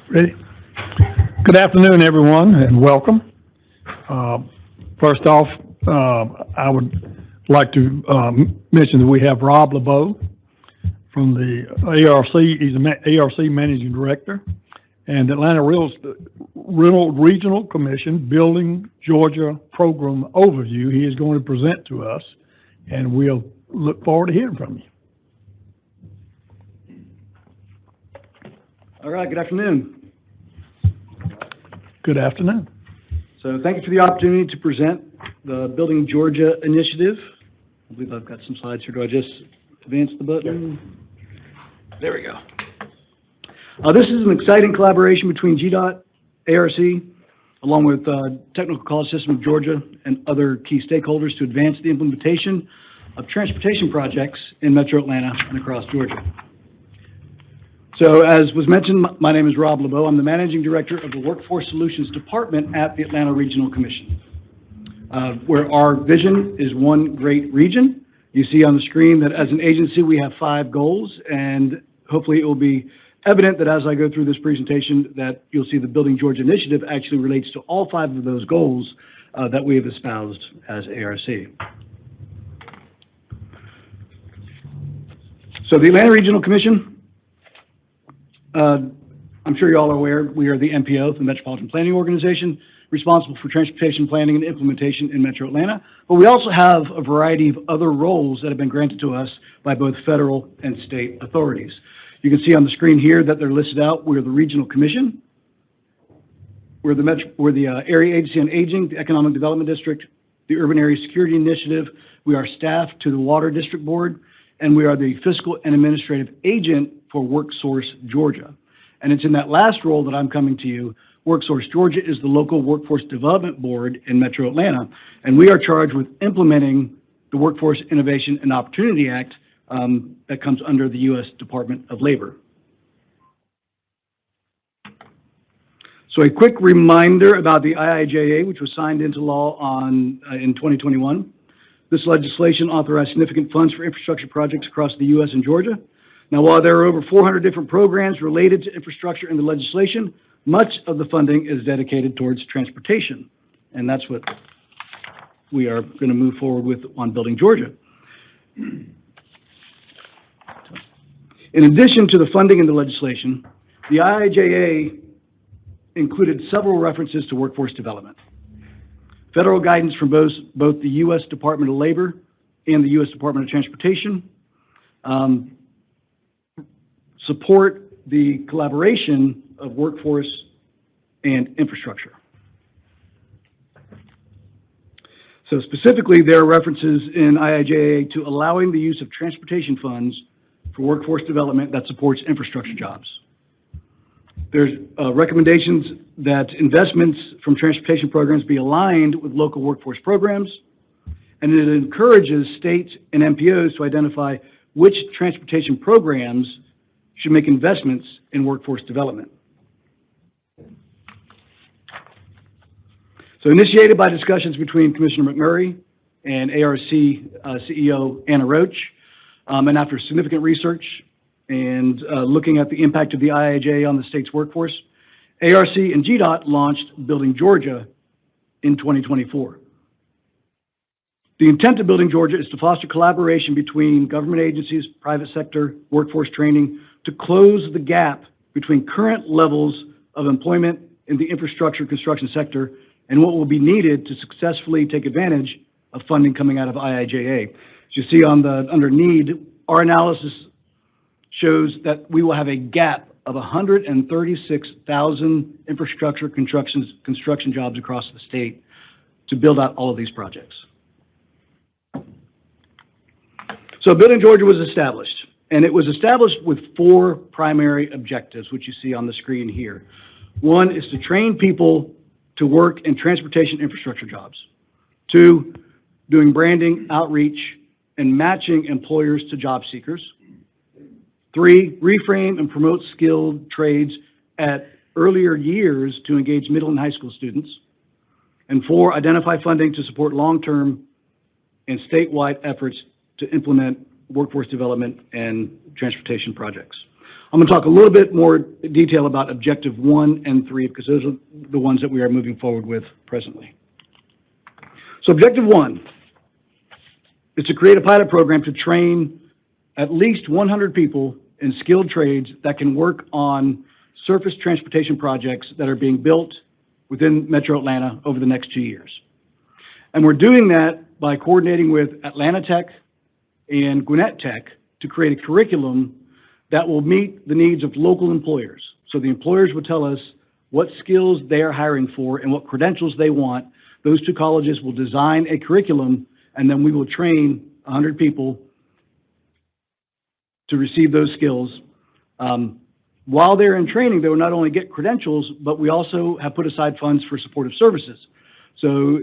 Ready? Good afternoon, everyone, and welcome. First off, I would like to mention that we have Rob LeBeau from the ARC. He's the ARC Managing Director, and Atlanta Regional Commission Building Georgia Program Overview. He is going to present to us, and we'll look forward to hearing from you. All right, good afternoon. Good afternoon. So thank you for the opportunity to present the Building Georgia initiative. I believe I've got some slides here. Do I just advance the button? There we go. This is an exciting collaboration between GDOT, ARC, along with Technical College System of Georgia and other key stakeholders to advance the implementation of transportation projects in Metro Atlanta and across Georgia. So as was mentioned, my name is Rob LeBeau. I'm the Managing Director of the Workforce Solutions Department at the Atlanta Regional Commission, where our vision is one great region. You see on the screen that as an agency, we have 5 goals, and hopefully it will be evident that as I go through this presentation that you'll see the Building Georgia initiative actually relates to all 5 of those goals that we have espoused as ARC. So the Atlanta Regional Commission, I'm sure you all are aware, we are the MPO, the Metropolitan Planning Organization, responsible for transportation planning and implementation in Metro Atlanta. But we also have a variety of other roles that have been granted to us by both federal and state authorities. You can see on the screen here that they're listed out. We're the Regional Commission. We're the Area Agency on Aging, the Economic Development District, the Urban Area Security Initiative. We are staff to the Water District Board, and we are the Fiscal and Administrative Agent for WorkSource Georgia. And it's in that last role that I'm coming to you. WorkSource Georgia is the local workforce development board in Metro Atlanta, and we are charged with implementing the Workforce Innovation and Opportunity Act that comes under the U.S. Department of Labor. So a quick reminder about the IIJA, which was signed into law in 2021. This legislation authorized significant funds for infrastructure projects across the U.S. and Georgia. Now, while there are over 400 different programs related to infrastructure in the legislation, much of the funding is dedicated towards transportation, and that's what we are going to move forward with on Building Georgia. In addition to the funding in the legislation, the IIJA included several references to workforce development. Federal guidance from both the U.S. Department of Labor and the U.S. Department of Transportation support the collaboration of workforce and infrastructure. So specifically, there are references in IIJA to allowing the use of transportation funds for workforce development that supports infrastructure jobs. There's recommendations that investments from transportation programs be aligned with local workforce programs, and it encourages states and MPOs to identify which transportation programs should make investments in workforce development. So initiated by discussions between Commissioner McMurray and ARC CEO Anna Roach, and after significant research and looking at the impact of the IIJA on the state's workforce, ARC and GDOT launched Building Georgia in 2024. The intent of Building Georgia is to foster collaboration between government agencies, private sector, workforce training, to close the gap between current levels of employment in the infrastructure construction sector and what will be needed to successfully take advantage of funding coming out of IIJA. As you see under need, our analysis shows that we will have a gap of 136,000 infrastructure construction jobs across the state to build out all of these projects. So Building Georgia was established, and it was established with 4 primary objectives, which you see on the screen here. One is to train people to work in transportation infrastructure jobs. 2, doing branding, outreach, and matching employers to job seekers. 3, reframe and promote skilled trades at earlier years to engage middle and high school students. And 4, identify funding to support long-term and statewide efforts to implement workforce development and transportation projects. I'm going to talk a little bit more detail about Objective 1 and 3 because those are the ones that we are moving forward with presently. So Objective 1 is to create a pilot program to train at least 100 people in skilled trades that can work on surface transportation projects that are being built within Metro Atlanta over the next 2 years. And we're doing that by coordinating with Atlanta Tech and Gwinnett Tech to create a curriculum that will meet the needs of local employers. So the employers will tell us what skills they are hiring for and what credentials they want. Those two colleges will design a curriculum, and then we will train 100 people to receive those skills. While they're in training, they will not only get credentials, but we also have put aside funds for supportive services. So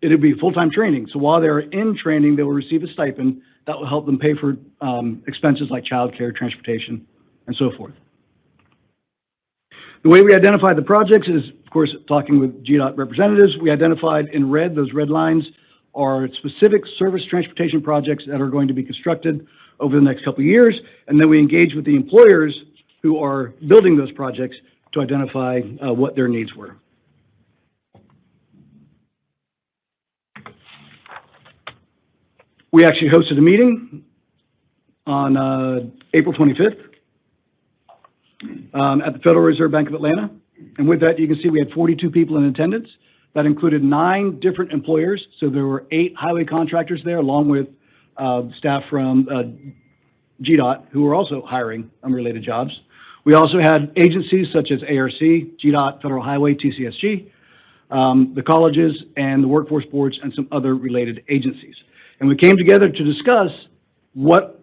it'll be full-time training. So while they're in training, they will receive a stipend that will help them pay for expenses like childcare, transportation, and so forth. The way we identify the projects is, of course, talking with GDOT representatives. We identified in red, those red lines are specific service transportation projects that are going to be constructed over the next couple of years, and then we engage with the employers who are building those projects to identify what their needs were. We actually hosted a meeting on April 25th at the Federal Reserve Bank of Atlanta. And with that, you can see we had 42 people in attendance. That included 9 different employers. So there were 8 highway contractors there, along with staff from GDOT, who were also hiring unrelated jobs. We also had agencies such as ARC, GDOT, Federal Highway, TCSG, the colleges, and the workforce boards, and some other related agencies. And we came together to discuss what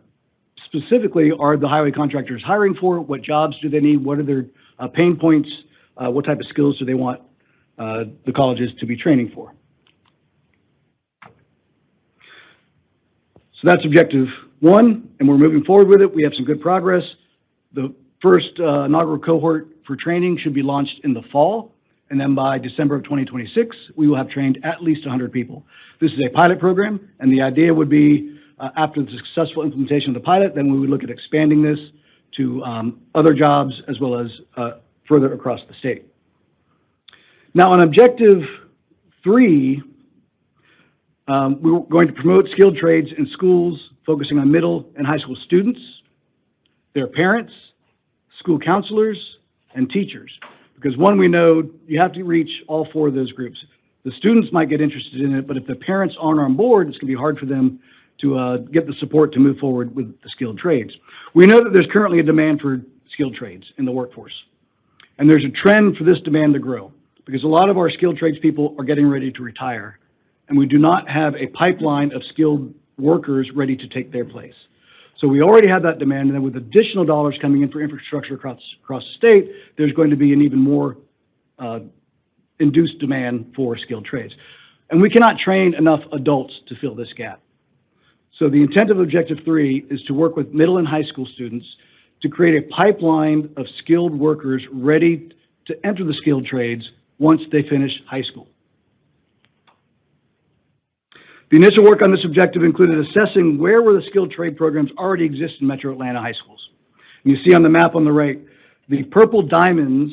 specifically are the highway contractors hiring for, what jobs do they need, what are their pain points, what type of skills do they want the colleges to be training for. So that's Objective 1, and we're moving forward with it. We have some good progress. The first inaugural cohort for training should be launched in the fall, and then by December of 2026, we will have trained at least 100 people. This is a pilot program, and the idea would be after the successful implementation of the pilot, then we would look at expanding this to other jobs as well as further across the state. Now on Objective 3, we're going to promote skilled trades in schools, focusing on middle and high school students, their parents, school counselors, and teachers. Because one, we know you have to reach all 4 of those groups. The students might get interested in it, but if the parents aren't on board, it's going to be hard for them to get the support to move forward with the skilled trades. We know that there's currently a demand for skilled trades in the workforce. And there's a trend for this demand to grow because a lot of our skilled trades people are getting ready to retire. And we do not have a pipeline of skilled workers ready to take their place. So we already have that demand, and then with additional dollars coming in for infrastructure across the state, there's going to be an even more induced demand for skilled trades. And we cannot train enough adults to fill this gap. So the intent of Objective 3 is to work with middle and high school students to create a pipeline of skilled workers ready to enter the skilled trades once they finish high school. The initial work on this objective included assessing where were the skilled trade programs already exist in Metro Atlanta high schools. And you see on the map on the right, the purple diamonds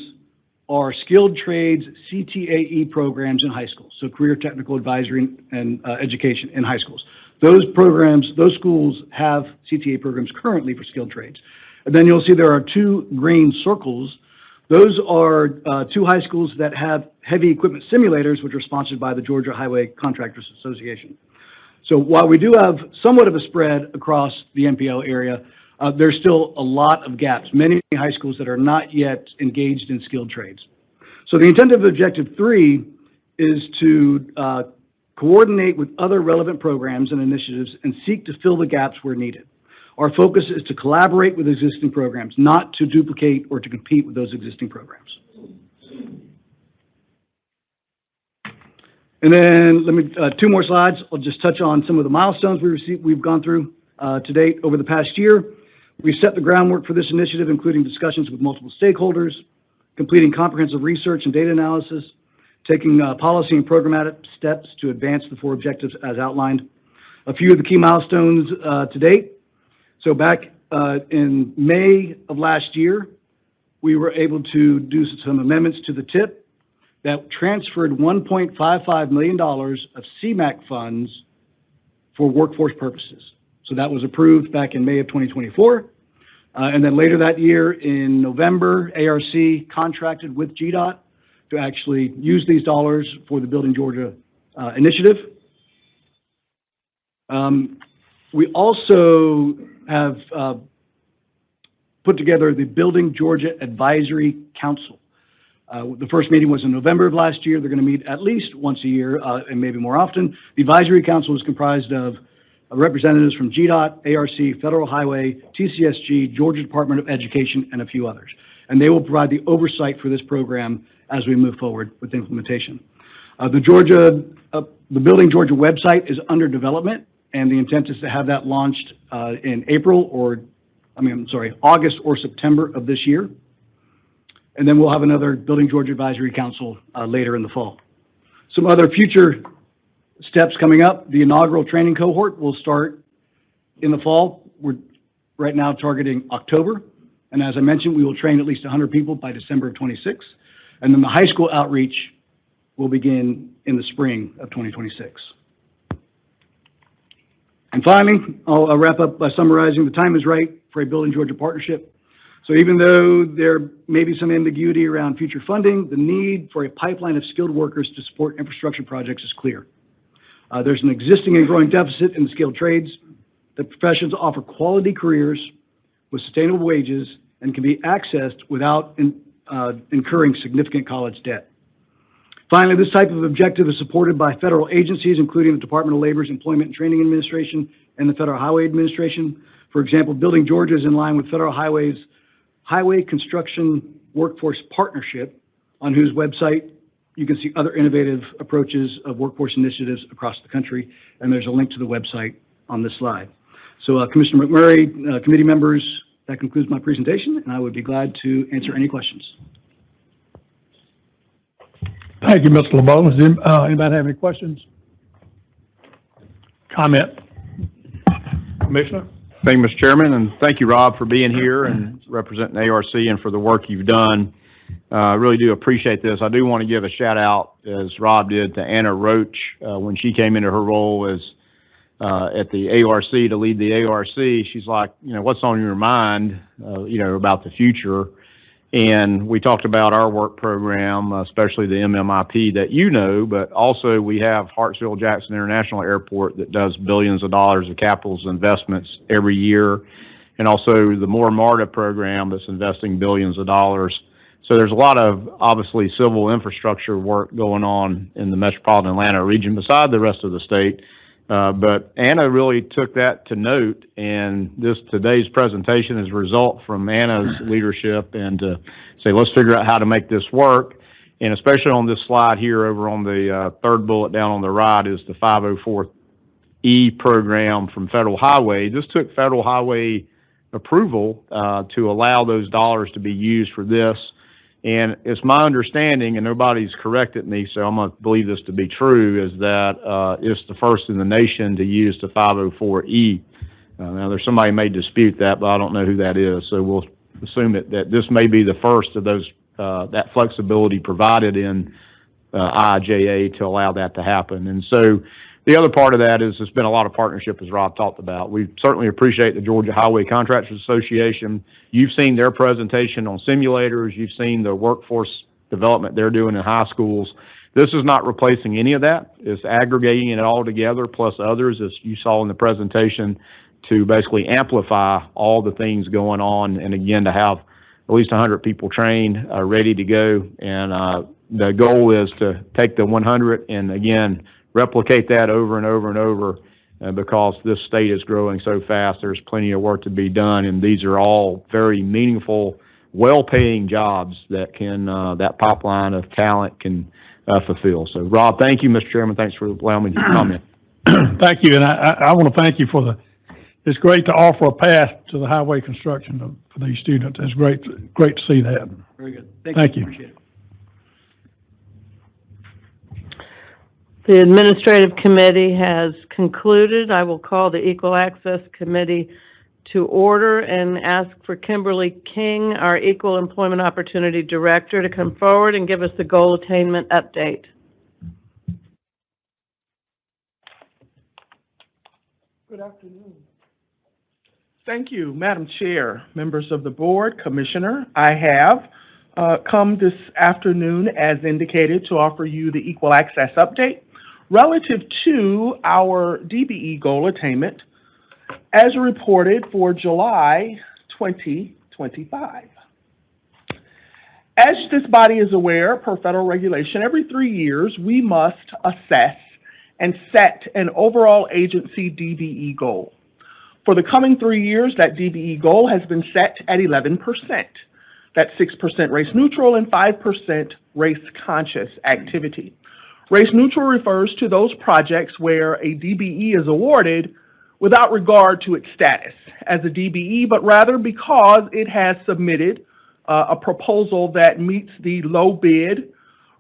are skilled trades CTAE programs in high schools, so career technical advisory and education in high schools. Those programs, those schools have CTA programs currently for skilled trades. And then you'll see there are 2 green circles. Those are 2 high schools that have heavy equipment simulators, which are sponsored by the Georgia Highway Contractors Association. So while we do have somewhat of a spread across the MPO area, there's still a lot of gaps, many high schools that are not yet engaged in skilled trades. So the intent of Objective 3 is to coordinate with other relevant programs and initiatives and seek to fill the gaps where needed. Our focus is to collaborate with existing programs, not to duplicate or to compete with those existing programs. And then let me, 2 more slides. I'll just touch on some of the milestones we've gone through to date over the past year. We've set the groundwork for this initiative, including discussions with multiple stakeholders, completing comprehensive research and data analysis, taking policy and programmatic steps to advance the 4 objectives as outlined. A few of the key milestones to date. So back in May of last year, we were able to do some amendments to the TIP that transferred $1.55 million of CMAQ funds for workforce purposes. So that was approved back in May of 2024. And then later that year in November, ARC contracted with GDOT to actually use these dollars for the Building Georgia initiative. We also have put together the Building Georgia Advisory Council. The first meeting was in November of last year. They're going to meet at least once a year and maybe more often. The Advisory Council is comprised of representatives from GDOT, ARC, Federal Highway, TCSG, Georgia Department of Education, and a few others. And they will provide the oversight for this program as we move forward with the implementation. The Building Georgia website is under development, and the intent is to have that launched in August or September of this year. And then we'll have another Building Georgia Advisory Council later in the fall. Some other future steps coming up. The inaugural training cohort will start in the fall. We're right now targeting October. And as I mentioned, we will train at least 100 people by December of 26. And then the high school outreach will begin in the spring of 2026. And finally, I'll wrap up by summarizing the time is right for a Building Georgia partnership. So even though there may be some ambiguity around future funding, the need for a pipeline of skilled workers to support infrastructure projects is clear. There's an existing and growing deficit in the skilled trades. The professions offer quality careers with sustainable wages and can be accessed without incurring significant college debt. Finally, this type of objective is supported by federal agencies, including the Department of Labor's Employment and Training Administration and the Federal Highway Administration. For example, Building Georgia is in line with Federal Highway's Highway Construction Workforce Partnership, on whose website you can see other innovative approaches of workforce initiatives across the country, and there's a link to the website on this slide. So Commissioner McMurray, committee members, that concludes my presentation, and I would be glad to answer any questions. Thank you, Mr. LeBeau. Does anybody have any questions? Comment? Commissioner? Thank you, Mr. Chairman, and thank you, Rob, for being here and representing ARC and for the work you've done. I really do appreciate this. I do want to give a shout out, as Rob did, to Anna Roach when she came into her role as at the ARC to lead the ARC. She's like, what's on your mind, about the future? And we talked about our work program, especially the MMIP that but also we have Hartsfield-Jackson International Airport that does billions of dollars of capital investments every year, and also the More MARTA program that's investing billions of dollars. So there's a lot of, obviously, civil infrastructure work going on in the metropolitan Atlanta region beside the rest of the state. But Anna really took that to note, and today's presentation is a result from Anna's leadership and to say, let's figure out how to make this work. And especially on this slide here over on the third bullet down on the right is the 504E program from Federal Highway. This took Federal Highway approval to allow those dollars to be used for this. And it's my understanding, and nobody's corrected me, so I'm going to believe this to be true, is that it's the first in the nation to use the 504E. Now, there's somebody who may dispute that, but I don't know who that is. So we'll assume that this may be the first of those, that flexibility provided in IIJA to allow that to happen. And so the other part of that is there's been a lot of partnership, as Rob talked about. We certainly appreciate the Georgia Highway Contractors Association. You've seen their presentation on simulators. You've seen the workforce development they're doing in high schools. This is not replacing any of that. It's aggregating it all together, plus others, as you saw in the presentation, to basically amplify all the things going on, and again, to have at least 100 people trained, ready to go. And the goal is to take the 100 and, again, replicate that over and over and over because this state is growing so fast. There's plenty of work to be done, and these are all very meaningful, well-paying jobs that that pipeline of talent can fulfill. So, Rob, thank you, Mr. Chairman. Thanks for allowing me to comment. Thank you, and I want to thank you for it's great to offer a path to the highway construction for these students. It's great to see that. Very good. Thank you. Appreciate it. The Administrative Committee has concluded. I will call the Equal Access Committee to order and ask for Kimberly King, our Equal Employment Opportunity Director, to come forward and give us the goal attainment update. Good afternoon. Thank you, Madam Chair, members of the board, Commissioner. I have come this afternoon, as indicated, to offer you the equal access update relative to our DBE goal attainment as reported for July 2025. As this body is aware, per federal regulation, every 3 years we must assess and set an overall agency DBE goal. For the coming 3 years, that DBE goal has been set at 11%. That's 6% race neutral and 5% race conscious activity. Race neutral refers to those projects where a DBE is awarded without regard to its status as a DBE, but rather because it has submitted a proposal that meets the low bid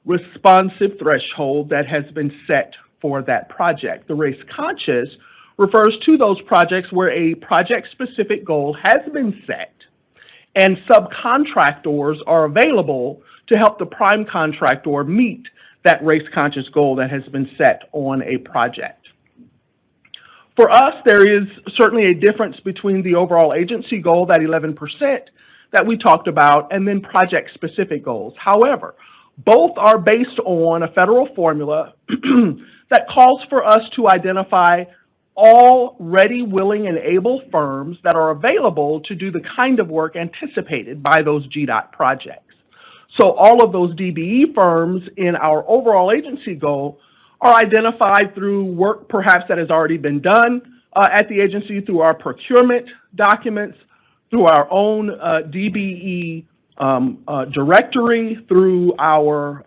responsive threshold that has been set for that project. The race conscious refers to those projects where a project-specific goal has been set and subcontractors are available to help the prime contractor meet that race-conscious goal that has been set on a project. For us, there is certainly a difference between the overall agency goal, that 11% that we talked about, and then project-specific goals. However, both are based on a federal formula that calls for us to identify all ready, willing, and able firms that are available to do the kind of work anticipated by those GDOT projects. So all of those DBE firms in our overall agency goal are identified through work perhaps that has already been done at the agency, through our procurement documents, through our own DBE directory, through our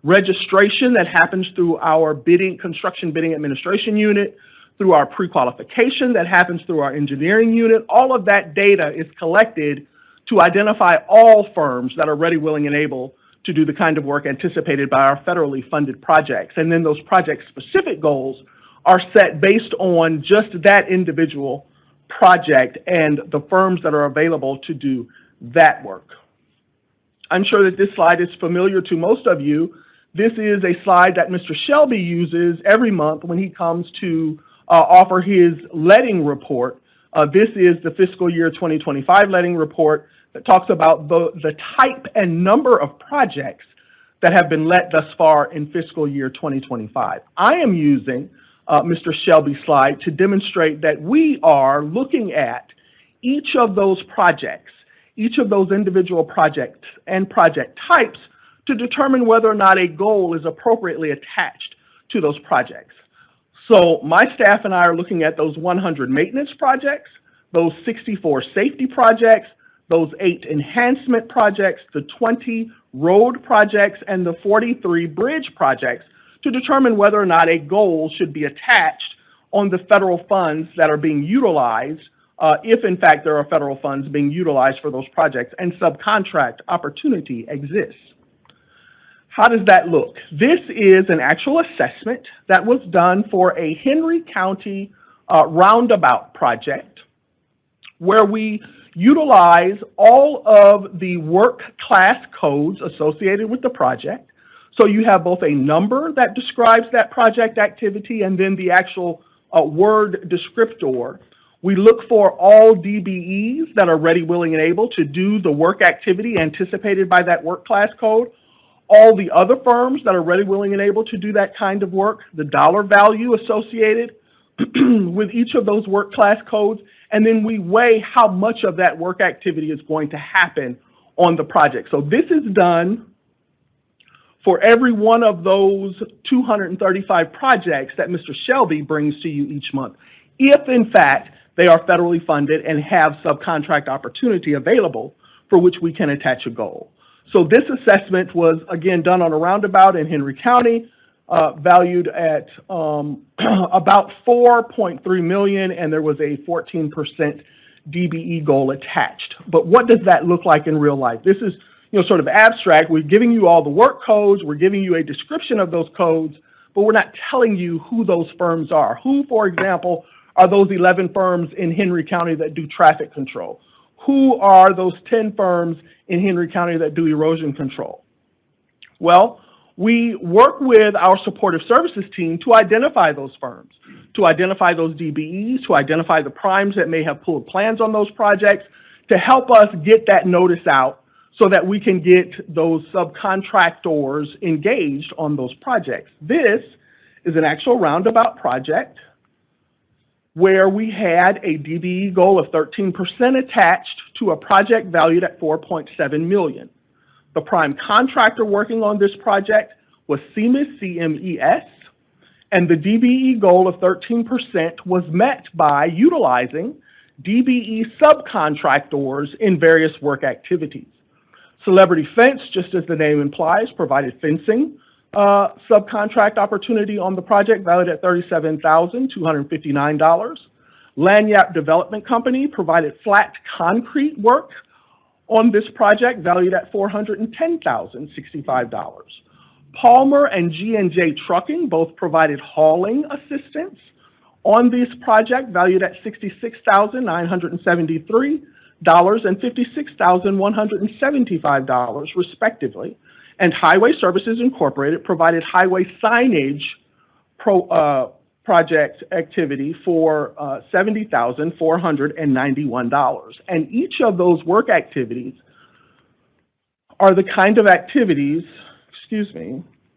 registration that happens through our construction bidding administration unit, through our pre-qualification that happens through our engineering unit. All of that data is collected to identify all firms that are ready, willing, and able to do the kind of work anticipated by our federally funded projects. And then those project-specific goals are set based on just that individual project and the firms that are available to do that work. I'm sure that this slide is familiar to most of you. This is a slide that Mr. Shelby uses every month when he comes to offer his letting report. This is the fiscal year 2025 letting report that talks about the type and number of projects that have been let thus far in fiscal year 2025. I am using Mr. Shelby's slide to demonstrate that we are looking at each of those projects, each of those individual projects and project types to determine whether or not a goal is appropriately attached to those projects. So my staff and I are looking at those 100 maintenance projects, those 64 safety projects, those 8 enhancement projects, the 20 road projects, and the 43 bridge projects to determine whether or not a goal should be attached on the federal funds that are being utilized, if in fact there are federal funds being utilized for those projects and subcontract opportunity exists. How does that look? This is an actual assessment that was done for a Henry County roundabout project where we utilize all of the work class codes associated with the project. So you have both a number that describes that project activity and then the actual word descriptor. We look for all DBEs that are ready, willing, and able to do the work activity anticipated by that work class code. All the other firms that are ready, willing, and able to do that kind of work, the dollar value associated with each of those work class codes, and then we weigh how much of that work activity is going to happen on the project. So this is done for every one of those 235 projects that Mr. Shelby brings to you each month, if in fact they are federally funded and have subcontract opportunity available for which we can attach a goal. So this assessment was, again, done on a roundabout in Henry County, valued at about $4.3 million, and there was a 14% DBE goal attached. But what does that look like in real life? This is, sort of abstract. We're giving you all the work codes, we're giving you a description of those codes, but we're not telling you who those firms are. Who, for example, are those 11 firms in Henry County that do traffic control? Who are those 10 firms in Henry County that do erosion control? Well, we work with our supportive services team to identify those firms, to identify those DBEs, to identify the primes that may have pulled plans on those projects, to help us get that notice out so that we can get those subcontractors engaged on those projects. This is an actual roundabout project where we had a DBE goal of 13% attached to a project valued at $4.7 million. The prime contractor working on this project was CMES, CMES, and the DBE goal of 13% was met by utilizing DBE subcontractors in various work activities. Celebrity Fence, just as the name implies, provided fencing subcontract opportunity on the project valued at $37,259. Lanyap Development Company provided flat concrete work on this project valued at $410,065. Palmer and G&J Trucking both provided hauling assistance on this project valued at $66,973 and $56,175 respectively. And Highway Services Incorporated provided highway signage project activity for $70,491. And each of those work activities are the kind of activities,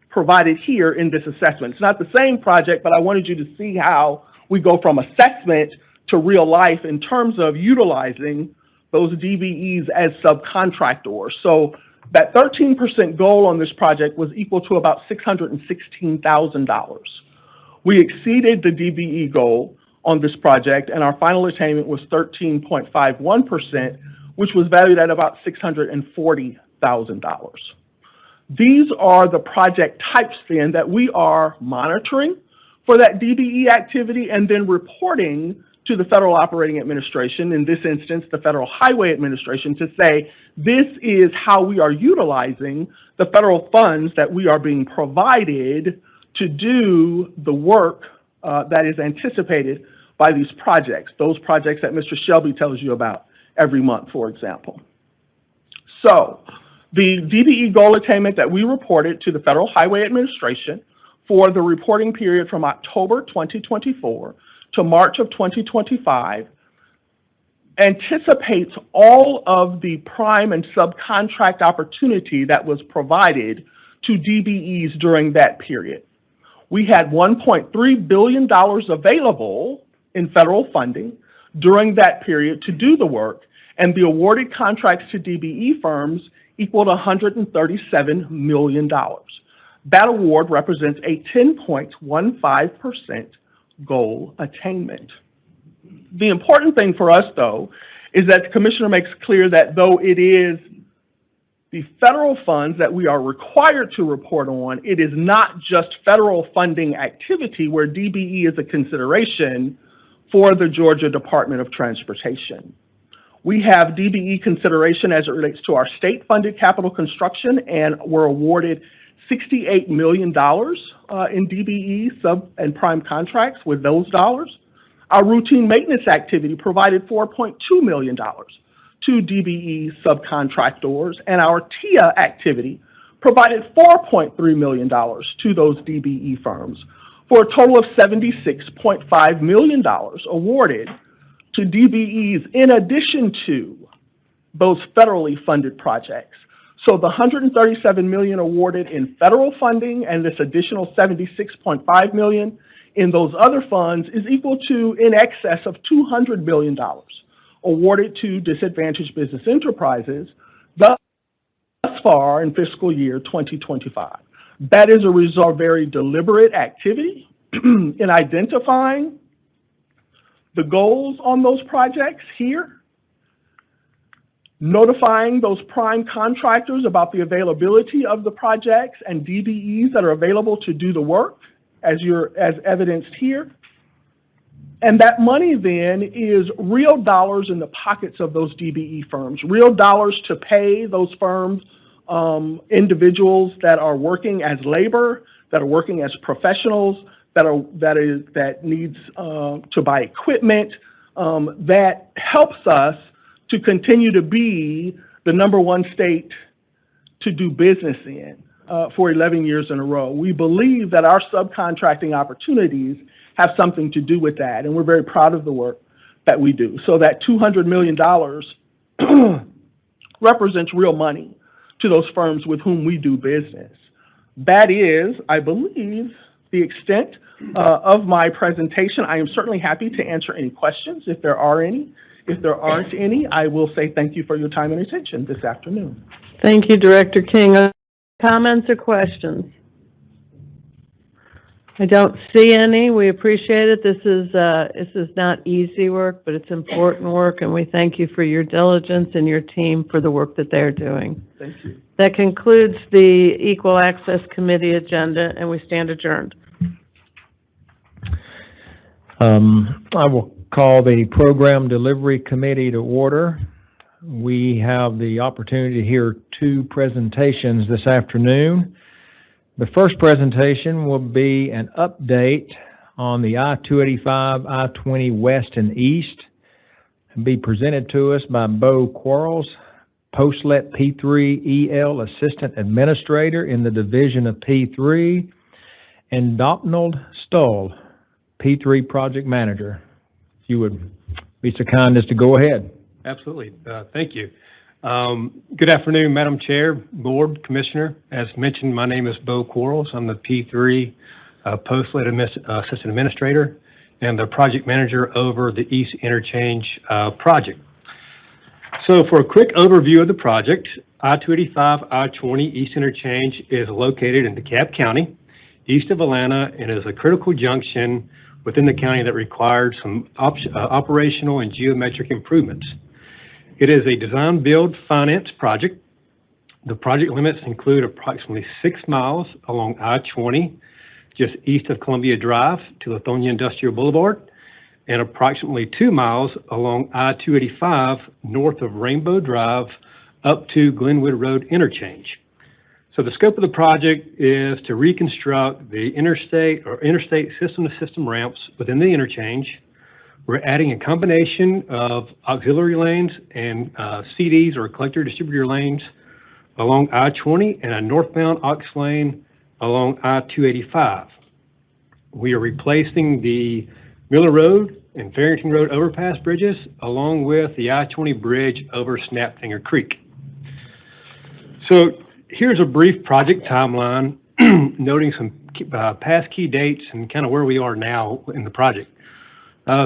provided here in this assessment. It's not the same project, but I wanted you to see how we go from assessment to real life in terms of utilizing those DBEs as subcontractors. So that 13% goal on this project was equal to about $616,000. We exceeded the DBE goal on this project, and our final attainment was 13.51%, which was valued at about $640,000. These are the project types then that we are monitoring for that DBE activity and then reporting to the Federal Operating Administration, in this instance, the Federal Highway Administration, to say, this is how we are utilizing the federal funds that we are being provided to do the work that is anticipated by these projects, those projects that Mr. Shelby tells you about every month, for example. So the DBE goal attainment that we reported to the Federal Highway Administration for the reporting period from October 2024 to March of 2025 anticipates all of the prime and subcontract opportunity that was provided to DBEs during that period. We had $1.3 billion available in federal funding during that period to do the work, and the awarded contracts to DBE firms equaled $137 million. That award represents a 10.15% goal attainment. The important thing for us, though, is that the Commissioner makes clear that though it is the federal funds that we are required to report on, it is not just federal funding activity where DBE is a consideration for the Georgia Department of Transportation. We have DBE consideration as it relates to our state-funded capital construction, and we're awarded $68 million in DBE sub and prime contracts with those dollars. Our routine maintenance activity provided $4.2 million to DBE subcontractors, and our TIA activity provided $4.3 million to those DBE firms, for a total of $76.5 million awarded to DBEs in addition to those federally funded projects. So the $137 million awarded in federal funding and this additional $76.5 million in those other funds is equal to in excess of $200 million awarded to disadvantaged business enterprises thus far in fiscal year 2025. That is a result of very deliberate activity in identifying the goals on those projects here, notifying those prime contractors about the availability of the projects and DBEs that are available to do the work, as evidenced here. And that money then is real dollars in the pockets of those DBE firms, real dollars to pay those firms, individuals that are working as labor, that are working as professionals, that needs to buy equipment, that helps us to continue to be the #1 state to do business in for 11 years in a row. We believe that our subcontracting opportunities have something to do with that, and we're very proud of the work that we do. So that $200 million represents real money to those firms with whom we do business. That is, I believe, the extent of my presentation. I am certainly happy to answer any questions if there are any. If there aren't any, I will say thank you for your time and attention this afternoon. Thank you, Director King. Comments or questions? I don't see any. We appreciate it. This is not easy work, but it's important work, and we thank you for your diligence and your team for the work that they're doing. Thank you. That concludes the Equal Access Committee agenda, and we stand adjourned. I will call the Program Delivery Committee to order. We have the opportunity to hear two presentations this afternoon. The first presentation will be an update on the I-285, I-20 West and East, and be presented to us by Bo Quarles, Postlet P3 EL Assistant Administrator in the Division of P3, and Donald Stoll, P3 Project Manager. If you would be so kind as to go ahead. Absolutely. Thank you. Good afternoon, Madam Chair, Board, Commissioner. As mentioned, my name is Bo Quarles. I'm the P3 Postlet Assistant Administrator and the Project Manager over the East Interchange project. So for a quick overview of the project, I-285, I-20 East Interchange is located in DeKalb County, east of Atlanta, and is a critical junction within the county that required some operational and geometric improvements. It is a design build finance project. The project limits include approximately 6 miles along I-20, just east of Columbia Drive to Lithonia Industrial Boulevard, and approximately 2 miles along I-285 north of Rainbow Drive up to Glenwood Road interchange. So the scope of the project is to reconstruct the interstate system-to-system ramps within the interchange. We're adding a combination of auxiliary lanes and CDs or collector distributor lanes along I-20 and a northbound aux lane along I-285. We are replacing the Miller Road and Farrington Road overpass bridges along with the I-20 bridge over Snapfinger Creek. So here's a brief project timeline noting some past key dates and kind of where we are now in the project.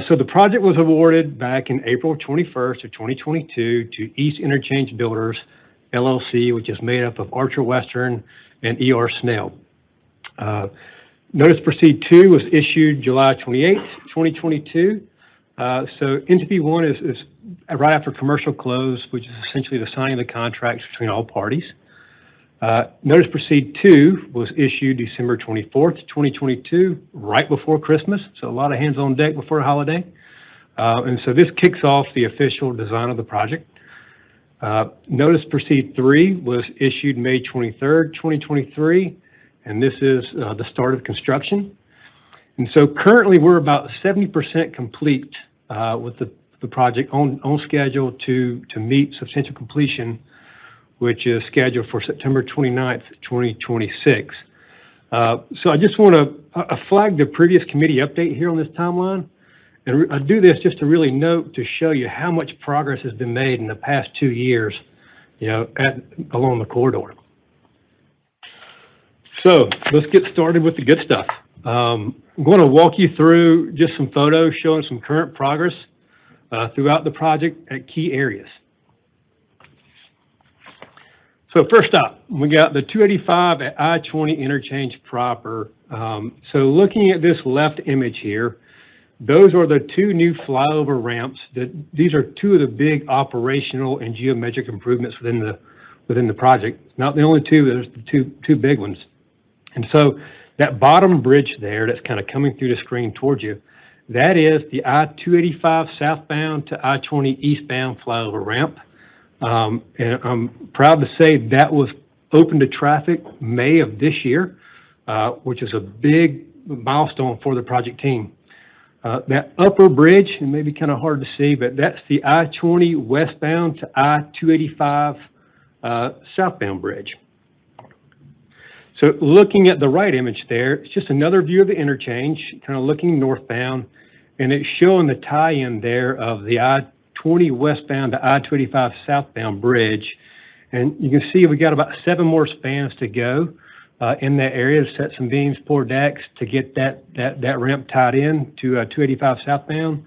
So the project was awarded back in April 21st of 2022 to East Interchange Builders, LLC, which is made up of Archer Western and E.R. Snell. Notice Proceed 2 was issued July 28th, 2022. So Entity 1 is right after commercial close, which is essentially the signing of the contracts between all parties. Notice Proceed 2 was issued December 24th, 2022, right before Christmas, so a lot of hands on deck before a holiday. And so this kicks off the official design of the project. Notice Proceed 3 was issued May 23rd, 2023, and this is the start of construction. And so currently we're about 70% complete with the project on schedule to meet substantial completion, which is scheduled for September 29th, 2026. So I just want to flag the previous committee update here on this timeline. And I do this just to really note, to show you how much progress has been made in the past 2 years, along the corridor. So let's get started with the good stuff. I'm going to walk you through just some photos showing some current progress throughout the project at key areas. So first up, we got the 285 at I-20 interchange proper. So looking at this left image here, those are the 2 new flyover ramps. These are 2 of the big operational and geometric improvements within the project. Not the only 2, there's the two big ones. And so that bottom bridge there that's kind of coming through the screen towards you, that is the I-285 southbound to I-20 eastbound flyover ramp. And I'm proud to say that was open to traffic May of this year, which is a big milestone for the project team. That upper bridge, it may be kind of hard to see, but that's the I-20 westbound to I-285 southbound bridge. So looking at the right image there, it's just another view of the interchange, kind of looking northbound, and it's showing the tie-in there of the I-20 westbound to I-285 southbound bridge. And you can see we got about 7 more spans to go in that area to set some beams, pour decks to get that ramp tied in to 285 southbound.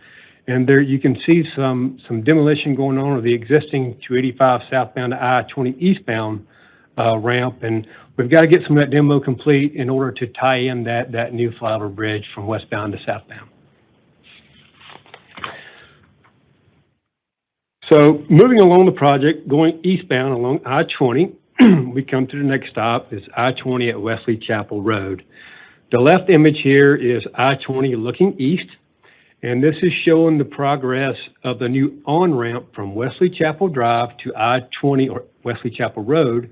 And there you can see some demolition going on of the existing 285 southbound to I-20 eastbound ramp. And we've got to get some of that demo complete in order to tie in that new flyover bridge from westbound to southbound. So moving along the project, going eastbound along I-20, we come to the next stop is I-20 at Wesley Chapel Road. The left image here is I-20 looking east, and this is showing the progress of the new on-ramp from Wesley Chapel Drive to I-20 or Wesley Chapel Road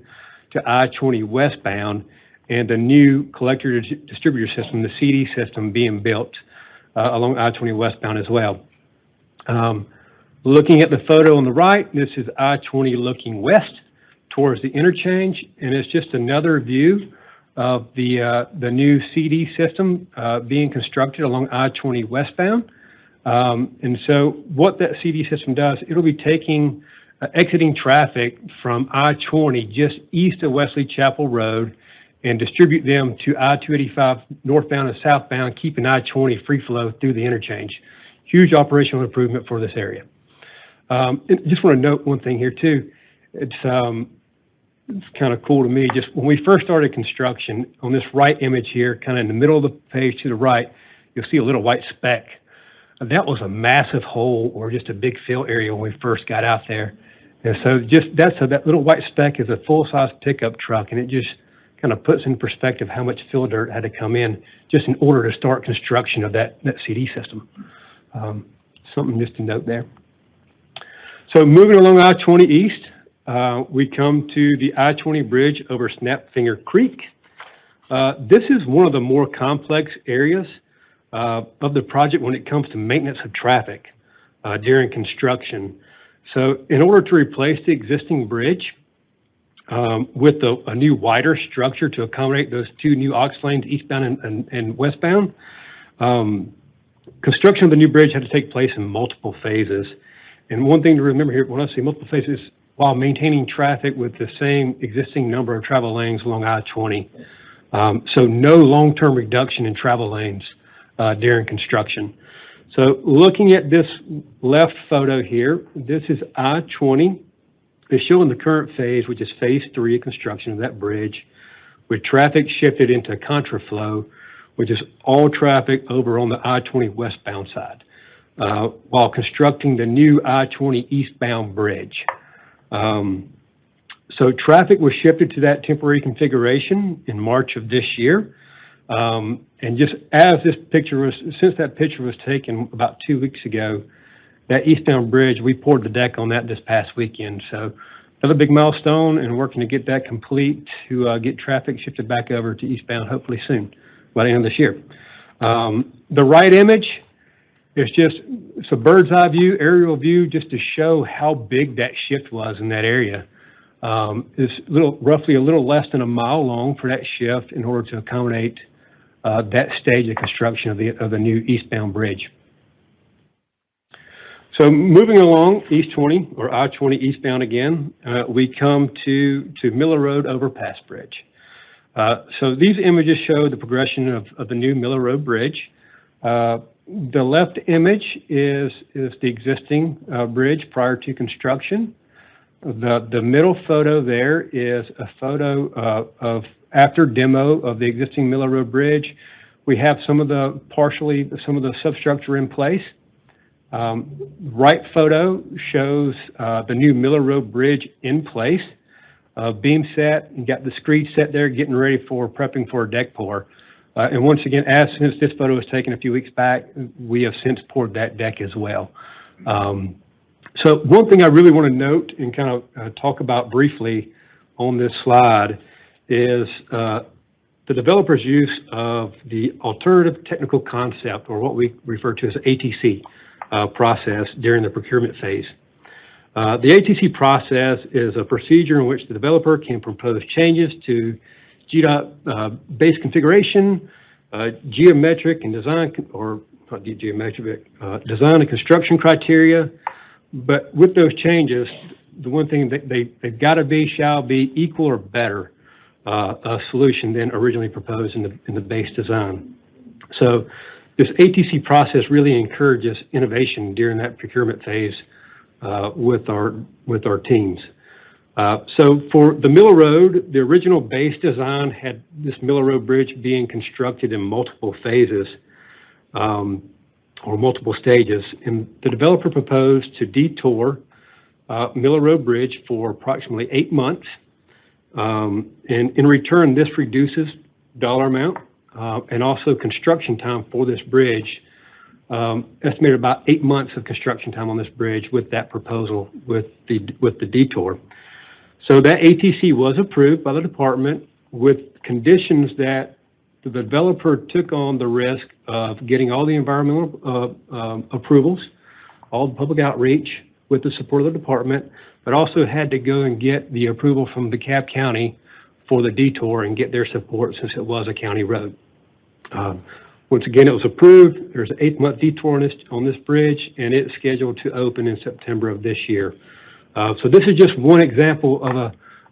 to I-20 westbound, and the new collector distributor system, the CD system, being built along I-20 westbound as well. Looking at the photo on the right, this is I-20 looking west towards the interchange, and it's just another view of the new CD system being constructed along I-20 westbound. And so what that CD system does, it'll be taking exiting traffic from I-20 just east of Wesley Chapel Road and distribute them to I-285 northbound and southbound, keeping I-20 free flow through the interchange. Huge operational improvement for this area. Just want to note one thing here too. It's kind of cool to me. Just when we first started construction, on this right image here, kind of in the middle of the page to the right, you'll see a little white speck. That was a massive hole or just a big fill area when we first got out there. And so that little white speck is a full-size pickup truck, and it just kind of puts in perspective how much fill dirt had to come in just in order to start construction of that CD system. Something just to note there. So moving along I-20 east, we come to the I-20 bridge over Snapfinger Creek. This is one of the more complex areas of the project when it comes to maintenance of traffic during construction. So in order to replace the existing bridge with a new wider structure to accommodate those 2 new aux lanes eastbound and westbound, construction of the new bridge had to take place in multiple phases. And one thing to remember here, when I say multiple phases, while maintaining traffic with the same existing number of travel lanes along I-20. So no long-term reduction in travel lanes during construction. So looking at this left photo here, this is I-20. It's showing the current phase, which is phase 3 of construction of that bridge, with traffic shifted into contraflow, which is all traffic over on the I-20 westbound side, while constructing the new I-20 eastbound bridge. So traffic was shifted to that temporary configuration in March of this year. And just as since that picture was taken about 2 weeks ago, that eastbound bridge, we poured the deck on that this past weekend. So another big milestone, and working to get that complete to get traffic shifted back over to eastbound hopefully soon, by the end of this year. The right image is it's a bird's eye view, aerial view, just to show how big that shift was in that area. It's roughly a little less than a mile long for that shift in order to accommodate that stage of construction of the new eastbound bridge. So moving along East 20 or I-20 eastbound again, we come to Miller Road Overpass Bridge. So these images show the progression of the new Miller Road Bridge. The left image is the existing bridge prior to construction. The middle photo there is a photo of after demo of the existing Miller Road Bridge. We have some of the substructure in place. Right photo shows the new Miller Road Bridge in place, beam set, and got the screed set there, getting ready for prepping for a deck pour. And once again, since this photo was taken a few weeks back, we have since poured that deck as well. So one thing I really want to note and kind of talk about briefly on this slide is the developer's use of the alternative technical concept, or what we refer to as ATC process during the procurement phase. The ATC process is a procedure in which the developer can propose changes to GDOT base configuration, geometric and design, or not geometric, design and construction criteria. But with those changes, the one thing that they've got to be, shall be equal or better a solution than originally proposed in the base design. So this ATC process really encourages innovation during that procurement phase with our teams. So for the Miller Road, the original base design had this Miller Road Bridge being constructed in multiple phases or multiple stages, and the developer proposed to detour Miller Road Bridge for approximately 8 months. And in return, this reduces dollar amount and also construction time for this bridge. Estimated about 8 months of construction time on this bridge with that proposal with the detour. So that ATC was approved by the department with conditions that the developer took on the risk of getting all the environmental approvals, all the public outreach with the support of the department, but also had to go and get the approval from DeKalb County for the detour and get their support since it was a county road. Once again, it was approved. There's an 8-month detour on this bridge, and it's scheduled to open in September of this year. So this is just one example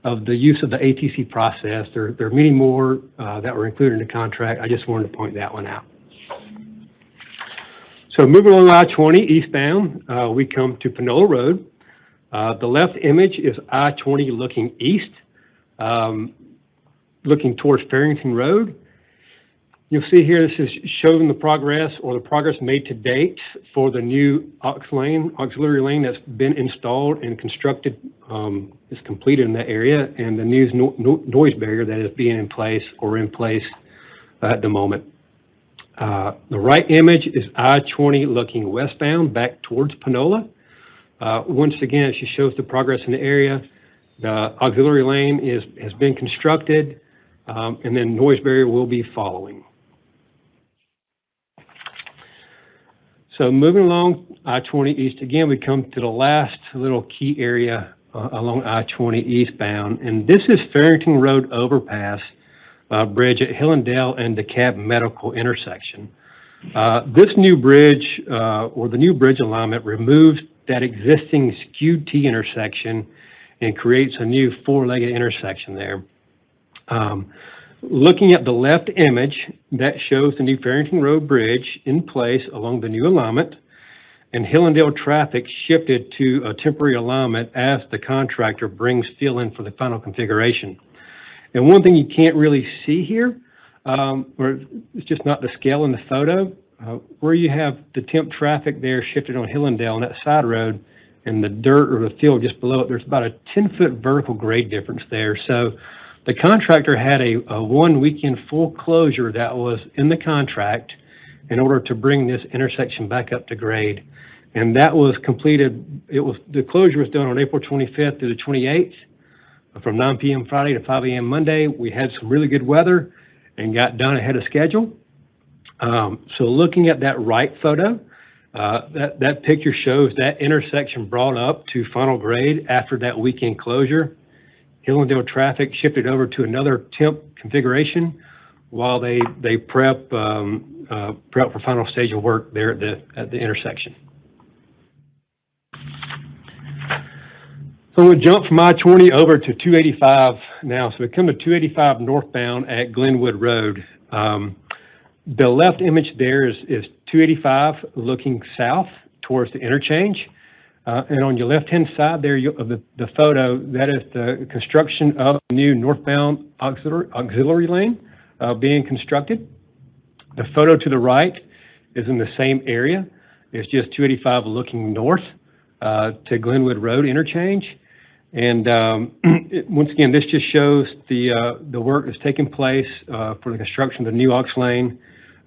of the use of the ATC process. There are many more that were included in the contract. I just wanted to point that one out. So moving along I-20 eastbound, we come to Panola Road. The left image is I-20 looking east, looking towards Farrington Road. You'll see here, this is showing the progress made to date for the new auxiliary lane that's been installed and constructed, is completed in that area, and the new noise barrier that is being in place at the moment. The right image is I-20 looking westbound back towards Panola. Once again, it just shows the progress in the area. The auxiliary lane has been constructed, and then noise barrier will be following. So moving along I-20 east, again, we come to the last little key area along I-20 eastbound, and this is Farrington Road Overpass Bridge at Hillendale and DeKalb Medical intersection. This new bridge, or the new bridge alignment, removes that existing skewed T intersection and creates a new four-legged intersection there. Looking at the left image, that shows the new Farrington Road Bridge in place along the new alignment, and Hillendale traffic shifted to a temporary alignment as the contractor brings steel in for the final configuration. And one thing you can't really see here, or it's just not the scale in the photo, where you have the temp traffic there shifted on Hillendale on that side road, and the dirt or the field just below it, there's about a 10-foot vertical grade difference there. So the contractor had a 1 weekend full closure that was in the contract in order to bring this intersection back up to grade. And that was completed, the closure was done on April 25th through the 28th, from 9 p.m. Friday to 5 a.m. Monday. We had some really good weather and got done ahead of schedule. So looking at that right photo, that picture shows that intersection brought up to final grade after that weekend closure. Hillendale traffic shifted over to another temp configuration while they prep for final stage of work there at the intersection. So I'm going to jump from I-20 over to 285 now. So we come to 285 northbound at Glenwood Road. The left image there is 285 looking south towards the interchange. And on your left-hand side there of the photo, that is the construction of the new northbound auxiliary lane being constructed. The photo to the right is in the same area. It's just 285 looking north to Glenwood Road interchange. And once again, this just shows the work that's taking place for the construction of the new aux lane,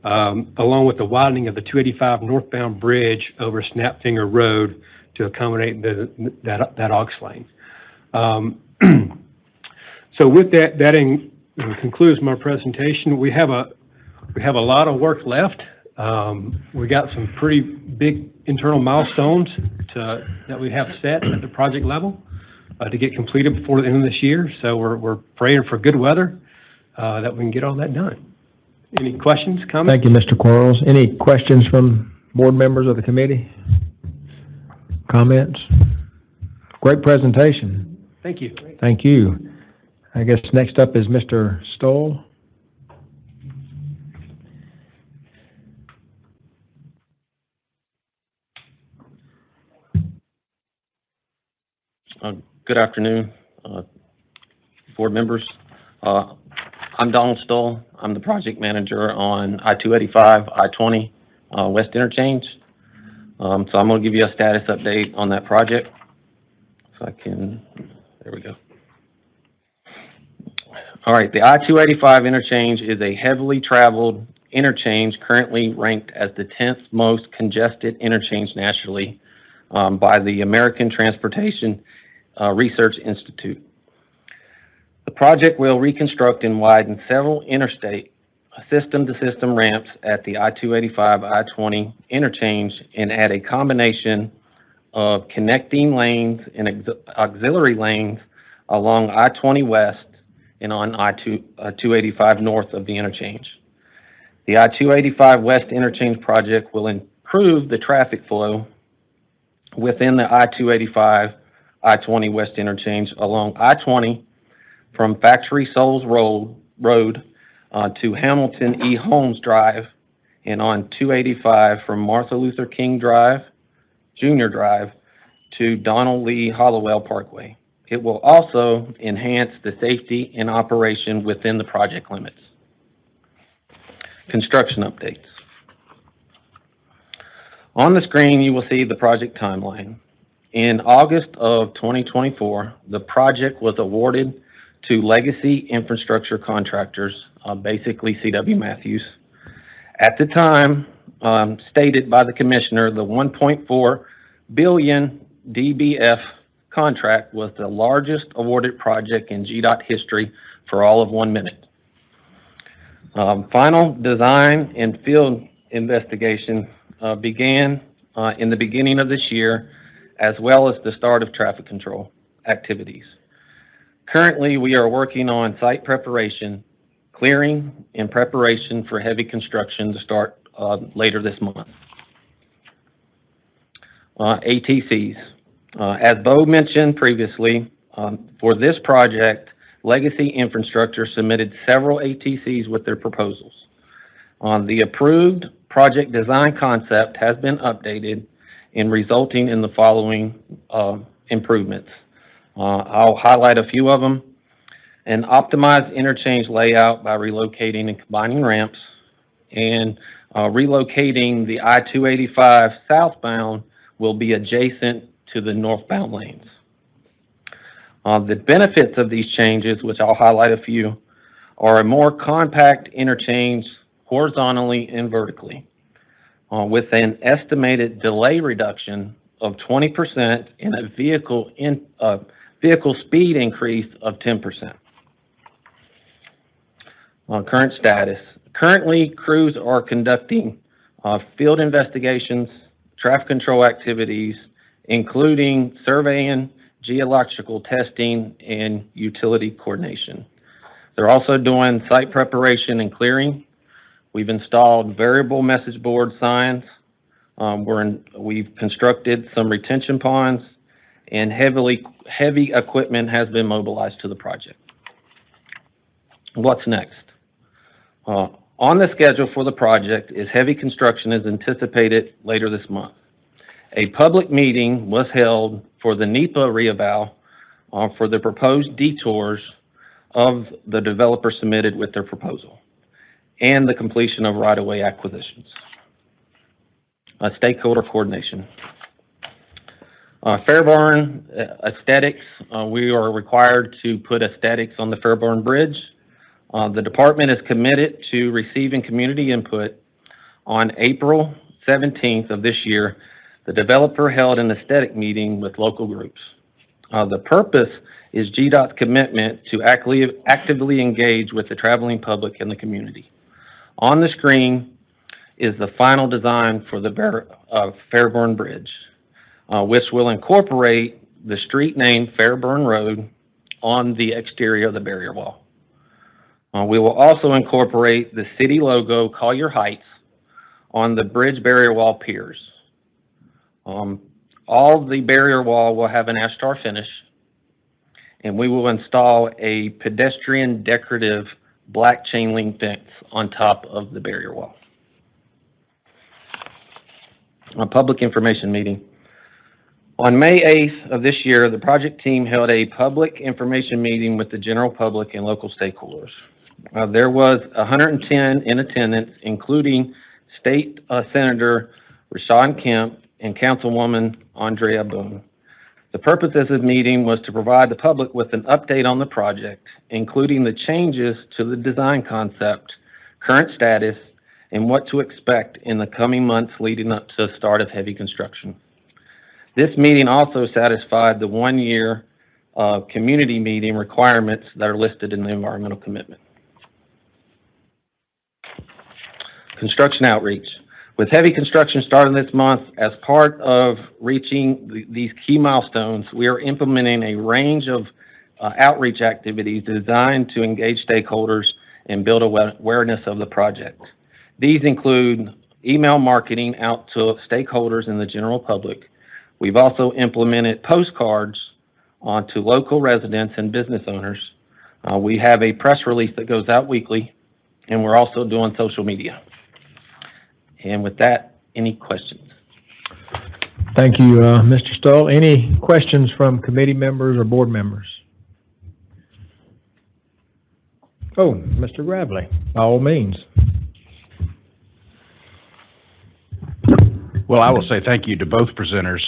along with the widening of the 285 northbound bridge over Snapfinger Road to accommodate that aux lane. So with that concludes my presentation. We have a lot of work left. We got some pretty big internal milestones that we have set at the project level to get completed before the end of this year. So we're praying for good weather that we can get all that done. Any questions, comments? Thank you, Mr. Quarles. Any questions from board members of the committee? Comments? Great presentation. Thank you. Thank you. I guess next up is Mr. Stoll. Good afternoon, board members. I'm Donald Stoll. I'm the project manager on I-285, I-20 West Interchange. So I'm going to give you a status update on that project. If I can, there we go. All right, the I-285 interchange is a heavily traveled interchange currently ranked as the 10th most congested interchange nationally by the American Transportation Research Institute. The project will reconstruct and widen several interstate system-to-system ramps at the I-285, I-20 interchange and add a combination of connecting lanes and auxiliary lanes along I-20 West and on I-285 north of the interchange. The I-285 West interchange project will improve the traffic flow within the I-285, I-20 West interchange along I-20 from Factory Souls Road to Hamilton E. Holmes Drive and on 285 from Martha Luther King Drive, Junior Drive to Donald Lee Hollowell Parkway. It will also enhance the safety and operation within the project limits. Construction updates. On the screen, you will see the project timeline. In August of 2024, the project was awarded to Legacy Infrastructure Contractors, basically C.W. Matthews. At the time, stated by the commissioner, the 1.4 billion DBF contract was the largest awarded project in GDOT history for all of 1 minute. Final design and field investigation began in the beginning of this year, as well as the start of traffic control activities. Currently, we are working on site preparation, clearing, and preparation for heavy construction to start later this month. ATCs. As Bo mentioned previously, for this project, Legacy Infrastructure submitted several ATCs with their proposals. The approved project design concept has been updated and resulting in the following improvements. I'll highlight a few of them. An optimized interchange layout by relocating and combining ramps, and relocating the I-285 southbound will be adjacent to the northbound lanes. The benefits of these changes, which I'll highlight a few, are a more compact interchange horizontally and vertically, with an estimated delay reduction of 20% and a vehicle speed increase of 10%. Current status. Currently, crews are conducting field investigations, traffic control activities, including surveying, geological testing, and utility coordination. They're also doing site preparation and clearing. We've installed variable message board signs. We've constructed some retention ponds, and heavy equipment has been mobilized to the project. What's next? On the schedule for the project is heavy construction is anticipated later this month. A public meeting was held for the NEPA reeval for the proposed detours of the developer submitted with their proposal and the completion of right-of-way acquisitions. Stakeholder coordination. Fairburn aesthetics, we are required to put aesthetics on the Fairburn Bridge. The department is committed to receiving community input. On April 17th of this year, the developer held an aesthetic meeting with local groups. The purpose is GDOT's commitment to actively engage with the traveling public and the community. On the screen is the final design for the Fairburn Bridge, which will incorporate the street name Fairburn Road on the exterior of the barrier wall. We will also incorporate the city logo, Collier Heights, on the bridge barrier wall piers. All the barrier wall will have an ashtar finish, and we will install a pedestrian decorative black chain link fence on top of the barrier wall. A public information meeting. On May 8th of this year, the project team held a public information meeting with the general public and local stakeholders. There was 110 in attendance, including State Senator Rashawn Kemp and Councilwoman Andrea Boone. The purpose of this meeting was to provide the public with an update on the project, including the changes to the design concept, current status, and what to expect in the coming months leading up to the start of heavy construction. This meeting also satisfied the one-year community meeting requirements that are listed in the environmental commitment. Construction outreach. With heavy construction starting this month, as part of reaching these key milestones, we are implementing a range of outreach activities designed to engage stakeholders and build awareness of the project. These include email marketing out to stakeholders and the general public. We've also implemented postcards to local residents and business owners. We have a press release that goes out weekly, and we're also doing social media. And with that, any questions? Thank you, Mr. Stoll. Any questions from committee members or board members? Oh, Mr. Gravely, by all means. Well, I will say thank you to both presenters.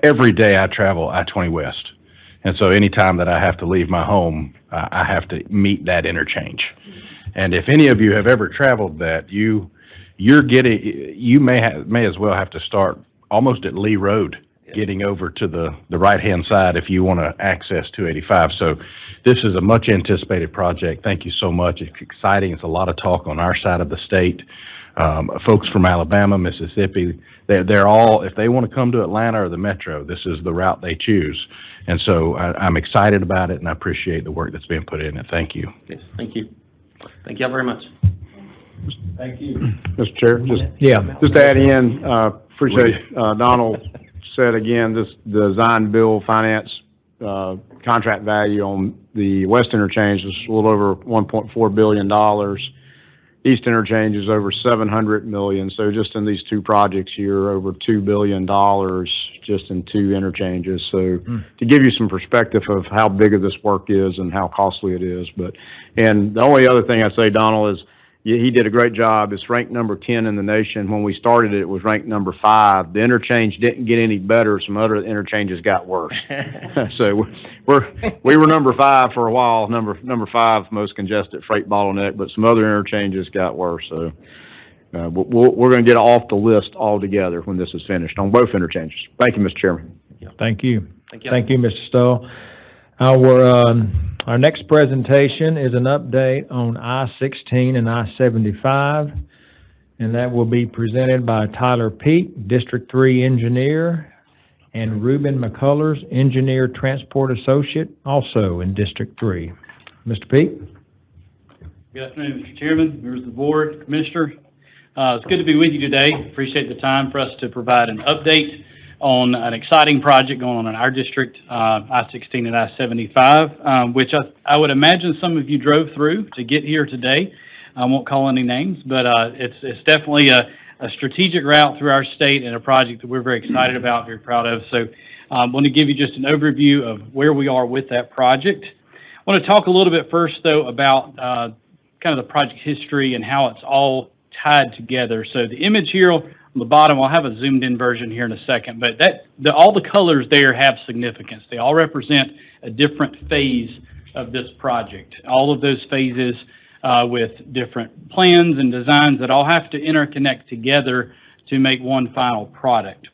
Every day I travel I-20 West, and so anytime that I have to leave my home, I have to meet that interchange. And if any of you have ever traveled that, you may as well have to start almost at Lee Road, getting over to the right-hand side if you want to access 285. So this is a much anticipated project. Thank you so much. It's exciting. It's a lot of talk on our side of the state. Folks from Alabama, Mississippi, they're all, if they want to come to Atlanta or the Metro, this is the route they choose. And so I'm excited about it, and I appreciate the work that's being put in it. Thank you. Yes, thank you. Thank you all very much. Thank you. Mr. Chair, just to add in, appreciate Donald said again, this design build finance contract value on the west interchange is a little over $1.4 billion. East interchange is over $700 million. So just in these two projects here, over $2 billion just in two interchanges. So to give you some perspective of how big of this work is and how costly it is. And the only other thing I say, Donald, is he did a great job. It's ranked number 10 in the nation. When we started it was ranked number 5. The interchange didn't get any better. Some other interchanges got worse. So we were number 5 for a while, number 5 most congested freight bottleneck, but some other interchanges got worse. So we're going to get off the list altogether when this is finished on both interchanges. Thank you, Mr. Chairman. Thank you. Thank you. Thank you, Mr. Stoll. Our next presentation is an update on I-16 and I-75, and that will be presented by Tyler Peak, District 3 Engineer, and Ruben McCullers, Engineer Transport Associate, also in District 3. Mr. Peak? Good afternoon, Mr. Chairman, members of the board, Commissioner. It's good to be with you today. Appreciate the time for us to provide an update on an exciting project going on in our district, I-16 and I-75, which I would imagine some of you drove through to get here today. I won't call any names, but it's definitely a strategic route through our state and a project that we're very excited about, very proud of. So I want to give you just an overview of where we are with that project. I want to talk a little bit first, though, about kind of the project history and how it's all tied together. So the image here on the bottom, I'll have a zoomed in version here in a second, but all the colors there have significance. They all represent a different phase of this project. All of those phases with different plans and designs that all have to interconnect together to make one final product.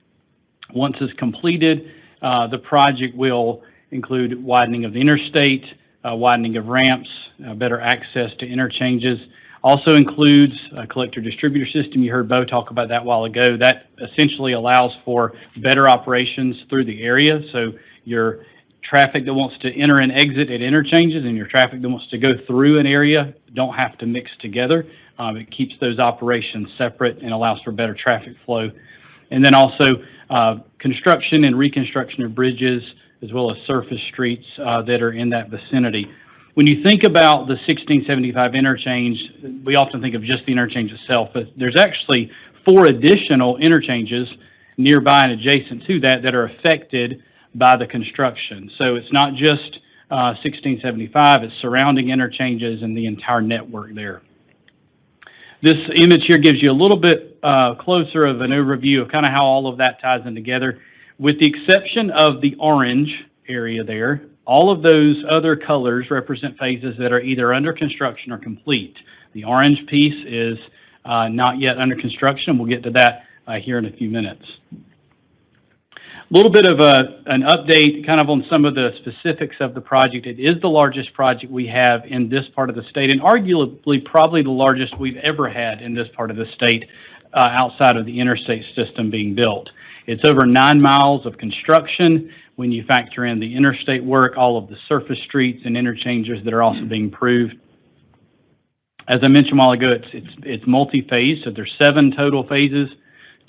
Once it's completed, the project will include widening of the interstate, widening of ramps, better access to interchanges. Also includes a collector distributor system. You heard Bo talk about that a while ago. That essentially allows for better operations through the area. So your traffic that wants to enter and exit at interchanges and your traffic that wants to go through an area don't have to mix together. It keeps those operations separate and allows for better traffic flow. And then also construction and reconstruction of bridges, as well as surface streets that are in that vicinity. When you think about the 1675 interchange, we often think of just the interchange itself, but there's actually 4 additional interchanges nearby and adjacent to that that are affected by the construction. So it's not just 1675, it's surrounding interchanges and the entire network there. This image here gives you a little bit closer of an overview of kind of how all of that ties in together. With the exception of the orange area there, all of those other colors represent phases that are either under construction or complete. The orange piece is not yet under construction. We'll get to that here in a few minutes. A little bit of an update kind of on some of the specifics of the project. It is the largest project we have in this part of the state, and arguably probably the largest we've ever had in this part of the state outside of the interstate system being built. It's over 9 miles of construction when you factor in the interstate work, all of the surface streets and interchanges that are also being improved. As I mentioned a while ago, it's multi-phase, so there's 7 total phases.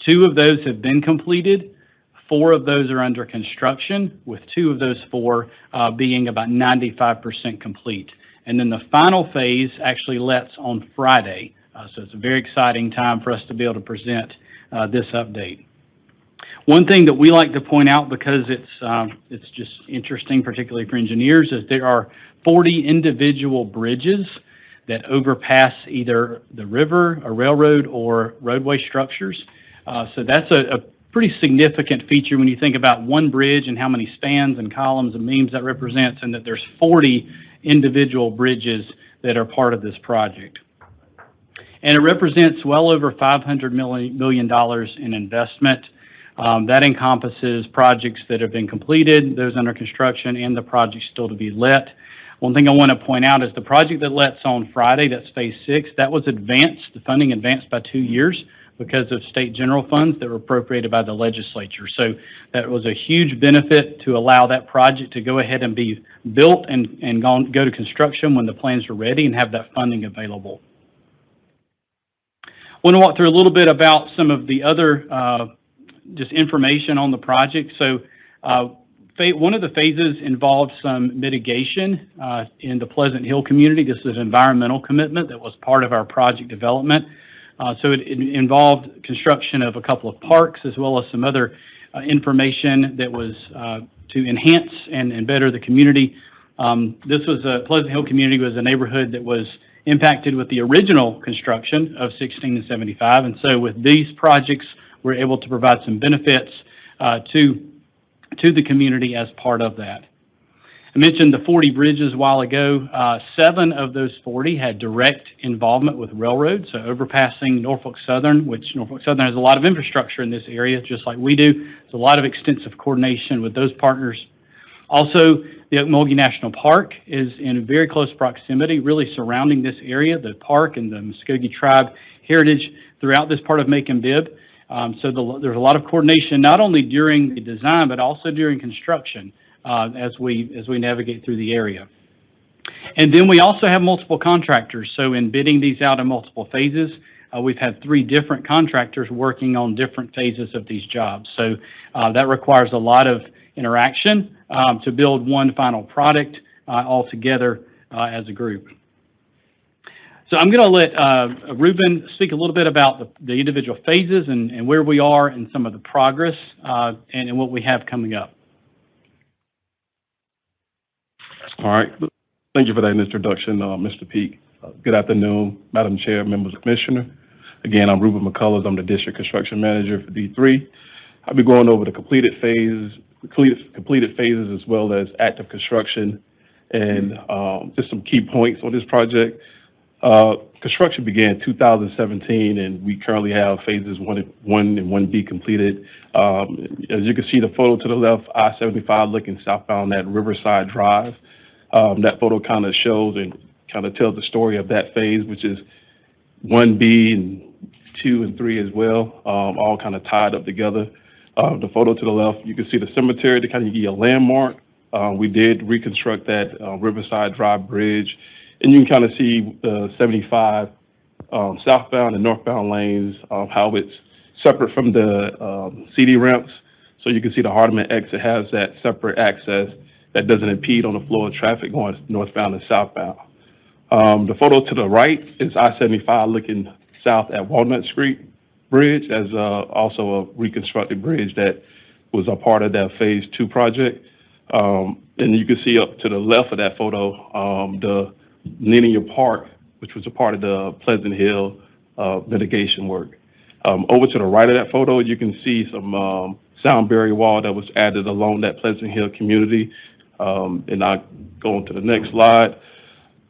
2 of those have been completed. 4 of those are under construction, with 2 of those 4 being about 95% complete. And then the final phase actually lets on Friday. So it's a very exciting time for us to be able to present this update. One thing that we like to point out, because it's just interesting, particularly for engineers, is there are 40 individual bridges that overpass either the river, a railroad, or roadway structures. So that's a pretty significant feature when you think about one bridge and how many spans and columns and beams that represents, and that there's 40 individual bridges that are part of this project. And it represents well over $500 million in investment. That encompasses projects that have been completed, those under construction, and the projects still to be let. One thing I want to point out is the project that lets on Friday, that's phase 6, that was advanced, the funding advanced by 2 years because of state general funds that were appropriated by the legislature. So that was a huge benefit to allow that project to go ahead and be built and go to construction when the plans are ready and have that funding available. I want to walk through a little bit about some of the other just information on the project. So one of the phases involved some mitigation in the Pleasant Hill community. This is an environmental commitment that was part of our project development. So it involved construction of a couple of parks as well as some other information that was to enhance and better the community. This was Pleasant Hill community was a neighborhood that was impacted with the original construction of 1675. And so with these projects, we're able to provide some benefits to the community as part of that. I mentioned the 40 bridges a while ago. 7 of those 40 had direct involvement with railroads, so overpassing Norfolk Southern, which Norfolk Southern has a lot of infrastructure in this area, just like we do. There's a lot of extensive coordination with those partners. Also, the Ocmulgee National Park is in very close proximity, really surrounding this area, the park and the Muskogee Tribe heritage throughout this part of Macon-Bibb. So there's a lot of coordination, not only during the design, but also during construction as we navigate through the area. And then we also have multiple contractors. So in bidding these out in multiple phases, we've had 3 different contractors working on different phases of these jobs. So that requires a lot of interaction to build one final product all together as a group. So I'm going to let Ruben speak a little bit about the individual phases and where we are and some of the progress and what we have coming up. All right. Thank you for that introduction, Mr. Peak. Good afternoon, Madam Chair, members of the Commissioner. Again, I'm Ruben McCullers. I'm the District Construction Manager for D3. I'll be going over the completed phases as well as active construction and just some key points on this project. construction began in 2017, and we currently have phases 1 and 1B completed. As you can see, the photo to the left, I-75 looking southbound at Riverside Drive. That photo kind of shows and kind of tells the story of that phase, which is 1B and 2 and 3 as well, all kind of tied up together. The photo to the left, you can see the cemetery to kind of give you a landmark. We did reconstruct that Riverside Drive bridge, and you can kind of see the 75 southbound and northbound lanes, how it's separate from the CD ramps. So you can see the Hardeman exit has that separate access that doesn't impede on the flow of traffic going northbound and southbound. The photo to the right is I-75 looking south at Walnut Street Bridge, as also a reconstructed bridge that was a part of that Phase 2 project. And you can see up to the left of that photo, the linear park, which was a part of the Pleasant Hill mitigation work. Over to the right of that photo, you can see some sound barrier wall that was added along that Pleasant Hill community. And I'll go on to the next slide.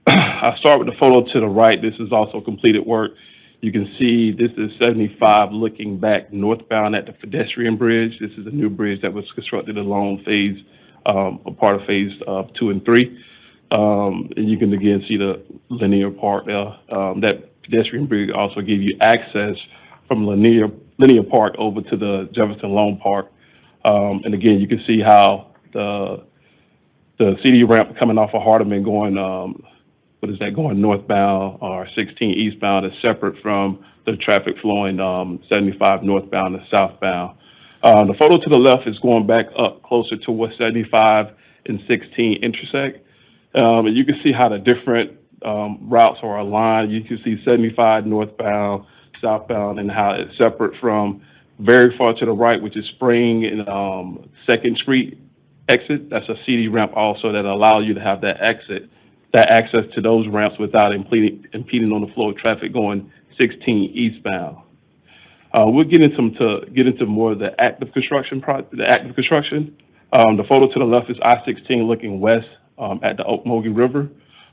I'll start with the photo to the right. This is also completed work. You can see this is 75 looking back northbound at the pedestrian bridge. This is a new bridge that was constructed along phase, a part of phase 2 and 3. And you can again see the linear park there. That pedestrian bridge also gave you access from linear park over to the Jefferson Loan Park. And again, you can see how the CD ramp coming off of Hardeman going, going northbound or 16 eastbound is separate from the traffic flowing 75 northbound and southbound. The photo to the left is going back up closer to where 75 and 16 intersect. And you can see how the different routes are aligned. You can see 75 northbound, southbound, and how it's separate from very far to the right, which is Spring and 2nd Street exit. That's a CD ramp also that allows you to have that access to those ramps without impeding on the flow of traffic going 16 eastbound. We'll get into more of the active construction. The photo to the left is I-16 looking west at the Ocmulgee River.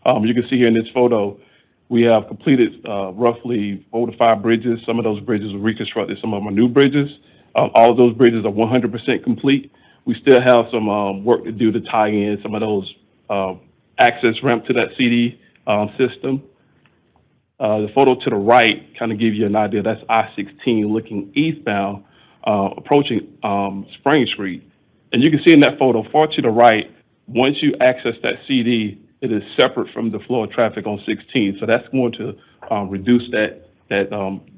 You can see here in this photo, we have completed roughly 4 to 5 bridges. Some of those bridges were reconstructed. Some of them are new bridges. All of those bridges are 100% complete. We still have some work to do to tie in some of those access ramp to that CD system. The photo to the right kind of gives you an idea. That's I-16 looking eastbound, approaching Spring Street. And you can see in that photo, far to the right, once you access that CD, it is separate from the flow of traffic on 16. So that's going to reduce that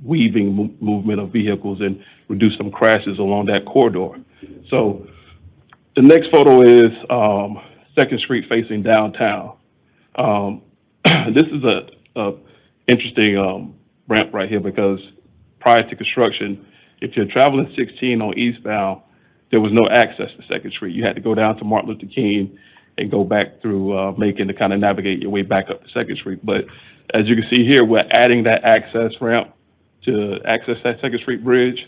weaving movement of vehicles and reduce some crashes along that corridor. So the next photo is 2nd Street facing downtown. This is a interesting ramp right here because prior to construction, if you're traveling 16 on eastbound, there was no access to 2nd Street. You had to go down to Martin Luther King and go back through Macon to kind of navigate your way back up to 2nd Street. But as you can see here, we're adding that access ramp to access that 2nd Street bridge.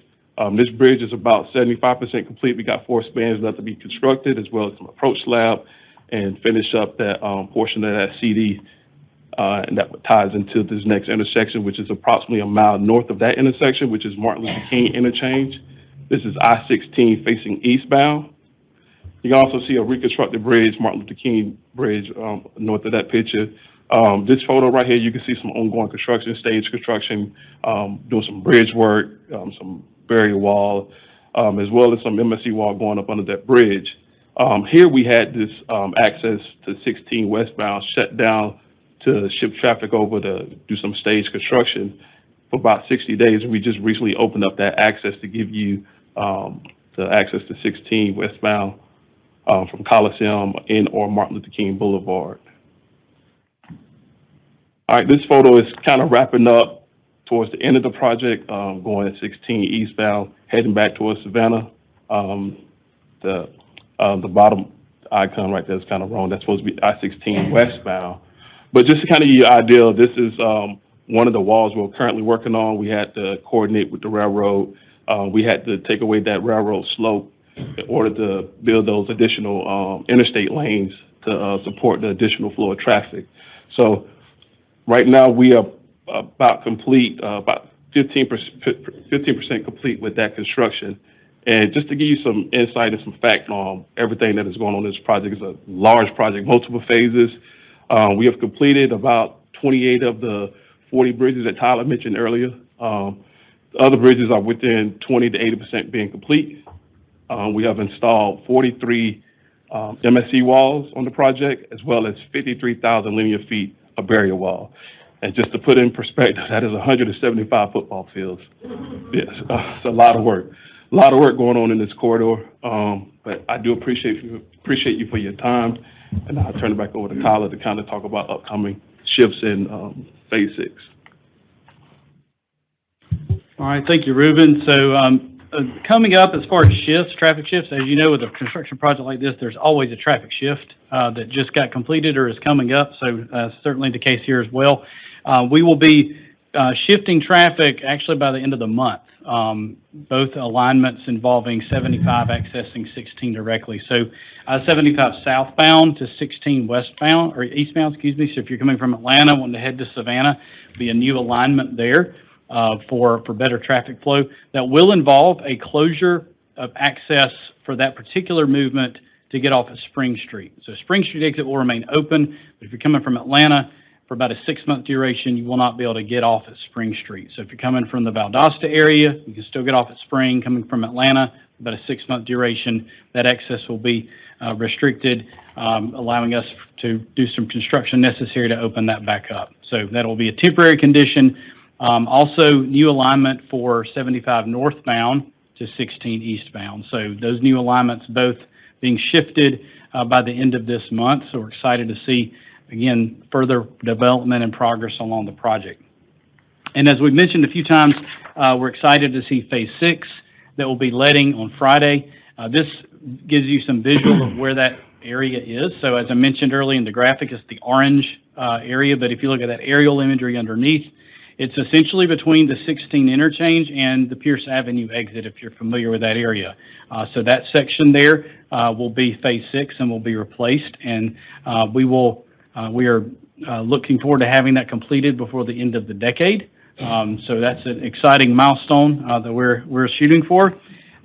This bridge is about 75% complete. We got 4 spans left to be constructed, as well as some approach slab, and finish up that portion of that CD, and that ties into this next intersection, which is approximately a mile north of that intersection, which is Martin Luther King interchange. This is I-16 facing eastbound. You can also see a reconstructed bridge, Martin Luther King Bridge, north of that picture. This photo right here, you can see some ongoing construction, stage construction, doing some bridge work, some barrier wall, as well as some MSC wall going up under that bridge. Here we had this access to 16 westbound shut down to ship traffic over to do some stage construction for about 60 days. We just recently opened up that access to give you the access to 16 westbound from Coliseum or Martin Luther King Boulevard. All right, this photo is kind of wrapping up towards the end of the project, going at 16 eastbound, heading back towards Savannah. The bottom icon right there is kind of wrong. That's supposed to be I-16 westbound. But just to kind of give you an idea, this is one of the walls we're currently working on. We had to coordinate with the railroad. We had to take away that railroad slope in order to build those additional interstate lanes to support the additional flow of traffic. So right now we are about complete, about 15% complete with that construction. And just to give you some insight and some fact on everything that is going on in this project, it's a large project, multiple phases. We have completed about 28 of the 40 bridges that Tyler mentioned earlier. The other bridges are within 20 to 80% being complete. We have installed 43 MSE walls on the project, as well as 53,000 linear feet of barrier wall. And just to put in perspective, that is 175 football fields. Yes, it's a lot of work. A lot of work going on in this corridor, but I do appreciate you for your time, and I'll turn it back over to Tyler to kind of talk about upcoming shifts in Phase 6. All right, thank you, Ruben. So coming up, as far as shifts, traffic shifts, as you know, with a construction project like this, there's always a traffic shift that just got completed or is coming up, so certainly the case here as well. We will be shifting traffic actually by the end of the month. Both alignments involving 75 accessing 16 directly. So 75 southbound to 16 westbound, or eastbound, excuse me. So if you're coming from Atlanta, wanting to head to Savannah, be a new alignment there for better traffic flow. That will involve a closure of access for that particular movement to get off at Spring Street. So Spring Street exit will remain open, but if you're coming from Atlanta, for about a 6-month duration, you will not be able to get off at Spring Street. So if you're coming from the Valdosta area, you can still get off at Spring. Coming from Atlanta, about a 6-month duration, that access will be restricted, allowing us to do some construction necessary to open that back up. So that will be a temporary condition. Also, new alignment for 75 northbound to 16 eastbound. So those new alignments both being shifted by the end of this month. So we're excited to see, again, further development and progress along the project. And as we've mentioned a few times, we're excited to see Phase 6 that will be letting on Friday. This gives you some visual of where that area is. So as I mentioned earlier in the graphic, it's the orange area, but if you look at that aerial imagery underneath, it's essentially between the 16 interchange and the Pierce Avenue exit, if you're familiar with that area. So that section there will be Phase 6 and will be replaced, and we are looking forward to having that completed before the end of the decade. So that's an exciting milestone that we're shooting for.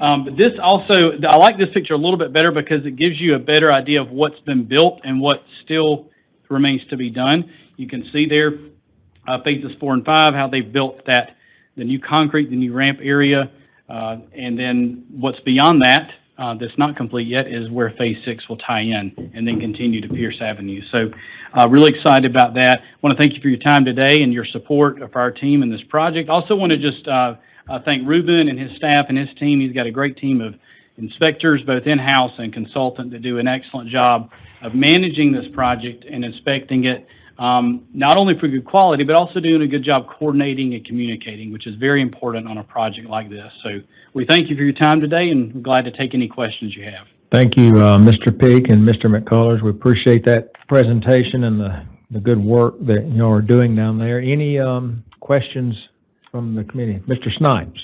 But this also, I like this picture a little bit better because it gives you a better idea of what's been built and what still remains to be done. You can see there, Phases 4 and 5, how they've built the new concrete, the new ramp area, and then what's beyond that, that's not complete yet, is where Phase 6 will tie in and then continue to Pierce Avenue. So really excited about that. I want to thank you for your time today and your support of our team in this project. Also want to just thank Ruben and his staff and his team. He's got a great team of inspectors, both in-house and consultant, that do an excellent job of managing this project and inspecting it, not only for good quality, but also doing a good job coordinating and communicating, which is very important on a project like this. So we thank you for your time today, and we're glad to take any questions you have. Thank you, Mr. Peak and Mr. McCullers. We appreciate that presentation and the good work that you are doing down there. Any questions from the committee? Mr. Snipes.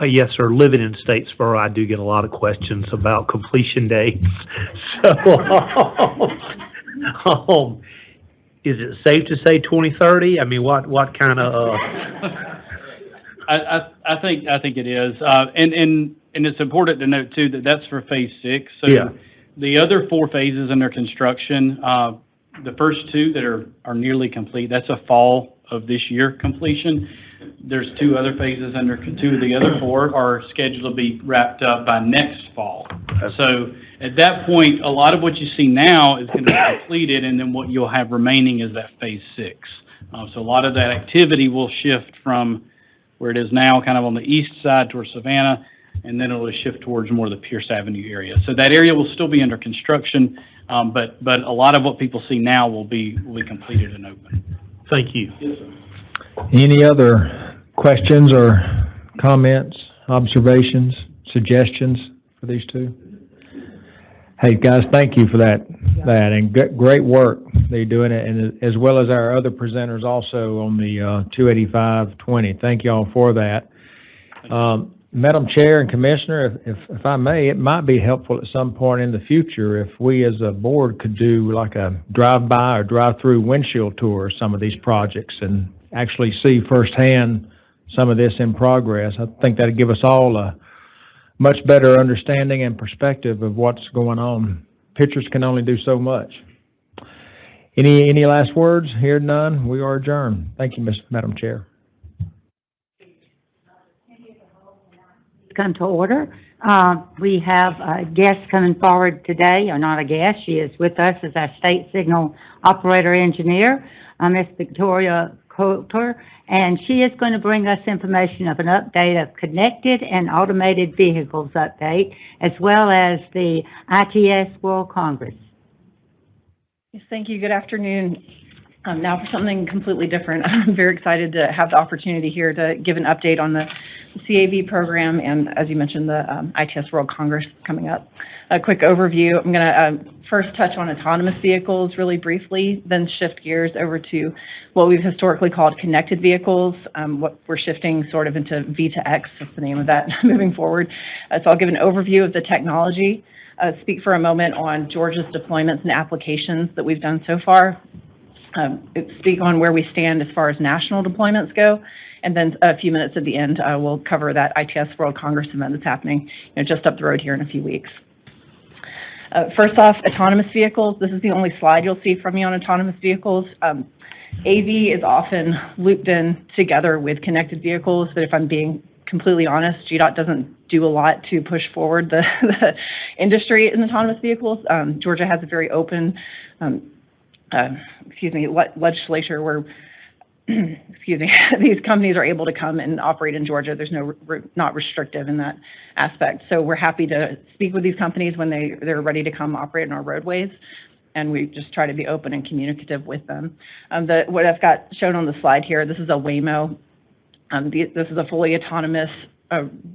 Yes, sir. Living in Statesboro, I do get a lot of questions about completion dates. So, is it safe to say 2030? I mean, what kind of? I think it is, and it's important to note too that that's for Phase 6. So yeah. The other 4 phases under construction, the first 2 that are nearly complete, that's a fall of this year completion. There's 2 other phases under 2 of the other 4 are scheduled to be wrapped up by next fall. So at that point, a lot of what you see now is going to be completed, and then what you'll have remaining is that Phase 6. So a lot of that activity will shift from where it is now, kind of on the east side towards Savannah, and then it'll shift towards more of the Pierce Avenue area. So that area will still be under construction, but a lot of what people see now will be completed and open. Thank you. Yes, sir. Any other questions or comments, observations, suggestions for these 2? Hey, guys, thank you for that, and great work they're doing it, and as well as our other presenters also on the 285-20. Thank you all for that. Madam Chair and Commissioner, if I may, it might be helpful at some point in the future if we as a board could do like a drive-by or drive-through windshield tour of some of these projects and actually see firsthand some of this in progress. I think that'd give us all a much better understanding and perspective of what's going on. Pictures can only do so much. Any last words? Here none. We are adjourned. Thank you, Madam Chair. Come to order. We have a guest coming forward today, or not a guest, she is with us as our state signal operator engineer, Miss Victoria Coulter, and she is going to bring us information of an update of connected and automated vehicles update, as well as the ITS World Congress. Yes, thank you. Good afternoon. Now for something completely different. I'm very excited to have the opportunity here to give an update on the CAV program and, as you mentioned, the ITS World Congress coming up. A quick overview. I'm going to first touch on autonomous vehicles really briefly, then shift gears over to what we've historically called connected vehicles, what we're shifting sort of into V2X, that's the name of that, moving forward. So I'll give an overview of the technology, speak for a moment on Georgia's deployments and applications that we've done so far, speak on where we stand as far as national deployments go, and then a few minutes at the end, we'll cover that ITS World Congress event that's happening just up the road here in a few weeks. First off, autonomous vehicles. This is the only slide you'll see from me on autonomous vehicles. AV is often looped in together with connected vehicles, but if I'm being completely honest, GDOT doesn't do a lot to push forward the industry in autonomous vehicles. Georgia has a very open, legislature where these companies are able to come and operate in Georgia. There's not restrictive in that aspect. So we're happy to speak with these companies when they're ready to come operate on our roadways, and we just try to be open and communicative with them. What I've got shown on the slide here, this is a Waymo. This is a fully autonomous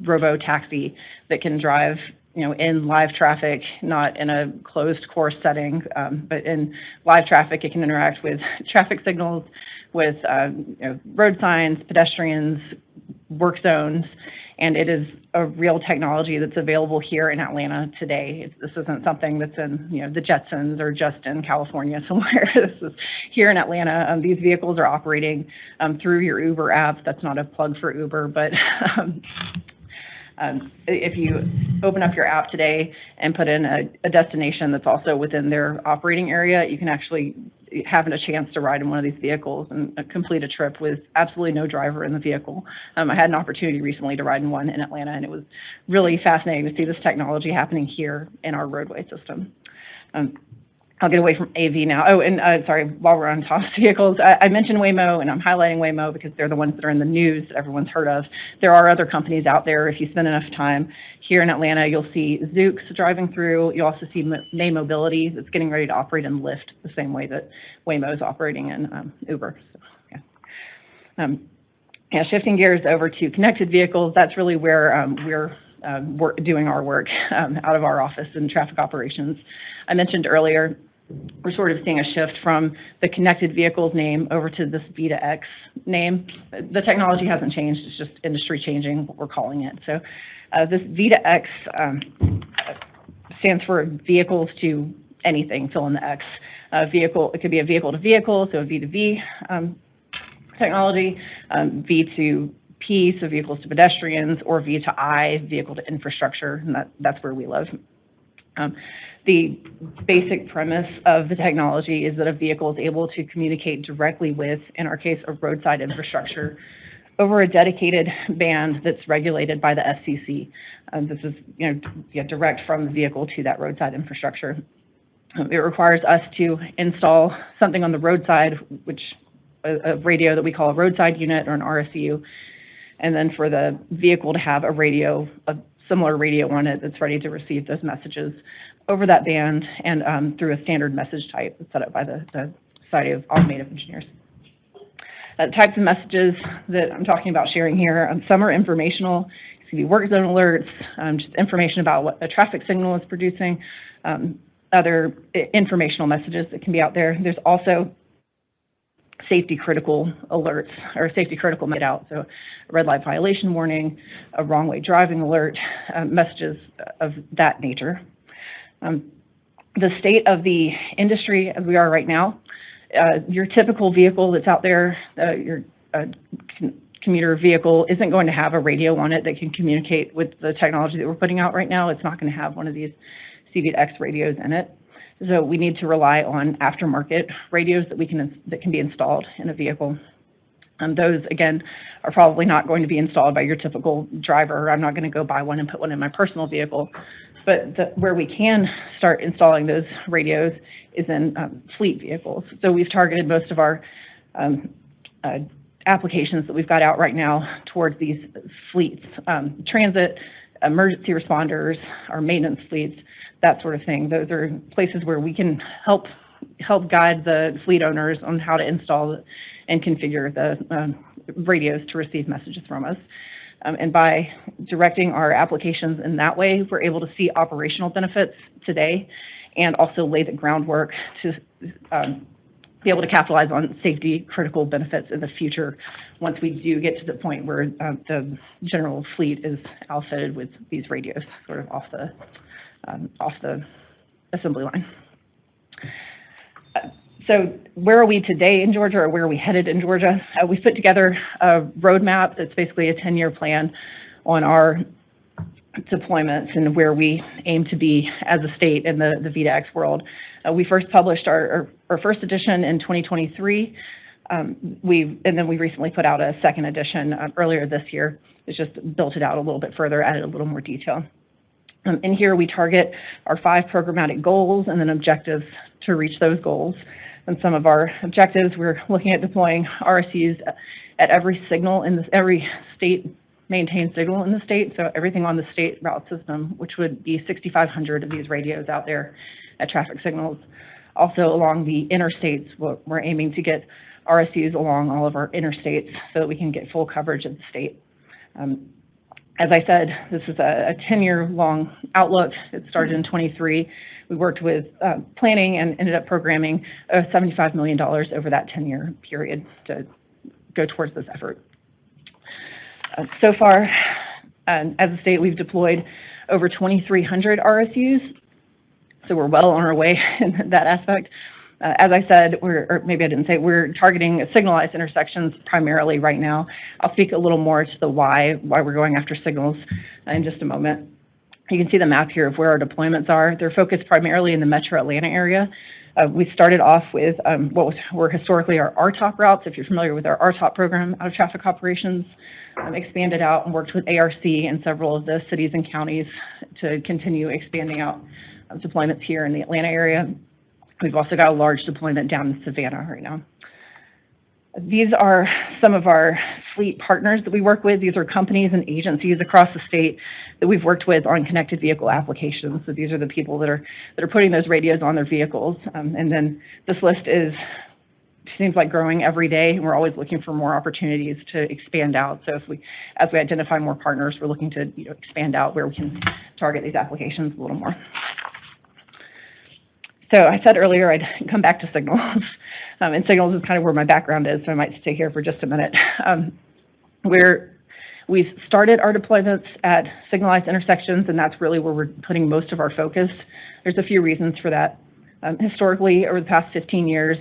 robo-taxi that can drive in live traffic, not in a closed course setting, but in live traffic. It can interact with traffic signals, with road signs, pedestrians, work zones, and it is a real technology that's available here in Atlanta today. This isn't something that's in the Jetsons or just in California somewhere. This is here in Atlanta. These vehicles are operating through your Uber app. That's not a plug for Uber, but if you open up your app today and put in a destination that's also within their operating area, you can actually have a chance to ride in one of these vehicles and complete a trip with absolutely no driver in the vehicle. I had an opportunity recently to ride in one in Atlanta, and it was really fascinating to see this technology happening here in our roadway system. I'll get away from AV now. Oh, and sorry, while we're on autonomous vehicles, I mentioned Waymo, and I'm highlighting Waymo because they're the ones that are in the news that everyone's heard of. There are other companies out there. If you spend enough time here in Atlanta, you'll see Zoox driving through. You also see May Mobility that's getting ready to operate in Lyft the same way that Waymo is operating in Uber. So, yeah. Shifting gears over to connected vehicles, that's really where we're doing our work out of our office in traffic operations. I mentioned earlier, we're sort of seeing a shift from the connected vehicles name over to this V2X name. The technology hasn't changed, it's just industry changing what we're calling it. So this V2X stands for vehicles to anything, fill in the X. Vehicle, it could be a vehicle to vehicle, so a V2V technology, V to P, so vehicles to pedestrians, or V to I, vehicle to infrastructure, and that's where we live. The basic premise of the technology is that a vehicle is able to communicate directly with, in our case, a roadside infrastructure over a dedicated band that's regulated by the FCC. This is direct from the vehicle to that roadside infrastructure. It requires us to install something on the roadside, which a radio that we call a roadside unit or an RSU, and then for the vehicle to have a similar radio on it that's ready to receive those messages over that band and through a standard message type that's set up by the Society of Automotive Engineers. Types of messages that I'm talking about sharing here, some are informational. It can be work zone alerts, just information about what a traffic signal is producing, other informational messages that can be out there. There's also safety critical alerts or safety critical made out. So a red light violation warning, a wrong way driving alert, messages of that nature. The state of the industry as we are right now, your typical vehicle that's out there, your commuter vehicle isn't going to have a radio on it that can communicate with the technology that we're putting out right now. It's not going to have one of these C-V2X radios in it. So we need to rely on aftermarket radios that can be installed in a vehicle. Those, again, are probably not going to be installed by your typical driver. I'm not going to go buy one and put one in my personal vehicle. But where we can start installing those radios is in fleet vehicles. So we've targeted most of our applications that we've got out right now towards these fleets, transit, emergency responders, our maintenance fleets, that sort of thing. Those are places where we can help guide the fleet owners on how to install and configure the radios to receive messages from us. And by directing our applications in that way, we're able to see operational benefits today and also lay the groundwork to be able to capitalize on safety critical benefits in the future once we do get to the point where the general fleet is outfitted with these radios sort of off the assembly line. So where are we today in Georgia, or where are we headed in Georgia? We put together a roadmap that's basically a 10-year plan on our deployments and where we aim to be as a state in the V2X world. We first published our first edition in 2023. And then we recently put out a second edition earlier this year. It's just built it out a little bit further, added a little more detail. In here, we target our 5 programmatic goals and then objectives to reach those goals. And some of our objectives, we're looking at deploying RSUs at every signal in every state maintained signal in the state. So everything on the state route system, which would be 6,500 of these radios out there at traffic signals. Also along the interstates, we're aiming to get RSUs along all of our interstates so that we can get full coverage of the state. As I said, this is a 10-year long outlook. It started in 23. We worked with planning and ended up programming $75 million over that 10-year period to go towards this effort. So far, as a state, we've deployed over 2,300 RSUs, so we're well on our way in that aspect. As I said, or maybe I didn't say, we're targeting signalized intersections primarily right now. I'll speak a little more to the why we're going after signals in just a moment. You can see the map here of where our deployments are. They're focused primarily in the metro Atlanta area. We started off with what were historically our RTOP routes, if you're familiar with our RTOP program out of traffic operations, expanded out and worked with ARC and several of the cities and counties to continue expanding out deployments here in the Atlanta area. We've also got a large deployment down in Savannah right now. These are some of our fleet partners that we work with. These are companies and agencies across the state that we've worked with on connected vehicle applications. So these are the people that are putting those radios on their vehicles. And then this list seems like growing every day, and we're always looking for more opportunities to expand out. So as we identify more partners, we're looking to expand out where we can target these applications a little more. So I said earlier I'd come back to signals, and signals is kind of where my background is, so I might stay here for just a minute. We've started our deployments at signalized intersections, and that's really where we're putting most of our focus. There's a few reasons for that. Historically, over the past 15 years,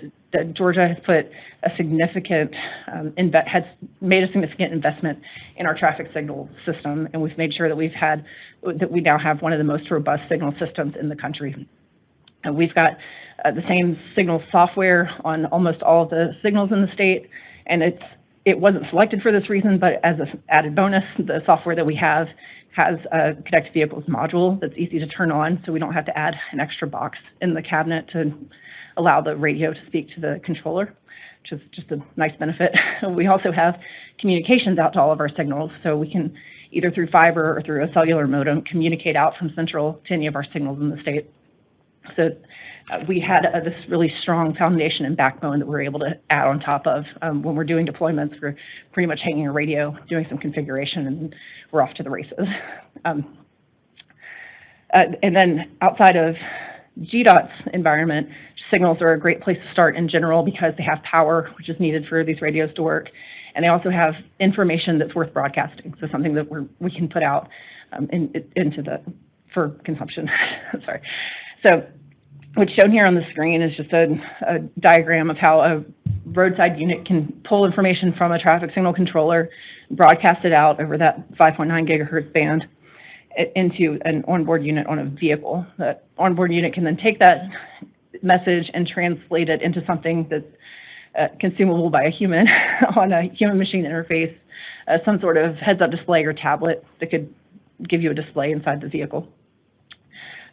Georgia has put a significant, has made a significant investment in our traffic signal system, and we've made sure that we now have one of the most robust signal systems in the country. We've got the same signal software on almost all of the signals in the state, and it wasn't selected for this reason, but as an added bonus, the software that we have has a connected vehicles module that's easy to turn on, so we don't have to add an extra box in the cabinet to allow the radio to speak to the controller, which is just a nice benefit. We also have communications out to all of our signals, so we can either through fiber or through a cellular modem communicate out from central to any of our signals in the state. So we had this really strong foundation and backbone that we're able to add on top of. When we're doing deployments, we're pretty much hanging a radio, doing some configuration, and we're off to the races. And then outside of GDOT's environment, signals are a great place to start in general because they have power, which is needed for these radios to work. And they also have information that's worth broadcasting, so something that we can put out for consumption. Sorry. So what's shown here on the screen is just a diagram of how a roadside unit can pull information from a traffic signal controller, broadcast it out over that 5.9 gigahertz band into an onboard unit on a vehicle. The onboard unit can then take that message and translate it into something that's consumable by a human on a human-machine interface, some sort of heads-up display or tablet that could give you a display inside the vehicle.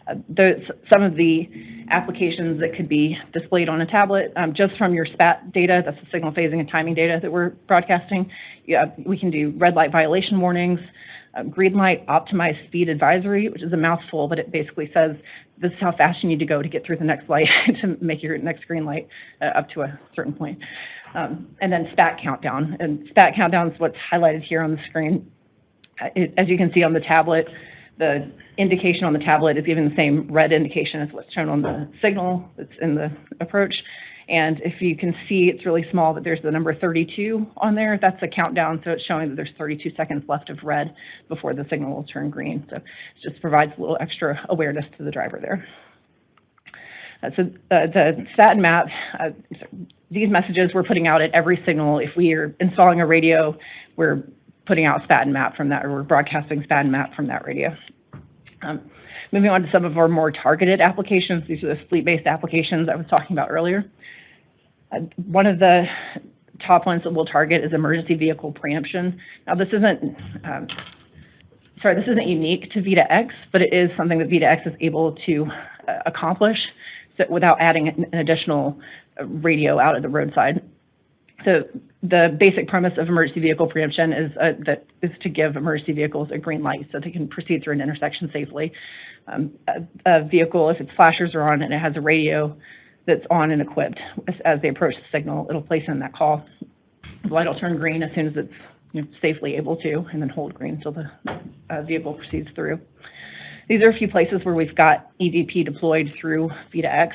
Some of the applications that could be displayed on a tablet, just from your SPAT data, that's the signal phasing and timing data that we're broadcasting. We can do red light violation warnings, green light optimized speed advisory, which is a mouthful, but it basically says this is how fast you need to go to get through the next light to make your next green light up to a certain point. And then SPAT countdown. And SPAT countdown is what's highlighted here on the screen. As you can see on the tablet, the indication on the tablet is even the same red indication as what's shown on the signal that's in the approach. And if you can see, it's really small, but there's the number 32 on there. That's a countdown, so it's showing that there's 32 seconds left of red before the signal will turn green. So it just provides a little extra awareness to the driver there. The stat and map, these messages we're putting out at every signal. If we are installing a radio, we're putting out stat and map from that, or we're broadcasting stat and map from that radio. Moving on to some of our more targeted applications. These are the fleet-based applications I was talking about earlier. One of the top ones that we'll target is emergency vehicle preemption. Now, this isn't unique to VITA-X, but it is something that VITA-X is able to accomplish without adding an additional radio out at the roadside. So the basic premise of emergency vehicle preemption is to give emergency vehicles a green light so they can proceed through an intersection safely. A vehicle, if its flashers are on and it has a radio that's on and equipped, as they approach the signal, it'll place in that call. The light will turn green as soon as it's safely able to, and then hold green until the vehicle proceeds through. These are a few places where we've got EVP deployed through VITA-X.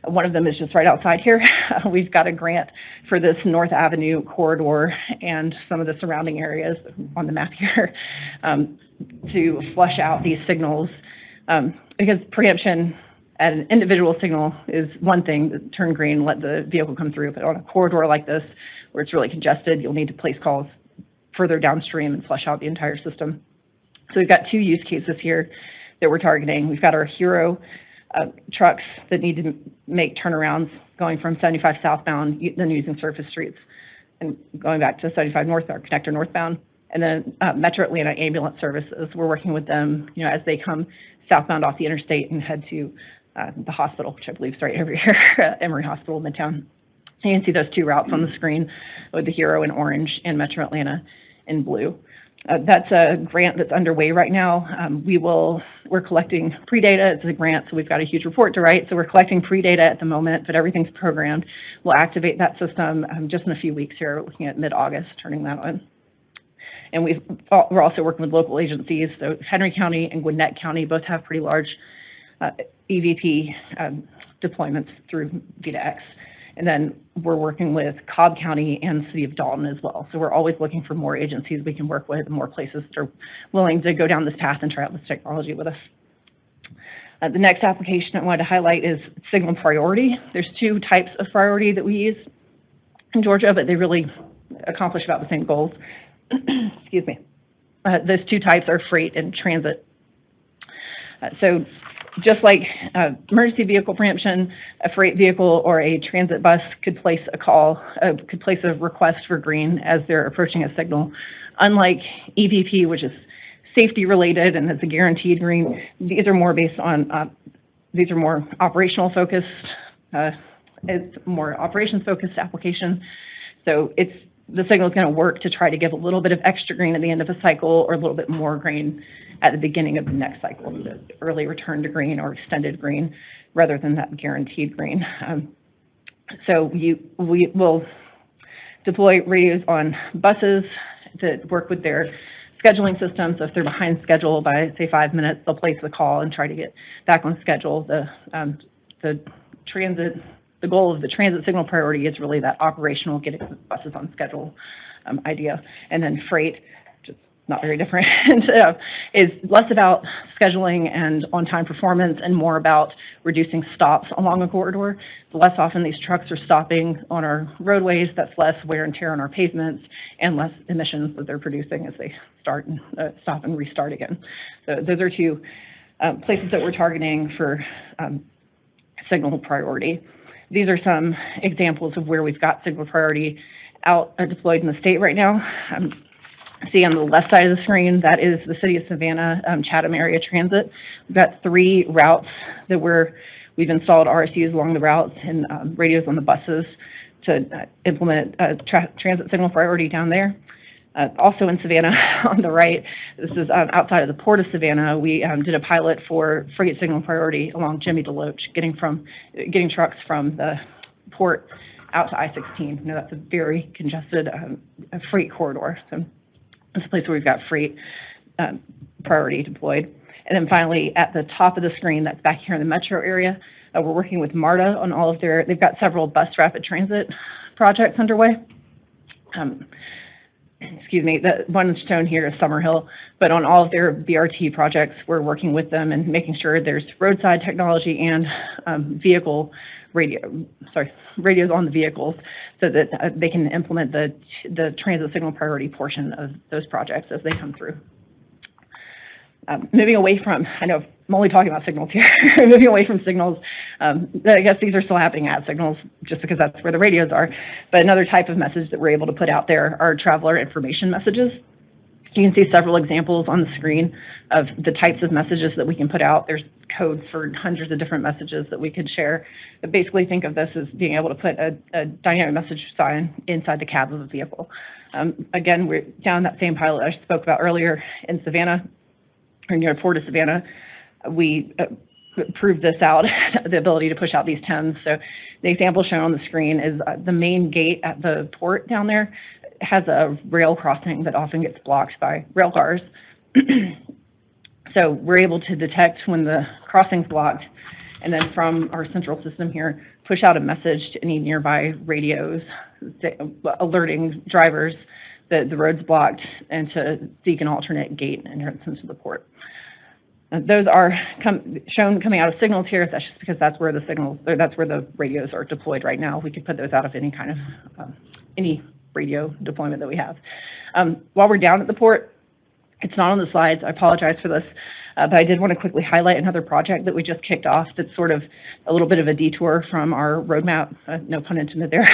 One of them is just right outside here. We've got a grant for this North Avenue corridor and some of the surrounding areas on the map here to flush out these signals, because preemption at an individual signal is one thing, turn green, let the vehicle come through, but on a corridor like this, where it's really congested, you'll need to place calls further downstream and flush out the entire system. So we've got two use cases here that we're targeting. We've got our Hero trucks that need to make turnarounds going from 75 southbound, then using surface streets, and going back to 75 northbound, connector northbound. And then Metro Atlanta ambulance services, we're working with them, as they come southbound off the interstate and head to the hospital, which I believe is right over here, Emory Hospital, Midtown. You can see those two routes on the screen with the Hero in orange and Metro Atlanta in blue. That's a grant that's underway right now. We're collecting pre-data. It's a grant, so we've got a huge report to write. So we're collecting pre-data at the moment, but everything's programmed. We'll activate that system just in a few weeks here. We're looking at mid-August, turning that on. And we're also working with local agencies. So Henry County and Gwinnett County both have pretty large EVP deployments through VITA-X. And then we're working with Cobb County and City of Dalton as well. So we're always looking for more agencies we can work with and more places that are willing to go down this path and try out this technology with us. The next application I wanted to highlight is signal priority. There's two types of priority that we use in Georgia, but they really accomplish about the same goals. Excuse me. Those two types are freight and transit. So just like emergency vehicle preemption, a freight vehicle or a transit bus could place a request for green as they're approaching a signal. Unlike EVP, which is safety related and it's a guaranteed green, these are more based on, these are more operational focused, it's more operations focused application. So the signal is going to work to try to give a little bit of extra green at the end of a cycle or a little bit more green at the beginning of the next cycle, the early return to green or extended green rather than that guaranteed green. So we will deploy radios on buses that work with their scheduling system. So if they're behind schedule by, say, 5 minutes, they'll place the call and try to get back on schedule. The transit the goal of the transit signal priority is really that operational, getting the buses on schedule idea. And then freight, just not very different, is less about scheduling and on-time performance and more about reducing stops along a corridor. The less often these trucks are stopping on our roadways, that's less wear and tear on our pavements and less emissions that they're producing as they start and stop and restart again. So those are two places that we're targeting for signal priority. These are some examples of where we've got signal priority out deployed in the state right now. See on the left side of the screen, that is the City of Savannah Chatham Area Transit. We've got 3 routes that we've installed RSUs along the routes and radios on the buses to implement transit signal priority down there. Also in Savannah on the right, this is outside of the Port of Savannah, we did a pilot for frigate signal priority along Jimmy DeLoach, getting trucks from the port out to I-16. You know, that's a very congested freight corridor. So it's a place where we've got freight priority deployed. And then finally, at the top of the screen, that's back here in the metro area, we're working with MARTA on all of they've got several bus rapid transit projects underway. Excuse me, the one shown here is Summerhill, but on all of their BRT projects, we're working with them and making sure there's roadside technology and radios on the vehicles so that they can implement the transit signal priority portion of those projects as they come through. Moving away from, I know I'm only talking about signals here, moving away from signals, I guess these are still happening at signals just because that's where the radios are, but another type of message that we're able to put out there are traveler information messages. You can see several examples on the screen of the types of messages that we can put out. There's codes for hundreds of different messages that we could share. But basically think of this as being able to put a dynamic message sign inside the cab of a vehicle. Again, we're down that same pilot I spoke about earlier in Savannah, or near Port of Savannah. We proved this out, the ability to push out these 10s. So the example shown on the screen is the main gate at the port down there has a rail crossing that often gets blocked by rail cars. So we're able to detect when the crossing's blocked, and then from our central system here, push out a message to any nearby radios, alerting drivers that the road's blocked and to seek an alternate gate entrance into the port. Those are shown coming out of signals here. That's just because that's where the radios are deployed right now. We could put those out of any kind of any radio deployment that we have. While we're down at the port, it's not on the slides. I apologize for this, but I did want to quickly highlight another project that we just kicked off that's sort of a little bit of a detour from our roadmap, no pun intended there.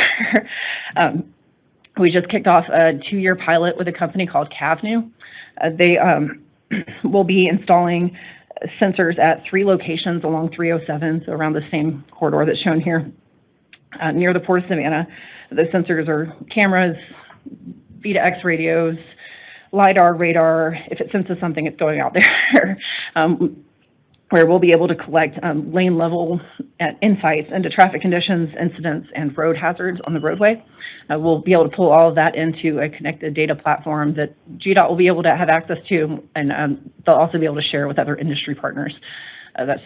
We just kicked off a 2-year pilot with a company called Cavnu. They will be installing sensors at 3 locations along 307, so around the same corridor that's shown here, near the Port of Savannah. The sensors are cameras, V2X radios, LiDAR, radar. If it senses something, it's going out there, where we'll be able to collect lane level insights into traffic conditions, incidents, and road hazards on the roadway. We'll be able to pull all of that into a connected data platform that GDOT will be able to have access to, and they'll also be able to share with other industry partners. That's,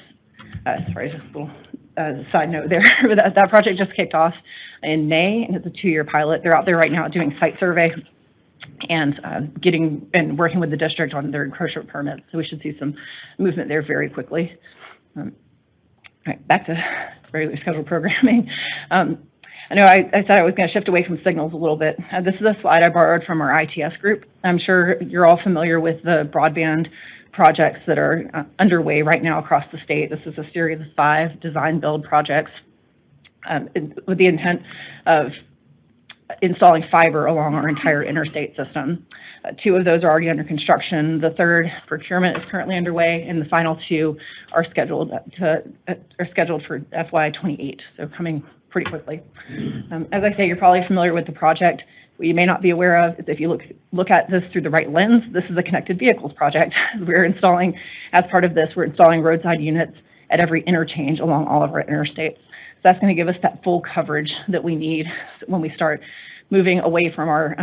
sorry, just a little side note there. That project just kicked off in May, and it's a 2-year pilot. They're out there right now doing site survey and working with the district on their encroachment permits. So we should see some movement there very quickly. All right, back to regularly scheduled programming. I know I said I was going to shift away from signals a little bit. This is a slide I borrowed from our ITS group. I'm sure you're all familiar with the broadband projects that are underway right now across the state. This is a series of 5 design build projects with the intent of installing fiber along our entire interstate system. 2 of those are already under construction. The 3rd procurement is currently underway, and the final 2 are scheduled for FY28, so coming pretty quickly. As I say, you're probably familiar with the project. What you may not be aware of is if you look at this through the right lens, this is a connected vehicles project. We're installing, as part of this, we're installing roadside units at every interchange along all of our interstates. So that's going to give us that full coverage that we need when we start moving away from our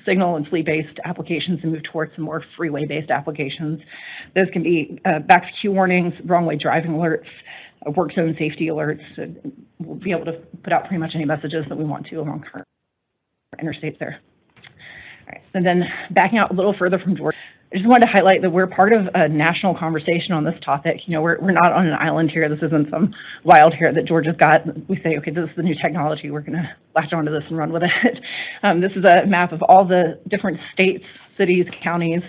signal and fleet-based applications and move towards some more freeway-based applications. Those can be back to queue warnings, wrong way driving alerts, work zone safety alerts. We'll be able to put out pretty much any messages that we want to along our interstates there. All right, and then backing out a little further from Georgia, I just wanted to highlight that we're part of a national conversation on this topic. You know, we're not on an island here. This isn't some wild hair that Georgia's got. We say, okay, this is the new technology. We're going to latch onto this and run with it. This is a map of all the different states, cities, counties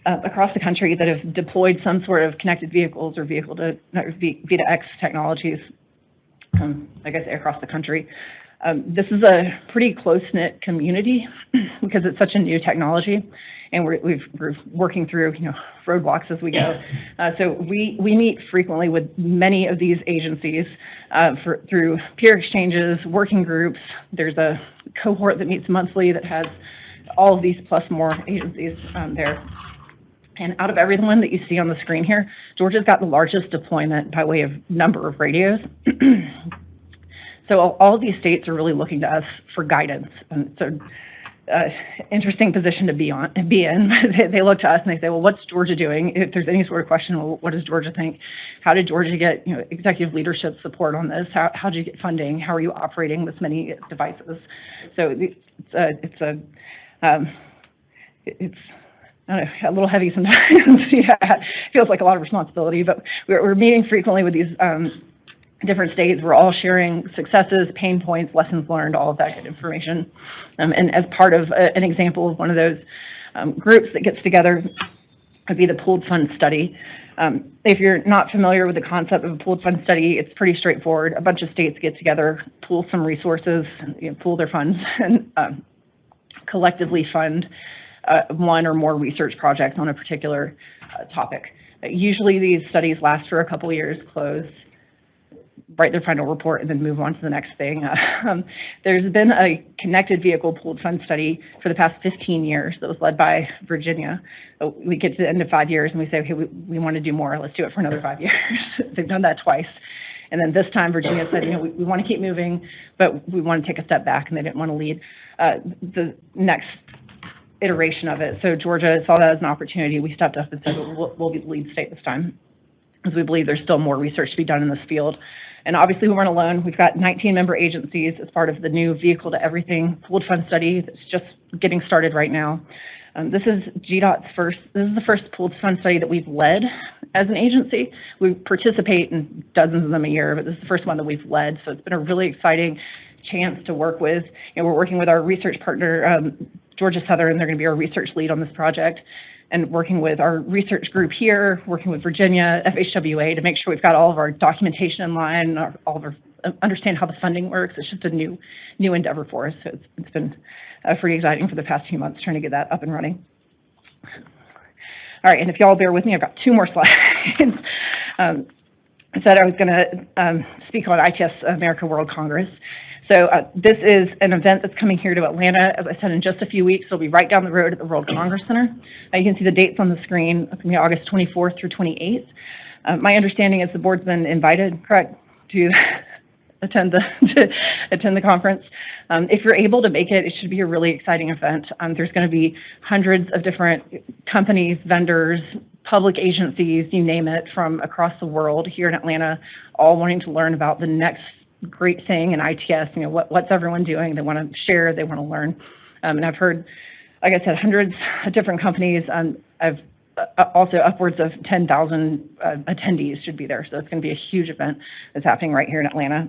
across the country that have deployed some sort of connected vehicles or V2X technologies, I guess, across the country. This is a pretty close-knit community because it's such a new technology, and we're working through, you know, roadblocks as we go. So we meet frequently with many of these agencies through peer exchanges, working groups. There's a cohort that meets monthly that has all of these plus more agencies there. And out of everyone that you see on the screen here, Georgia's got the largest deployment by way of number of radios. So all of these states are really looking to us for guidance. And so interesting position to be in. They look to us and they say, well, what's Georgia doing? If there's any sort of question, well, what does Georgia think? How did Georgia get, you know, executive leadership support on this? How did you get funding? How are you operating this many devices? So it's I don't know, a little heavy sometimes. Yeah, it feels like a lot of responsibility, but we're meeting frequently with these different states. We're all sharing successes, pain points, lessons learned, all of that good information. And as part of an example of one of those groups that gets together would be the pooled fund study. If you're not familiar with the concept of a pooled fund study, it's pretty straightforward. A bunch of states get together, pool some resources, you know, pool their funds, and collectively fund one or more research projects on a particular topic. Usually these studies last for a couple of years, close, write their final report, and then move on to the next thing. There's been a connected vehicle pooled fund study for the past 15 years that was led by Virginia. We get to the end of 5 years and we say, okay, we want to do more. Let's do it for another 5 years. They've done that twice. And then this time Virginia said, you know, we want to keep moving, but we want to take a step back, and they didn't want to lead the next iteration of it. So Georgia saw that as an opportunity. We stepped up and said, we'll be the lead state this time, because we believe there's still more research to be done in this field. And obviously we weren't alone. We've got 19 member agencies as part of the new Vehicle to Everything pooled fund study that's just getting started right now. This is GDOT's this is the first pooled fund study that we've led as an agency. We participate in dozens of them a year, but this is the first one that we've led. So it's been a really exciting chance to work with. You know, we're working with our research partner, Georgia Southern. They're going to be our research lead on this project, and working with our research group here, working with Virginia, FHWA, to make sure we've got all of our documentation in line, understand how the funding works. It's just a new endeavor for us. So it's been pretty exciting for the past few months trying to get that up and running. All right, and if y'all bear with me, I've got 2 more slides. I said I was going to speak on ITS America World Congress. So this is an event that's coming here to Atlanta, as I said, in just a few weeks. It'll be right down the road at the World Congress Center. You can see the dates on the screen. It's going to be August 24th through 28th. My understanding is the board's been invited, correct, to attend the conference. If you're able to make it, it should be a really exciting event. There's going to be hundreds of different companies, vendors, public agencies, you name it, from across the world here in Atlanta, all wanting to learn about the next great thing in ITS. You know, what's everyone doing? They want to share, they want to learn. And I've heard, like I said, hundreds of different companies. I've also upwards of 10,000 attendees should be there. So it's going to be a huge event that's happening right here in Atlanta.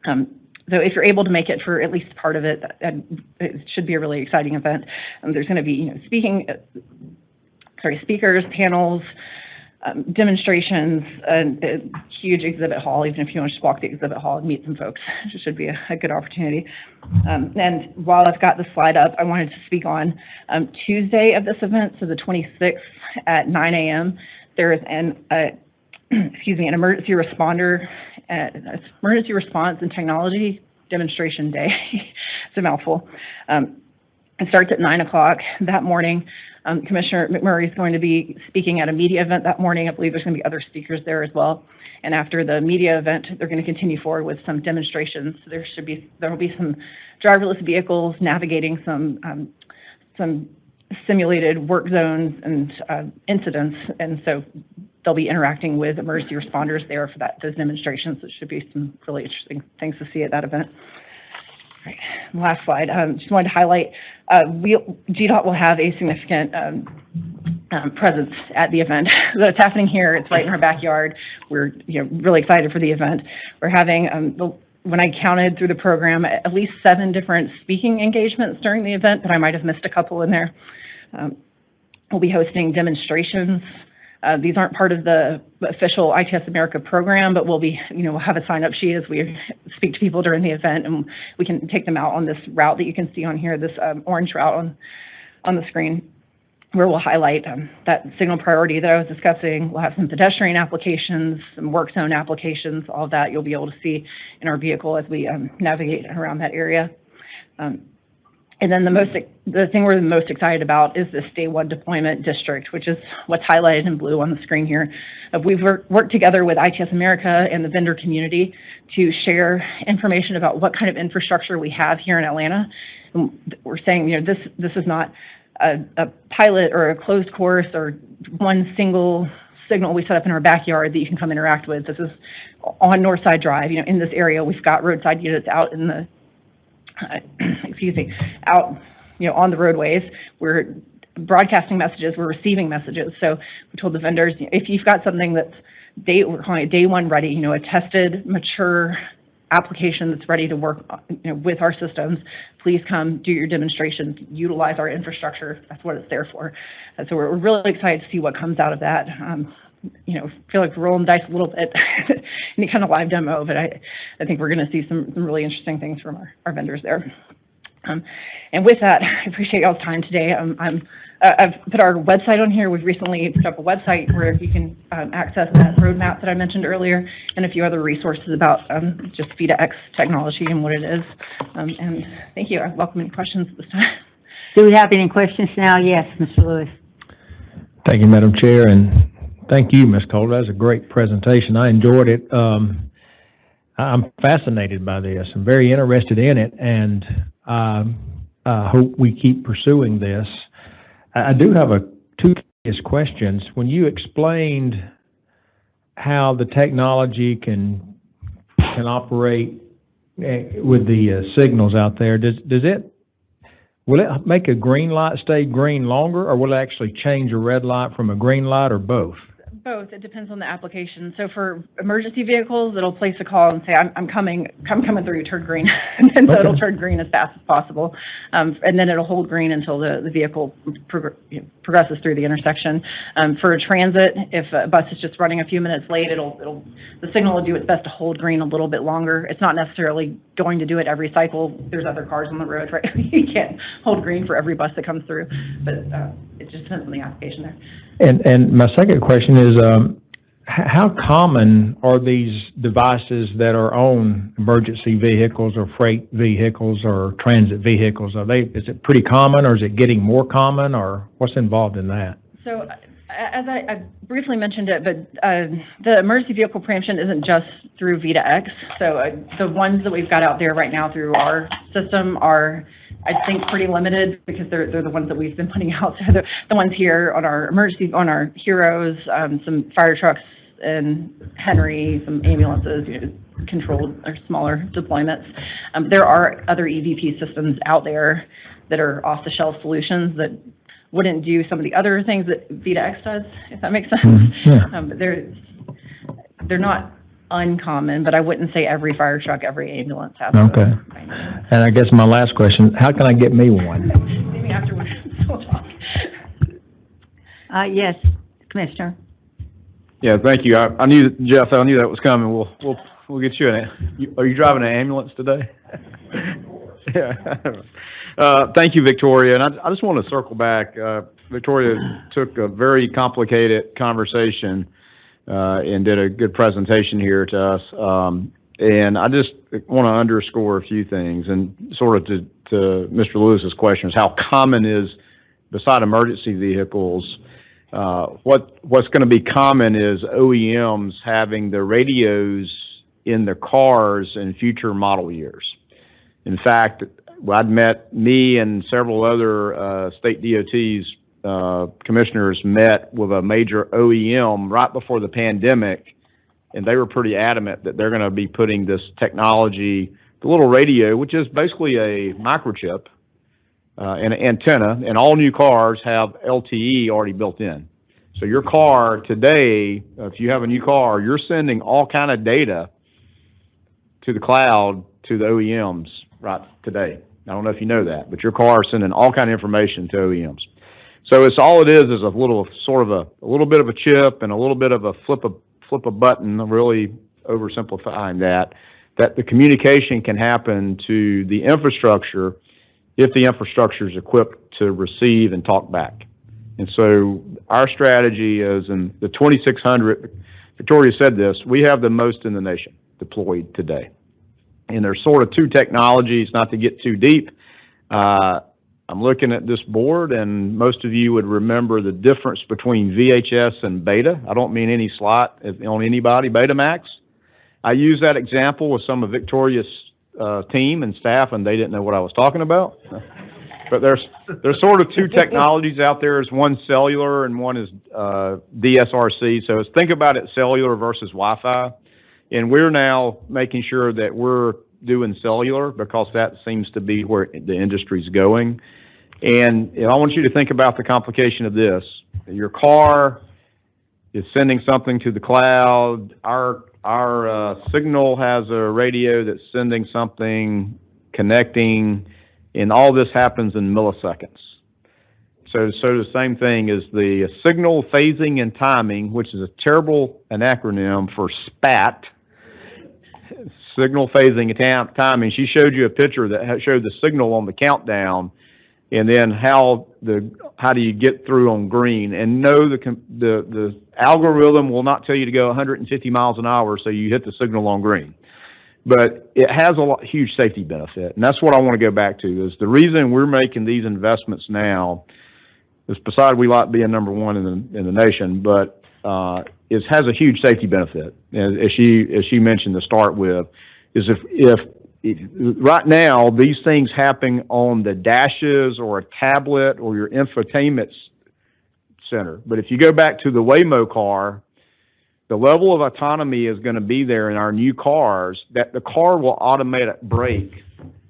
So if you're able to make it for at least part of it, it should be a really exciting event. There's going to be, you know, speakers, panels, demonstrations, a huge exhibit hall. Even if you want to just walk the exhibit hall and meet some folks, it should be a good opportunity. And while I've got the slide up, I wanted to speak on Tuesday of this event, so the 26th at 9 a.m. There is an emergency response and technology demonstration day. It's a mouthful. It starts at 9 o'clock that morning. Commissioner McMurray is going to be speaking at a media event that morning. I believe there's going to be other speakers there as well. And after the media event, they're going to continue forward with some demonstrations. There will be some driverless vehicles navigating some simulated work zones and incidents. And so they'll be interacting with emergency responders there for those demonstrations. It should be some really interesting things to see at that event. All right, last slide. Just wanted to highlight, GDOT will have a significant presence at the event. So it's happening here. It's right in our backyard. We're really excited for the event. We're having, when I counted through the program, at least 7 different speaking engagements during the event, but I might have missed a couple in there. We'll be hosting demonstrations. These aren't part of the official ITS America program, but we'll be, we'll have a sign-up sheet as we speak to people during the event, and we can take them out on this route that you can see on here, this orange route on the screen, where we'll highlight that signal priority that I was discussing. We'll have some pedestrian applications, some work zone applications, all of that you'll be able to see in our vehicle as we navigate around that area. And then the thing we're the most excited about is this Day 1 deployment district, which is what's highlighted in blue on the screen here. We've worked together with ITS America and the vendor community to share information about what kind of infrastructure we have here in Atlanta. And we're saying, this is not a pilot or a closed course or one single signal we set up in our backyard that you can come interact with. This is on Northside Drive. In this area, we've got roadside units out in the out, on the roadways. We're broadcasting messages, we're receiving messages. So we told the vendors, if you've got something that's we're calling it Day 1 ready, a tested, mature application that's ready to work, with our systems, please come do your demonstrations, utilize our infrastructure. That's what it's there for. And so we're really excited to see what comes out of that. Feel like we're rolling the dice a little bit, any kind of live demo, but I think we're going to see some really interesting things from our vendors there. And with that, I appreciate y'all's time today. I've put our website on here. We've recently put up a website where you can access that roadmap that I mentioned earlier, and a few other resources about just V2X technology and what it is. And thank you. I welcome any questions at this time. Do we have any questions now? Yes, Mr. Lewis. Thank you, Madam Chair, and thank you, Ms. Calder. That was a great presentation. I enjoyed it. I'm fascinated by this. I'm very interested in it, and I hope we keep pursuing this. I do have two questions. When you explained how the technology can operate with the signals out there, will it make a green light stay green longer, or will it actually change a red light from a green light, or both? Both. It depends on the application. So for emergency vehicles, it'll place a call and say, I'm coming through, turn green. And then so it'll turn green as fast as possible. And then it'll hold green until the vehicle progresses through the intersection. For a transit, if a bus is just running a few minutes late, the signal will do its best to hold green a little bit longer. It's not necessarily going to do it every cycle. There's other cars on the road, right? You can't hold green for every bus that comes through, but it just depends on the application there. And my second question is, how common are these devices that are on emergency vehicles or freight vehicles or transit vehicles? Is it pretty common, or is it getting more common, or what's involved in that? So as I briefly mentioned it, but the emergency vehicle preemption isn't just through V2X. So the ones that we've got out there right now through our system are, I think, pretty limited, because they're the ones that we've been putting out. So the ones here on our Heroes, some fire trucks in Henry, some ambulances, controlled or smaller deployments. There are other EVP systems out there that are off-the-shelf solutions that wouldn't do some of the other things that V2X does, if that makes sense. Yeah. But they're not uncommon, but I wouldn't say every fire truck, every ambulance has those. Okay. And I guess my last question, how can I get me one? Maybe afterwards we'll talk. Yes, Commissioner. Yeah, thank you. I knew, Jeff, I knew that was coming. We'll get you are you driving an ambulance today? Yeah. Thank you, Victoria. And I just want to circle back. Victoria took a very complicated conversation and did a good presentation here to us. And I just want to underscore a few things, and sort of to Mr. Lewis's questions, how common is, beside emergency vehicles, what's going to be common is OEMs having the radios in their cars in future model years. In fact, I'd met me and several other state DOTs commissioners met with a major OEM right before the pandemic, and they were pretty adamant that they're going to be putting this technology, the little radio, which is basically a microchip, and an antenna, and all new cars have LTE already built in. So your car today, if you have a new car, you're sending all kind of data to the cloud, to the OEMs right today. I don't know if you know that, but your car is sending all kind of information to OEMs. So it's all it is a little sort of a little bit of a chip and a little bit of a flip a button, really oversimplifying that the communication can happen to the infrastructure if the infrastructure is equipped to receive and talk back. And so our strategy is in the 2600, Victoria said this, we have the most in the nation deployed today. And there's sort of two technologies, not to get too deep. I'm looking at this board, and most of you would remember the difference between VHS and Beta. I don't mean any slight on anybody, Betamax. I use that example with some of Victoria's team and staff, and they didn't know what I was talking about. But there's sort of two technologies out there. Is one cellular and one is DSRC. So think about it cellular versus Wi-Fi. And we're now making sure that we're doing cellular because that seems to be where the industry's going. And I want you to think about the complication of this. Your car is sending something to the cloud. Our signal has a radio that's sending something, connecting, and all this happens in milliseconds. So the same thing is the signal phasing and timing, which is a terrible acronym for SPAT, signal phasing and timing. She showed you a picture that showed the signal on the countdown, and then how do you get through on green. And no, the algorithm will not tell you to go 150 miles an hour, so you hit the signal on green. But it has a huge safety benefit, and that's what I want to go back to. Is the reason we're making these investments now is beside we like being number one in the nation, but it has a huge safety benefit. As she mentioned to start with, is if right now these things happen on the dashes or a tablet or your infotainment center, but if you go back to the Waymo car, the level of autonomy is going to be there in our new cars that the car will automate brake.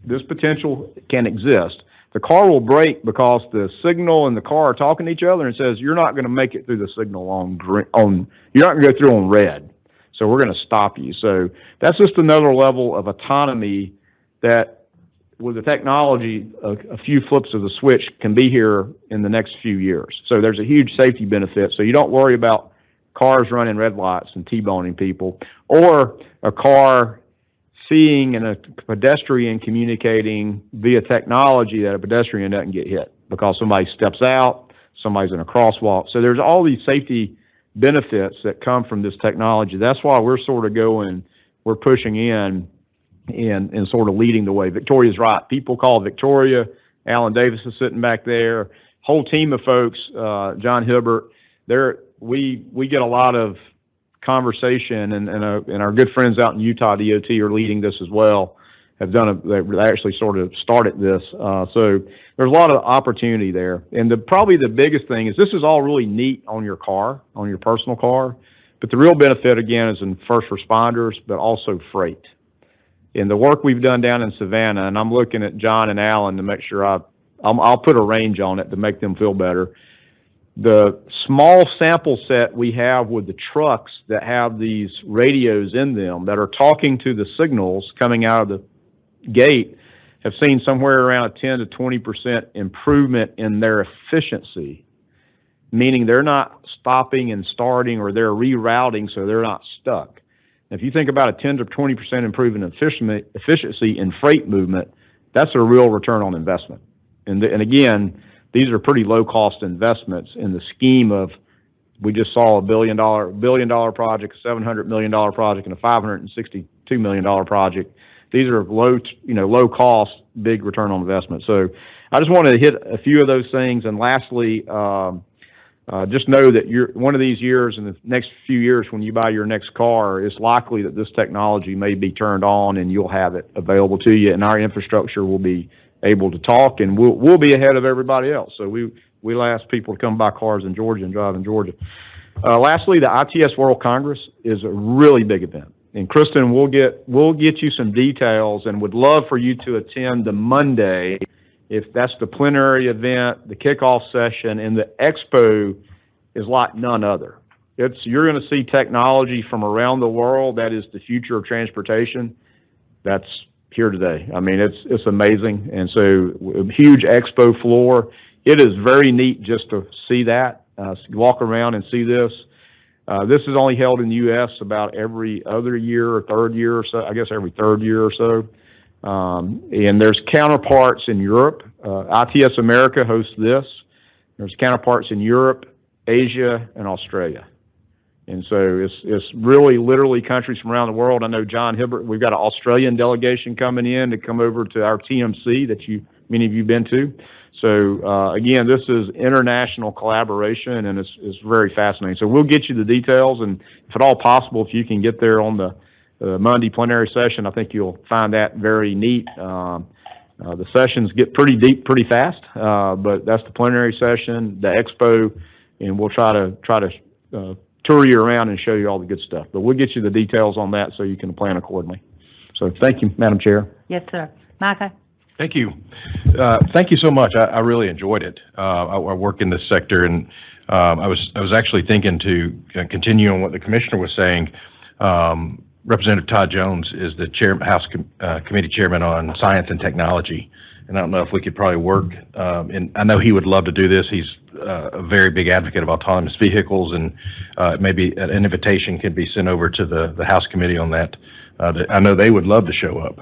This potential can exist. The car will brake because the signal and the car are talking to each other and says, you're not going to make it through the signal you're not going to go through on red. So we're going to stop you. So that's just another level of autonomy that with the technology, a few flips of the switch can be here in the next few years. So there's a huge safety benefit. So you don't worry about cars running red lights and T-boning people, or a car seeing and a pedestrian communicating via technology that a pedestrian doesn't get hit because somebody steps out, somebody's in a crosswalk. So there's all these safety benefits that come from this technology. That's why we're sort of we're pushing in and sort of leading the way. Victoria's right. People call Victoria. Alan Davis is sitting back there. Whole team of folks, John Hibbert, we get a lot of conversation, and our good friends out in Utah DOT are leading this as well. They actually sort of started this. So there's a lot of opportunity there. And probably the biggest thing is this is all really neat on your car, on your personal car, but the real benefit again is in first responders, but also freight. In the work we've done down in Savannah, and I'm looking at John and Alan to make sure I'll put a range on it to make them feel better. The small sample set we have with the trucks that have these radios in them that are talking to the signals coming out of the gate have seen somewhere around a 10 to 20% improvement in their efficiency, meaning they're not stopping and starting or they're rerouting so they're not stuck. If you think about a 10 to 20% improvement in efficiency in freight movement, that's a real return on investment. And again, these are pretty low-cost investments in the scheme of, we just saw a billion dollar project, a $700 million project, and a $562 million project. These are low cost, big return on investment. So I just wanted to hit a few of those things. And lastly, just know that one of these years, in the next few years, when you buy your next car, it's likely that this technology may be turned on and you'll have it available to you, and our infrastructure will be able to talk, and we'll be ahead of everybody else. So we'll ask people to come buy cars in Georgia and drive in Georgia. Lastly, the ITS World Congress is a really big event. And Kristen, we'll get you some details, and would love for you to attend the Monday, if that's the plenary event, the kickoff session, and the expo is like none other. You're going to see technology from around the world. That is the future of transportation. That's here today. I mean, it's amazing. And so, a huge expo floor. It is very neat just to see that, walk around and see this. This is only held in the U.S. about every other year or third year or so, I guess every third year or so. And there's counterparts in Europe. ITS America hosts this. There's counterparts in Europe, Asia, and Australia. And so it's really literally countries from around the world. I know John Hibbert, we've got an Australian delegation coming in to come over to our TMC that many of you been to. So, again, this is international collaboration, and it's very fascinating. So we'll get you the details, and if at all possible, if you can get there on the Monday plenary session, I think you'll find that very neat. The sessions get pretty deep pretty fast, but that's the plenary session, the expo, and we'll try to tour you around and show you all the good stuff. But we'll get you the details on that so you can plan accordingly. So thank you, Madam Chair. Yes, sir. Micah? Thank you. Thank you so much. I really enjoyed it. I work in this sector, and I was actually thinking to continue on what the commissioner was saying. Representative Todd Jones is the House Committee Chairman on Science and Technology, and I don't know if we could probably work. And I know he would love to do this. He's a very big advocate of autonomous vehicles, and maybe an invitation could be sent over to the House Committee on that. I know they would love to show up.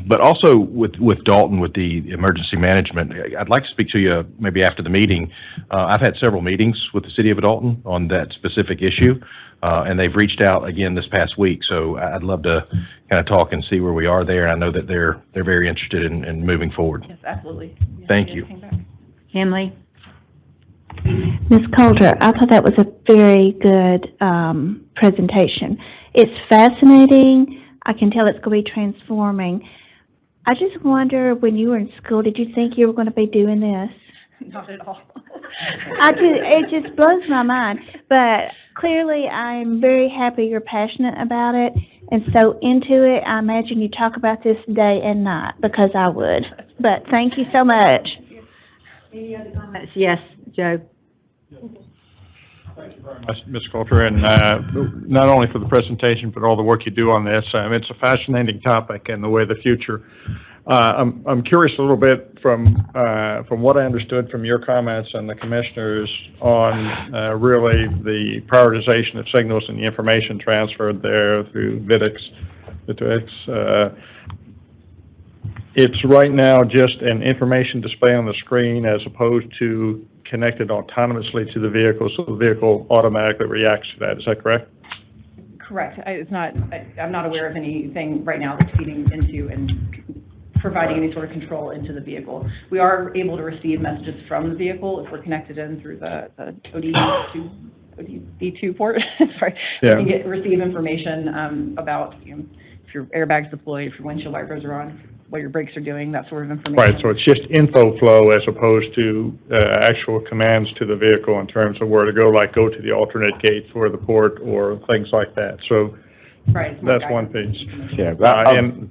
But also with Dalton, with the emergency management, I'd like to speak to you maybe after the meeting. I've had several meetings with the city of Dalton on that specific issue, and they've reached out again this past week. So I'd love to kind of talk and see where we are there. And I know that they're very interested in moving forward. Yes, absolutely. Thank you. Emily? Ms. Coulter, I thought that was a very good presentation. It's fascinating. I can tell it's going to be transforming. I just wonder, when you were in school, did you think you were going to be doing this? Not at all. It just blows my mind. But clearly, I'm very happy you're passionate about it and so into it. I imagine you talk about this day and night, because I would. But thank you so much. Any other comments? Yes, Joe? Thank you very much, Ms. Coulter, and not only for the presentation, but all the work you do on this. It's a fascinating topic, and the way the future. I'm curious a little bit from what I understood from your comments and the commissioners on really the prioritization of signals and the information transferred there through VTX. It's right now just an information display on the screen as opposed to connected autonomously to the vehicle, so the vehicle automatically reacts to that. Is that correct? Correct. I'm not aware of anything right now that's feeding into and providing any sort of control into the vehicle. We are able to receive messages from the vehicle if we're connected in through the ODD2 port. Sorry. Yeah. We can receive information about if your airbag's deployed, if your windshield wipers are on, what your brakes are doing, that sort of information. Right, so it's just info flow as opposed to actual commands to the vehicle in terms of where to go, like go to the alternate gate for the port or things like that. So right, that's one piece. Yeah,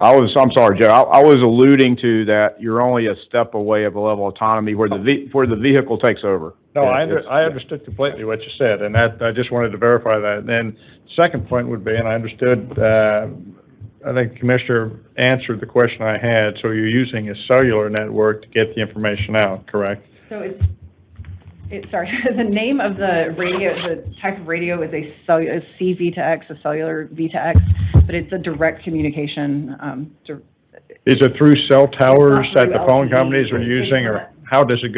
I'm sorry, Joe. I was alluding to that you're only a step away of a level of autonomy where the vehicle takes over. No, I understood completely what you said, and that I just wanted to verify that. And then second point would be, and I understood, I think the Commissioner answered the question I had, so you're using a cellular network to get the information out, correct? So sorry, the name of the radio, the type of radio is a CV2X, a cellular V2X, but it's a direct communication. Is it through cell towers that the phone companies are using, or how does it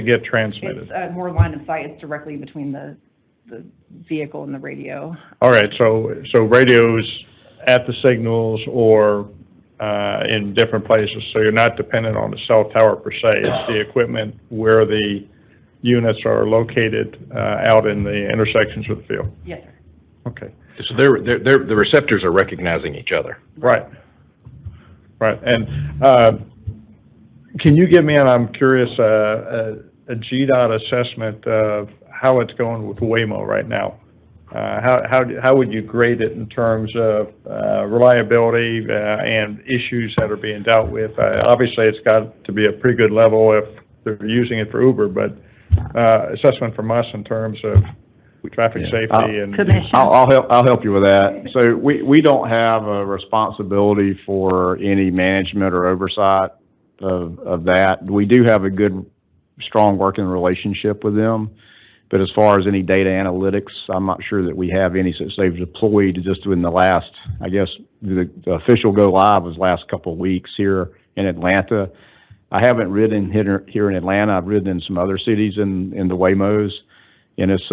get transmitted? It's more line of sight. It's directly between the vehicle and the radio. All right, so radios at the signals or in different places, so you're not dependent on the cell tower per se. It's the equipment where the units are located out in the intersections of the field. Yes, sir. Okay. So the receptors are recognizing each other. Right. Right, and, can you give me, and I'm curious, a GDOT assessment of how it's going with Waymo right now? How would you grade it in terms of, reliability, and issues that are being dealt with? Obviously, it's got to be a pretty good level if they're using it for Uber, but, assessment from us in terms of traffic safety and. I'll help you with that. So we don't have a responsibility for any management or oversight of that. We do have a good, strong working relationship with them. But as far as any data analytics, I'm not sure that we have any since they've deployed just in the last, I guess, the official go live was last couple of weeks here in Atlanta. I haven't ridden here in Atlanta. I've ridden in some other cities in the Waymos, and it's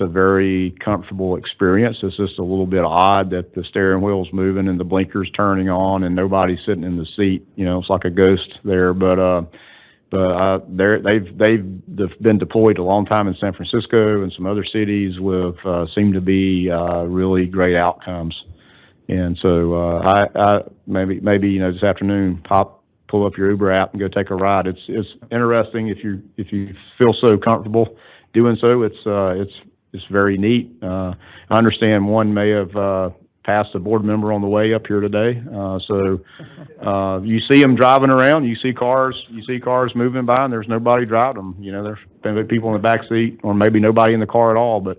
a very comfortable experience. It's just a little bit odd that the steering wheel's moving and the blinkers turning on and nobody's sitting in the seat. You know, it's like a ghost there, but they've been deployed a long time in San Francisco and some other cities with seem to be really great outcomes. And so I maybe you know this afternoon pull up your Uber app and go take a ride. It's interesting if you feel so comfortable doing so. It's very neat. I understand one may have passed a board member on the way up here today. So you see them driving around, you see cars moving by, and there's nobody driving them. You know, there's people in the back seat, or maybe nobody in the car at all. But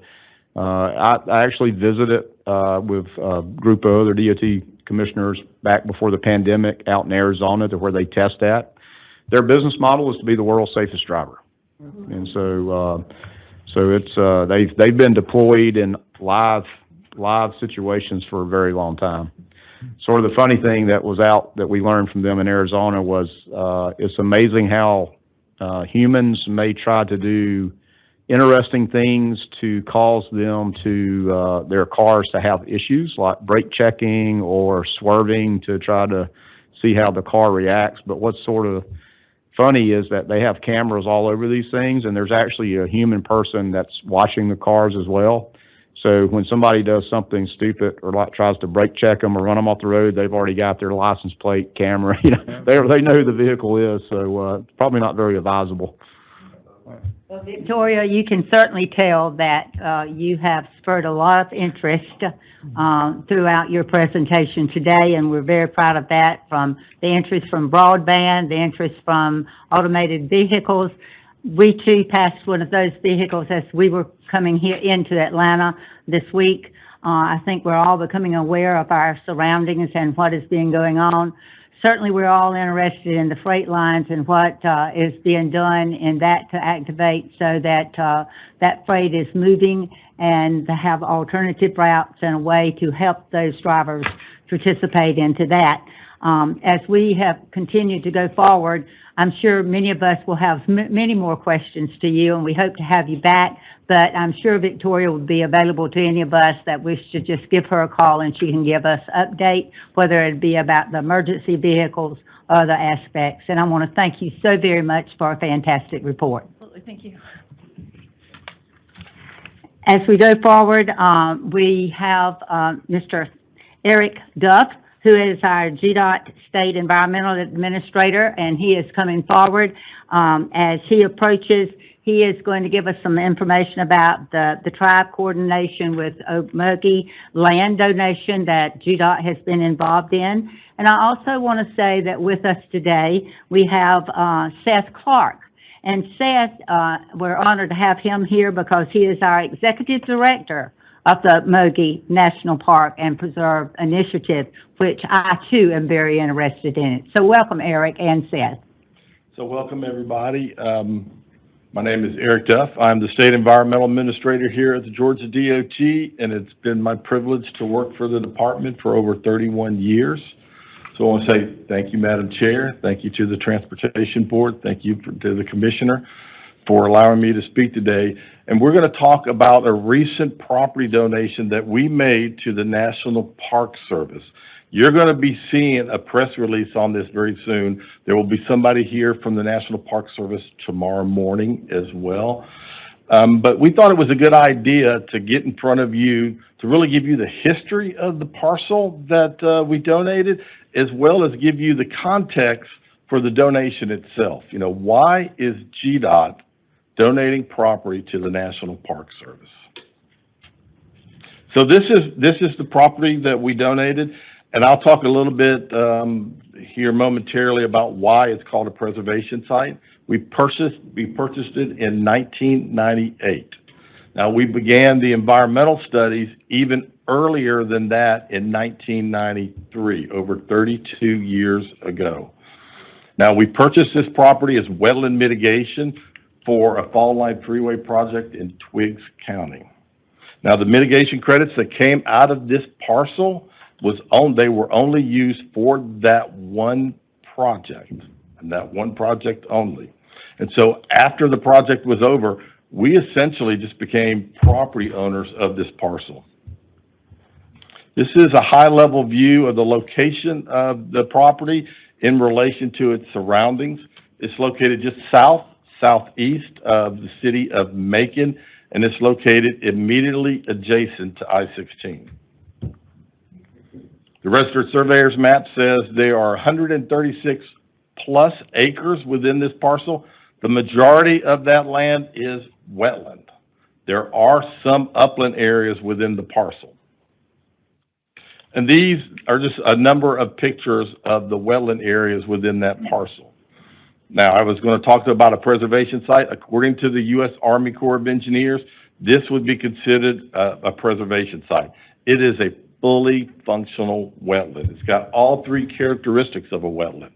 I actually visited with a group of other DOT commissioners back before the pandemic out in Arizona, to where they test at. Their business model is to be the world's safest driver, and so it's they've been deployed in live situations for a very long time. Sort of the funny thing that was out that we learned from them in Arizona was it's amazing how humans may try to do interesting things to cause them to their cars to have issues, like brake checking or swerving to try to see how the car reacts. But what's sort of funny is that they have cameras all over these things, and there's actually a human person that's watching the cars as well. So when somebody does something stupid or like tries to brake check them or run them off the road, they've already got their license plate, camera. You know, they know who the vehicle is. So it's probably not very advisable. Well, Victoria, you can certainly tell that you have spurred a lot of interest throughout your presentation today, and we're very proud of that, from the interest from broadband, the interest from automated vehicles. We too passed one of those vehicles as we were coming here into Atlanta this week. I think we're all becoming aware of our surroundings and what is being going on. Certainly, we're all interested in the freight lines and what is being done in that to activate so that that freight is moving, and to have alternative routes and a way to help those drivers participate into that. As we have continued to go forward, I'm sure many of us will have many more questions to you, and we hope to have you back. But I'm sure Victoria will be available to any of us that wish to just give her a call, and she can give us update, whether it be about the emergency vehicles or other aspects. And I want to thank you so very much for a fantastic report. Absolutely, thank you. As we go forward, we have Mr. Eric Duff, who is our GDOT State Environmental Administrator, and he is coming forward. As he approaches, he is going to give us some information about the tribe coordination with Okmulgee land donation that GDOT has been involved in. And I also want to say that with us today, we have Seth Clark. And Seth, we're honored to have him here because he is our Executive Director of the Okmulgee National Park and Preserve Initiative, which I too am very interested in it. So welcome, Eric and Seth. So welcome, everybody. My name is Eric Duff. I'm the State Environmental Administrator here at the Georgia DOT, and it's been my privilege to work for the department for over 31 years. So I want to say thank you, Madam Chair. Thank you to the Transportation Board. Thank you to the Commissioner for allowing me to speak today. And we're going to talk about a recent property donation that we made to the National Park Service. You're going to be seeing a press release on this very soon. There will be somebody here from the National Park Service tomorrow morning as well. But we thought it was a good idea to get in front of you to really give you the history of the parcel that we donated, as well as give you the context for the donation itself. You know, why is GDOT donating property to the National Park Service? So this is the property that we donated, and I'll talk a little bit here momentarily about why it's called a preservation site. We purchased it in 1998. Now, we began the environmental studies even earlier than that in 1993, over 32 years ago. Now, we purchased this property as wetland mitigation for a fall line freeway project in Twiggs County. Now, the mitigation credits that came out of this parcel they were only used for that one project, and that one project only. And so after the project was over, we essentially just became property owners of this parcel. This is a high-level view of the location of the property in relation to its surroundings. It's located just southeast of the city of Macon, and it's located immediately adjacent to I-16. The registered surveyor's map says there are 136 plus acres within this parcel. The majority of that land is wetland. There are some upland areas within the parcel. And these are just a number of pictures of the wetland areas within that parcel. Now, I was going to talk about a preservation site. According to the U.S. Army Corps of Engineers, this would be considered a preservation site. It is a fully functional wetland. It's got all three characteristics of a wetland: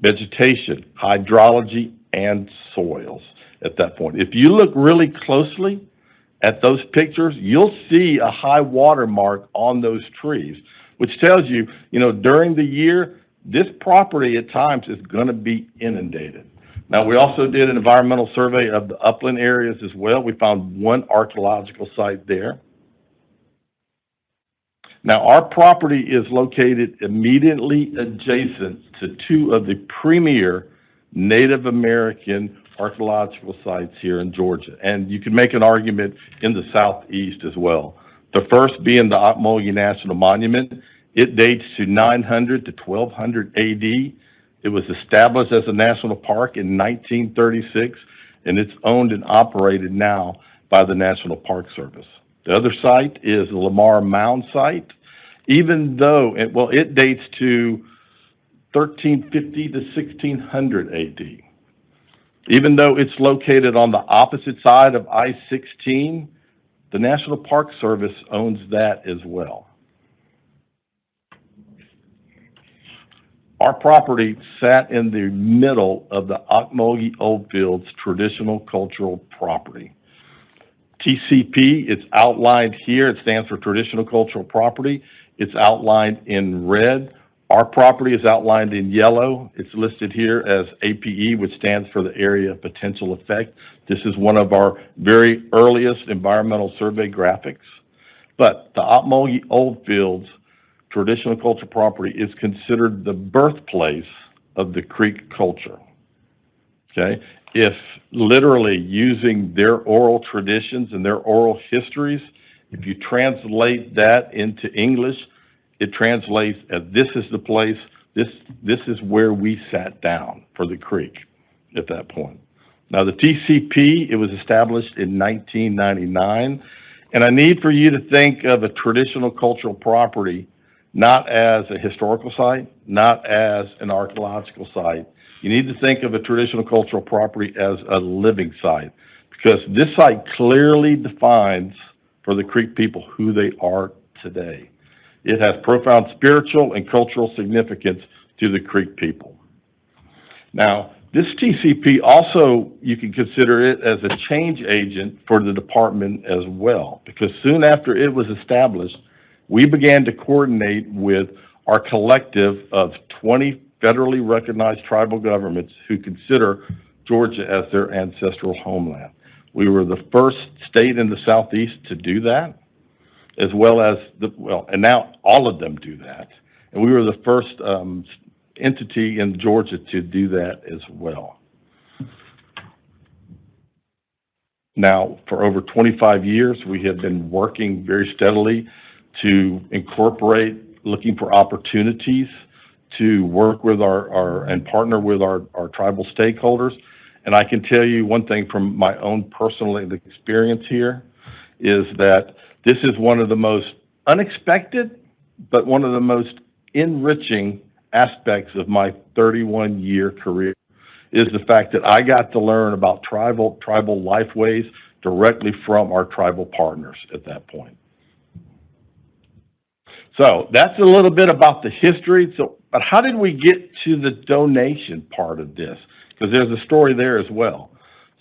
vegetation, hydrology, and soils at that point. If you look really closely at those pictures, you'll see a high water mark on those trees, which tells you, you know, during the year, this property at times is going to be inundated. Now, we also did an environmental survey of the upland areas as well. We found one archaeological site there. Now, our property is located immediately adjacent to two of the premier Native American archaeological sites here in Georgia. And you can make an argument in the southeast as well. The first being the Ocmulgee National Monument. It dates to 900 to 1200 AD. It was established as a national park in 1936, and it's owned and operated now by the National Park Service. The other site is the Lamar Mound site. Even though, it dates to 1350 to 1600 AD. Even though it's located on the opposite side of I-16, the National Park Service owns that as well. Our property sat in the middle of the Ocmulgee Oldfields traditional cultural property. TCP, it's outlined here. It stands for Traditional Cultural Property. It's outlined in red. Our property is outlined in yellow. It's listed here as APE, which stands for the Area of Potential Effect. This is one of our very earliest environmental survey graphics. But the Ocmulgee Oldfields Traditional Cultural Property is considered the birthplace of the Creek culture. Okay? If literally using their oral traditions and their oral histories, if you translate that into English, it translates as this is the place, this is where we sat down for the Creek at that point. Now the TCP, it was established in 1999, and I need for you to think of a traditional cultural property not as a historical site, not as an archaeological site. You need to think of a traditional cultural property as a living site, because this site clearly defines for the Creek people who they are today. It has profound spiritual and cultural significance to the Creek people. Now, this TCP also, you can consider it as a change agent for the department as well, because soon after it was established, we began to coordinate with our collective of 20 federally recognized tribal governments who consider Georgia as their ancestral homeland. We were the first state in the Southeast to do that, as well as, and now all of them do that. And we were the first entity in Georgia to do that as well. Now, for over 25 years, we have been working very steadily to incorporate, looking for opportunities to work with and partner with our tribal stakeholders. And I can tell you one thing from my own personal experience here is that this is one of the most unexpected, but one of the most enriching aspects of my 31-year career is the fact that I got to learn about tribal lifeways directly from our tribal partners at that point. So that's a little bit about the history. But how did we get to the donation part of this? Because there's a story there as well.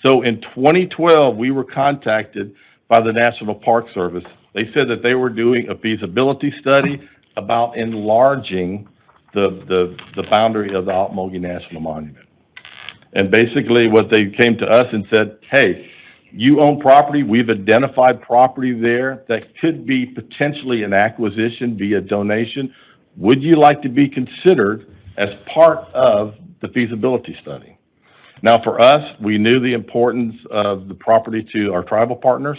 So in 2012, we were contacted by the National Park Service. They said that they were doing a feasibility study about enlarging the boundary of the Ocmulgee National Monument. And basically what they came to us and said, hey, you own property, we've identified property there that could be potentially an acquisition via donation. Would you like to be considered as part of the feasibility study? Now for us, we knew the importance of the property to our tribal partners.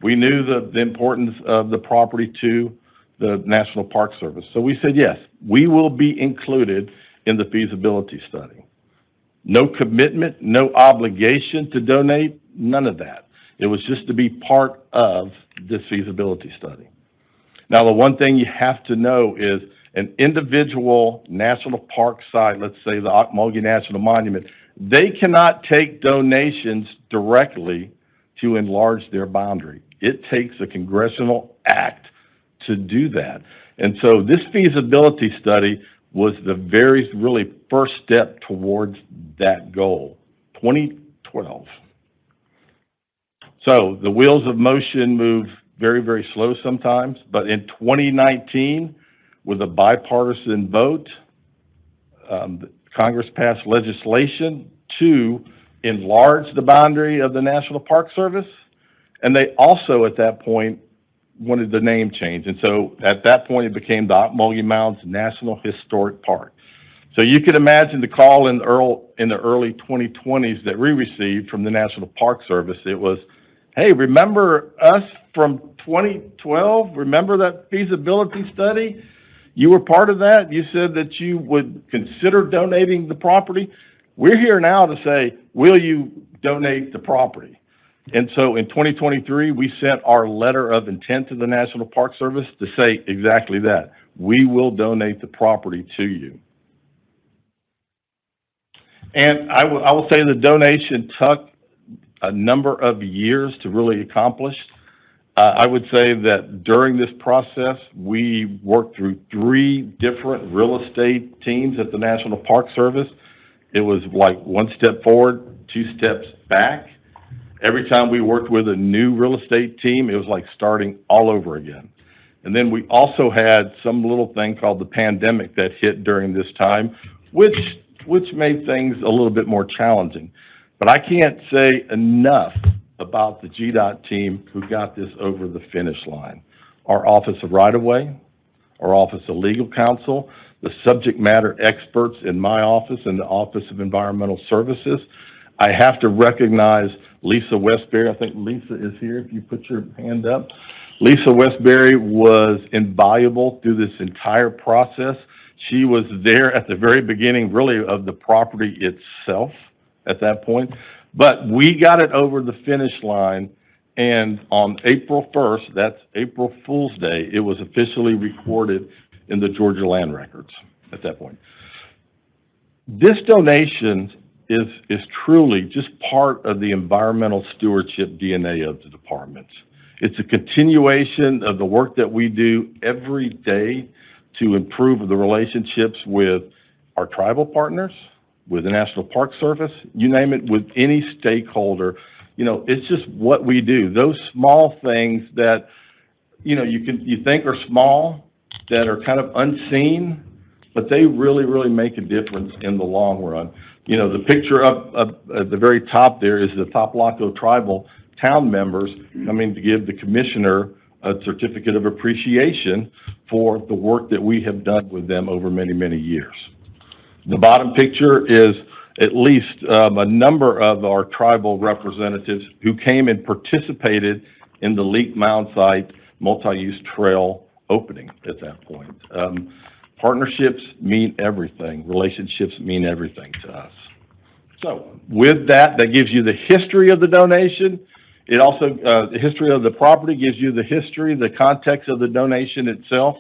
We knew the importance of the property to the National Park Service. So we said, yes, we will be included in the feasibility study. No commitment, no obligation to donate, none of that. It was just to be part of this feasibility study. Now, the one thing you have to know is an individual national park site, let's say the Ocmulgee National Monument, they cannot take donations directly to enlarge their boundary. It takes a congressional act to do that. And so this feasibility study was the really first step towards that goal, 2012. So the wheels of motion move very, very slow sometimes, but in 2019, with a bipartisan vote, Congress passed legislation to enlarge the boundary of the National Park Service, and they also, at that point, wanted the name change. And so at that point, it became the Ocmulgee Mounds National Historic Park. So you can imagine the call in the early 2020s that we received from the National Park Service. It was, hey, remember us from 2012? Remember that feasibility study? You were part of that. You said that you would consider donating the property. We're here now to say, will you donate the property? And so in 2023, we sent our letter of intent to the National Park Service to say exactly that. We will donate the property to you. And I will say the donation took a number of years to really accomplish. I would say that during this process, we worked through 3 different real estate teams at the National Park Service. It was like 1 step forward, 2 steps back. Every time we worked with a new real estate team, it was like starting all over again. And then we also had some little thing called the pandemic that hit during this time, which made things a little bit more challenging. But I can't say enough about the GDOT team who got this over the finish line. Our Office of Right-of-Way, our Office of Legal Counsel, the subject matter experts in my office and the Office of Environmental Services. I have to recognize Lisa Westbury. I think Lisa is here, if you put your hand up. Lisa Westbury was invaluable through this entire process. She was there at the very beginning, really, of the property itself at that point. But we got it over the finish line, and on April 1st, that's April Fool's Day, it was officially recorded in the Georgia Land Records at that point. This donation is truly just part of the environmental stewardship DNA of the department. It's a continuation of the work that we do every day to improve the relationships with our tribal partners, with the National Park Service, you name it, with any stakeholder. You know, it's just what we do. Those small things that, you know, you think are small, that are kind of unseen, but they really, really make a difference in the long run. You know, the picture up at the very top there is the Toplaco tribal town members coming to give the commissioner a certificate of appreciation for the work that we have done with them over many, many years. The bottom picture is at least a number of our tribal representatives who came and participated in the Leak Mound site multi-use trail opening at that point. Partnerships mean everything. Relationships mean everything to us. So with that, that gives you the history of the donation. It also, the history of the property gives you the history, the context of the donation itself.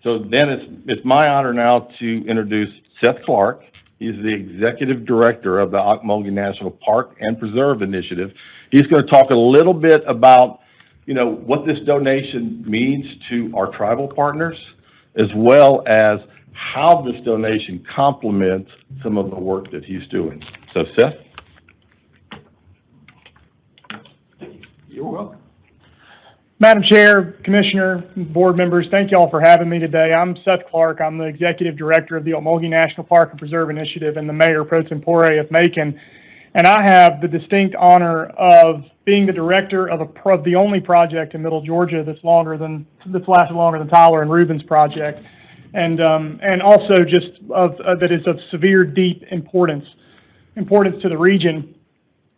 So then it's my honor now to introduce Seth Clark. He's the Executive Director of the Ocmulgee National Park and Preserve Initiative. He's going to talk a little bit about, you know, what this donation means to our tribal partners, as well as how this donation complements some of the work that he's doing. So, Seth? You're welcome. Madam Chair, Commissioner, board members, thank you all for having me today. I'm Seth Clark. I'm the Executive Director of the Ocmulgee National Park and Preserve Initiative and the Mayor Pro Tempore of Macon. And I have the distinct honor of being the director of the only project in Middle Georgia that's lasted longer than Tyler and Reuben's project, and also just that is of severe, deep importance to the region.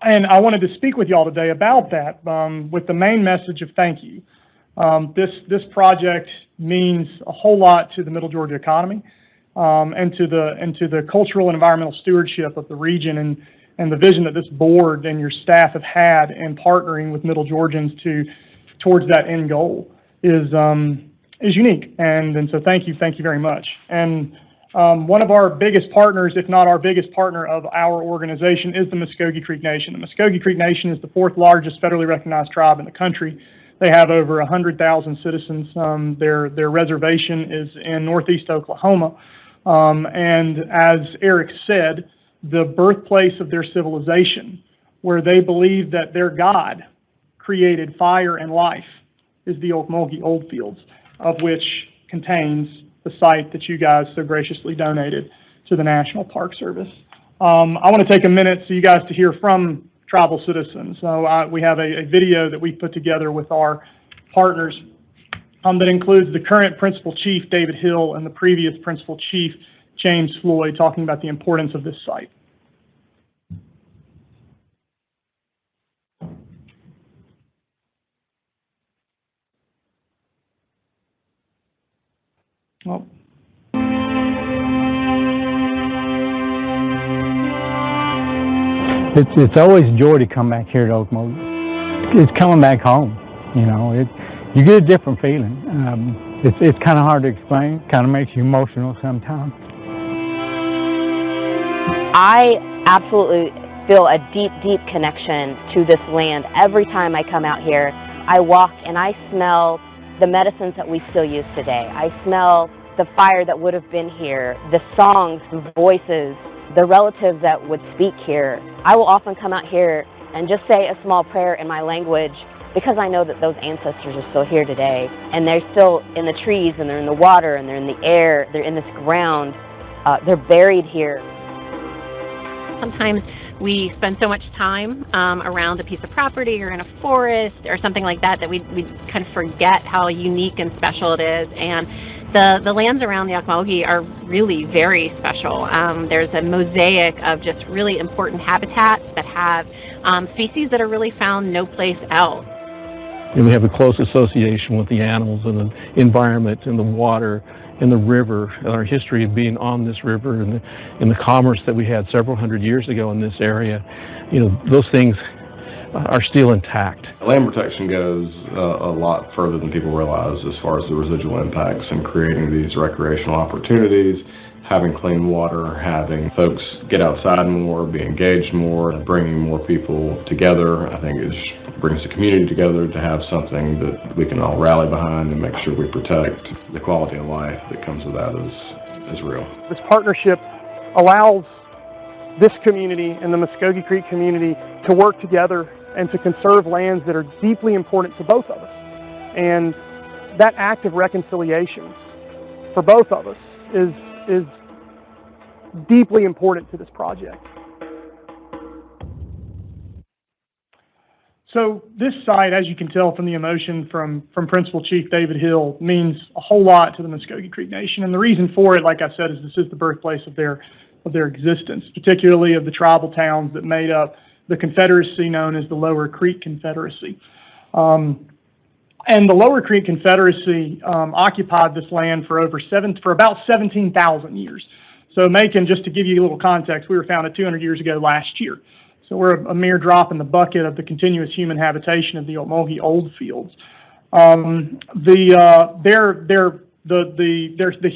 And I wanted to speak with y'all today about that with the main message of thank you. This project means a whole lot to the Middle Georgia economy and to the cultural and environmental stewardship of the region, and the vision that this board and your staff have had in partnering with Middle Georgians towards that end goal is unique. And so thank you very much. And one of our biggest partners, if not our biggest partner of our organization, is the Muskogee Creek Nation. The Muskogee Creek Nation is the 4th largest federally recognized tribe in the country. They have over 100,000 citizens. Their reservation is in northeast Oklahoma. And as Eric said, the birthplace of their civilization, where they believe that their God created fire and life, is the Ocmulgee Oldfields, of which contains the site that you guys so graciously donated to the National Park Service. I want to take a minute so you guys to hear from tribal citizens. So we have a video that we put together with our partners that includes the current Principal Chief, David Hill, and the previous Principal Chief, James Floyd, talking about the importance of this site. Well, it's always a joy to come back here to Ocmulgee. It's coming back home, you know. You get a different feeling. It's kind of hard to explain. Kind of makes you emotional sometimes. I absolutely feel a deep, deep connection to this land. Every time I come out here, I walk and I smell the medicines that we still use today. I smell the fire that would have been here, the songs, the voices, the relatives that would speak here. I will often come out here and just say a small prayer in my language, because I know that those ancestors are still here today, and they're still in the trees, and they're in the water, and they're in the air, they're in this ground, they're buried here. Sometimes we spend so much time around a piece of property or in a forest or something like that we kind of forget how unique and special it is. And the lands around the Ocmulgee are really very special. There's a mosaic of just really important habitats that have species that are really found no place else. And we have a close association with the animals and the environment and the water and the river, and our history of being on this river and the commerce that we had several hundred years ago in this area. You know, those things are still intact. Land protection goes a lot further than people realize as far as the residual impacts and creating these recreational opportunities, having clean water, having folks get outside more, be engaged more, and bringing more people together. I think it brings the community together to have something that we can all rally behind and make sure we protect. The quality of life that comes with that is real. This partnership allows this community and the Muskogee Creek community to work together and to conserve lands that are deeply important to both of us. And that act of reconciliation for both of us is deeply important to this project. So this site, as you can tell from the emotion from Principal Chief David Hill, means a whole lot to the Muskogee Creek Nation. And the reason for it, like I said, is this is the birthplace of their of their existence, particularly of the tribal towns that made up the confederacy known as the Lower Creek Confederacy. And the Lower Creek Confederacy occupied this land for about 17,000 years. So Macon, just to give you a little context, we were founded 200 years ago last year. So we're a mere drop in the bucket of the continuous human habitation of the Ocmulgee Old Fields. The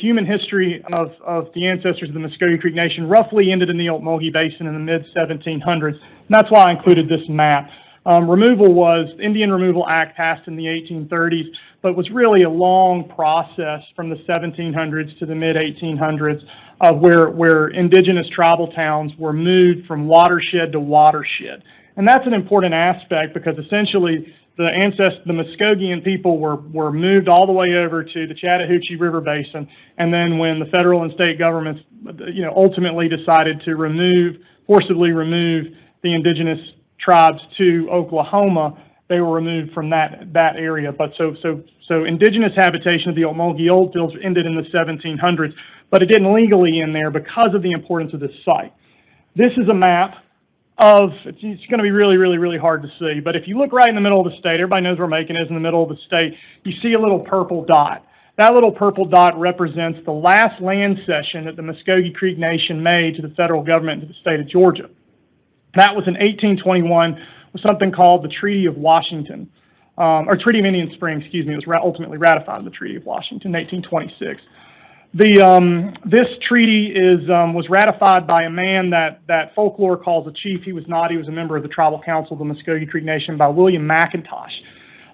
human history of the ancestors of the Muskogee Creek Nation roughly ended in the Ocmulgee Basin in the mid-1700s. And that's why I included this map. Indian Removal Act passed in the 1830s, but was really a long process from the 1700s to the mid-1800s where indigenous tribal towns were moved from watershed to watershed. And that's an important aspect because essentially the Muskogean people were moved all the way over to the Chattahoochee River Basin, and then when the federal and state governments, ultimately decided to forcibly remove the indigenous tribes to Oklahoma, they were removed from that area. But so indigenous habitation of the Ocmulgee Old Fields ended in the 1700s, but it didn't legally end there because of the importance of this site. This is a map it's going to be really, really, really hard to see, but if you look right in the middle of the state, everybody knows where Macon is in the middle of the state, you see a little purple dot. That little purple dot represents the last land cession that the Muskogee Creek Nation made to the federal government, to the state of Georgia. That was in 1821 with something called the Treaty of Washington, or Treaty of Indian Springs, excuse me. It was ultimately ratified in the Treaty of Washington in 1826. This treaty was ratified by a man that folklore calls a chief. He was not. He was a member of the tribal council of the Muskogee Creek Nation, by William McIntosh.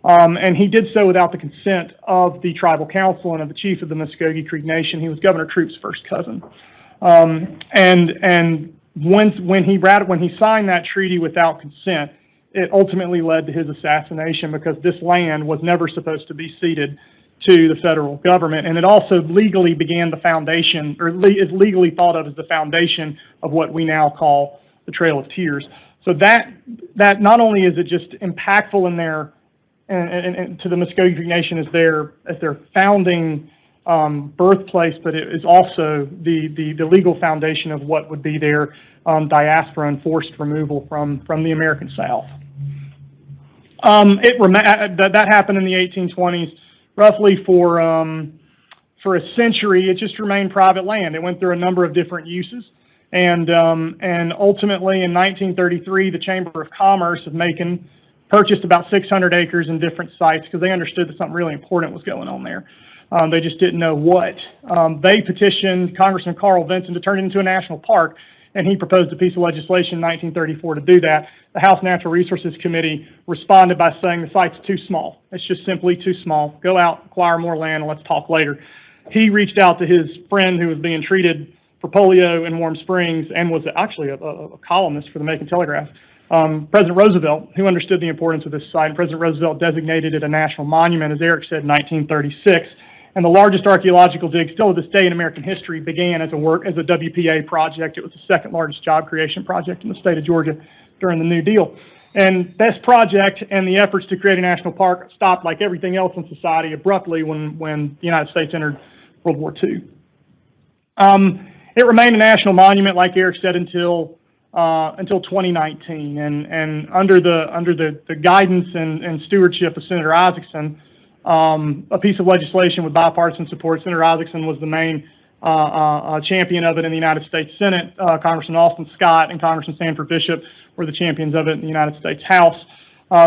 And he did so without the consent of the tribal council and of the chief of the Muskogee Creek Nation. He was Governor Troop's first cousin. And when he signed that treaty without consent, it ultimately led to his assassination because this land was never supposed to be ceded to the federal government, and it also legally began the foundation, or is legally thought of as the foundation of what we now call the Trail of Tears. So that not only is it just impactful in their and to the Muskogee Creek Nation as their founding birthplace, but it is also the legal foundation of what would be their diaspora and forced removal from the American South. That happened in the 1820s. Roughly for a century, it just remained private land. It went through a number of different uses, and ultimately in 1933, the Chamber of Commerce of Macon purchased about 600 acres in different sites because they understood that something really important was going on there. They just didn't know what. They petitioned Congressman Carl Vinson to turn it into a national park, and he proposed a piece of legislation in 1934 to do that. The House Natural Resources Committee responded by saying the site's too small. It's just simply too small. Go out, acquire more land, and let's talk later. He reached out to his friend who was being treated for polio in Warm Springs and was actually a columnist for the Macon Telegraph, President Roosevelt, who understood the importance of this site. And President Roosevelt designated it a national monument, as Eric said, in 1936. And the largest archaeological dig still to this day in American history began as a WPA project. It was the second largest job creation project in the state of Georgia during the New Deal. And this project and the efforts to create a national park stopped, like everything else in society, abruptly when the United States entered World War II. It remained a national monument, like Eric said, until 2019. And under the guidance and stewardship of Senator Isaacson, a piece of legislation with bipartisan support. Senator Isaacson was the main champion of it in the United States Senate. Congressman Austin Scott and Congressman Sanford Bishop were the champions of it in the United States House.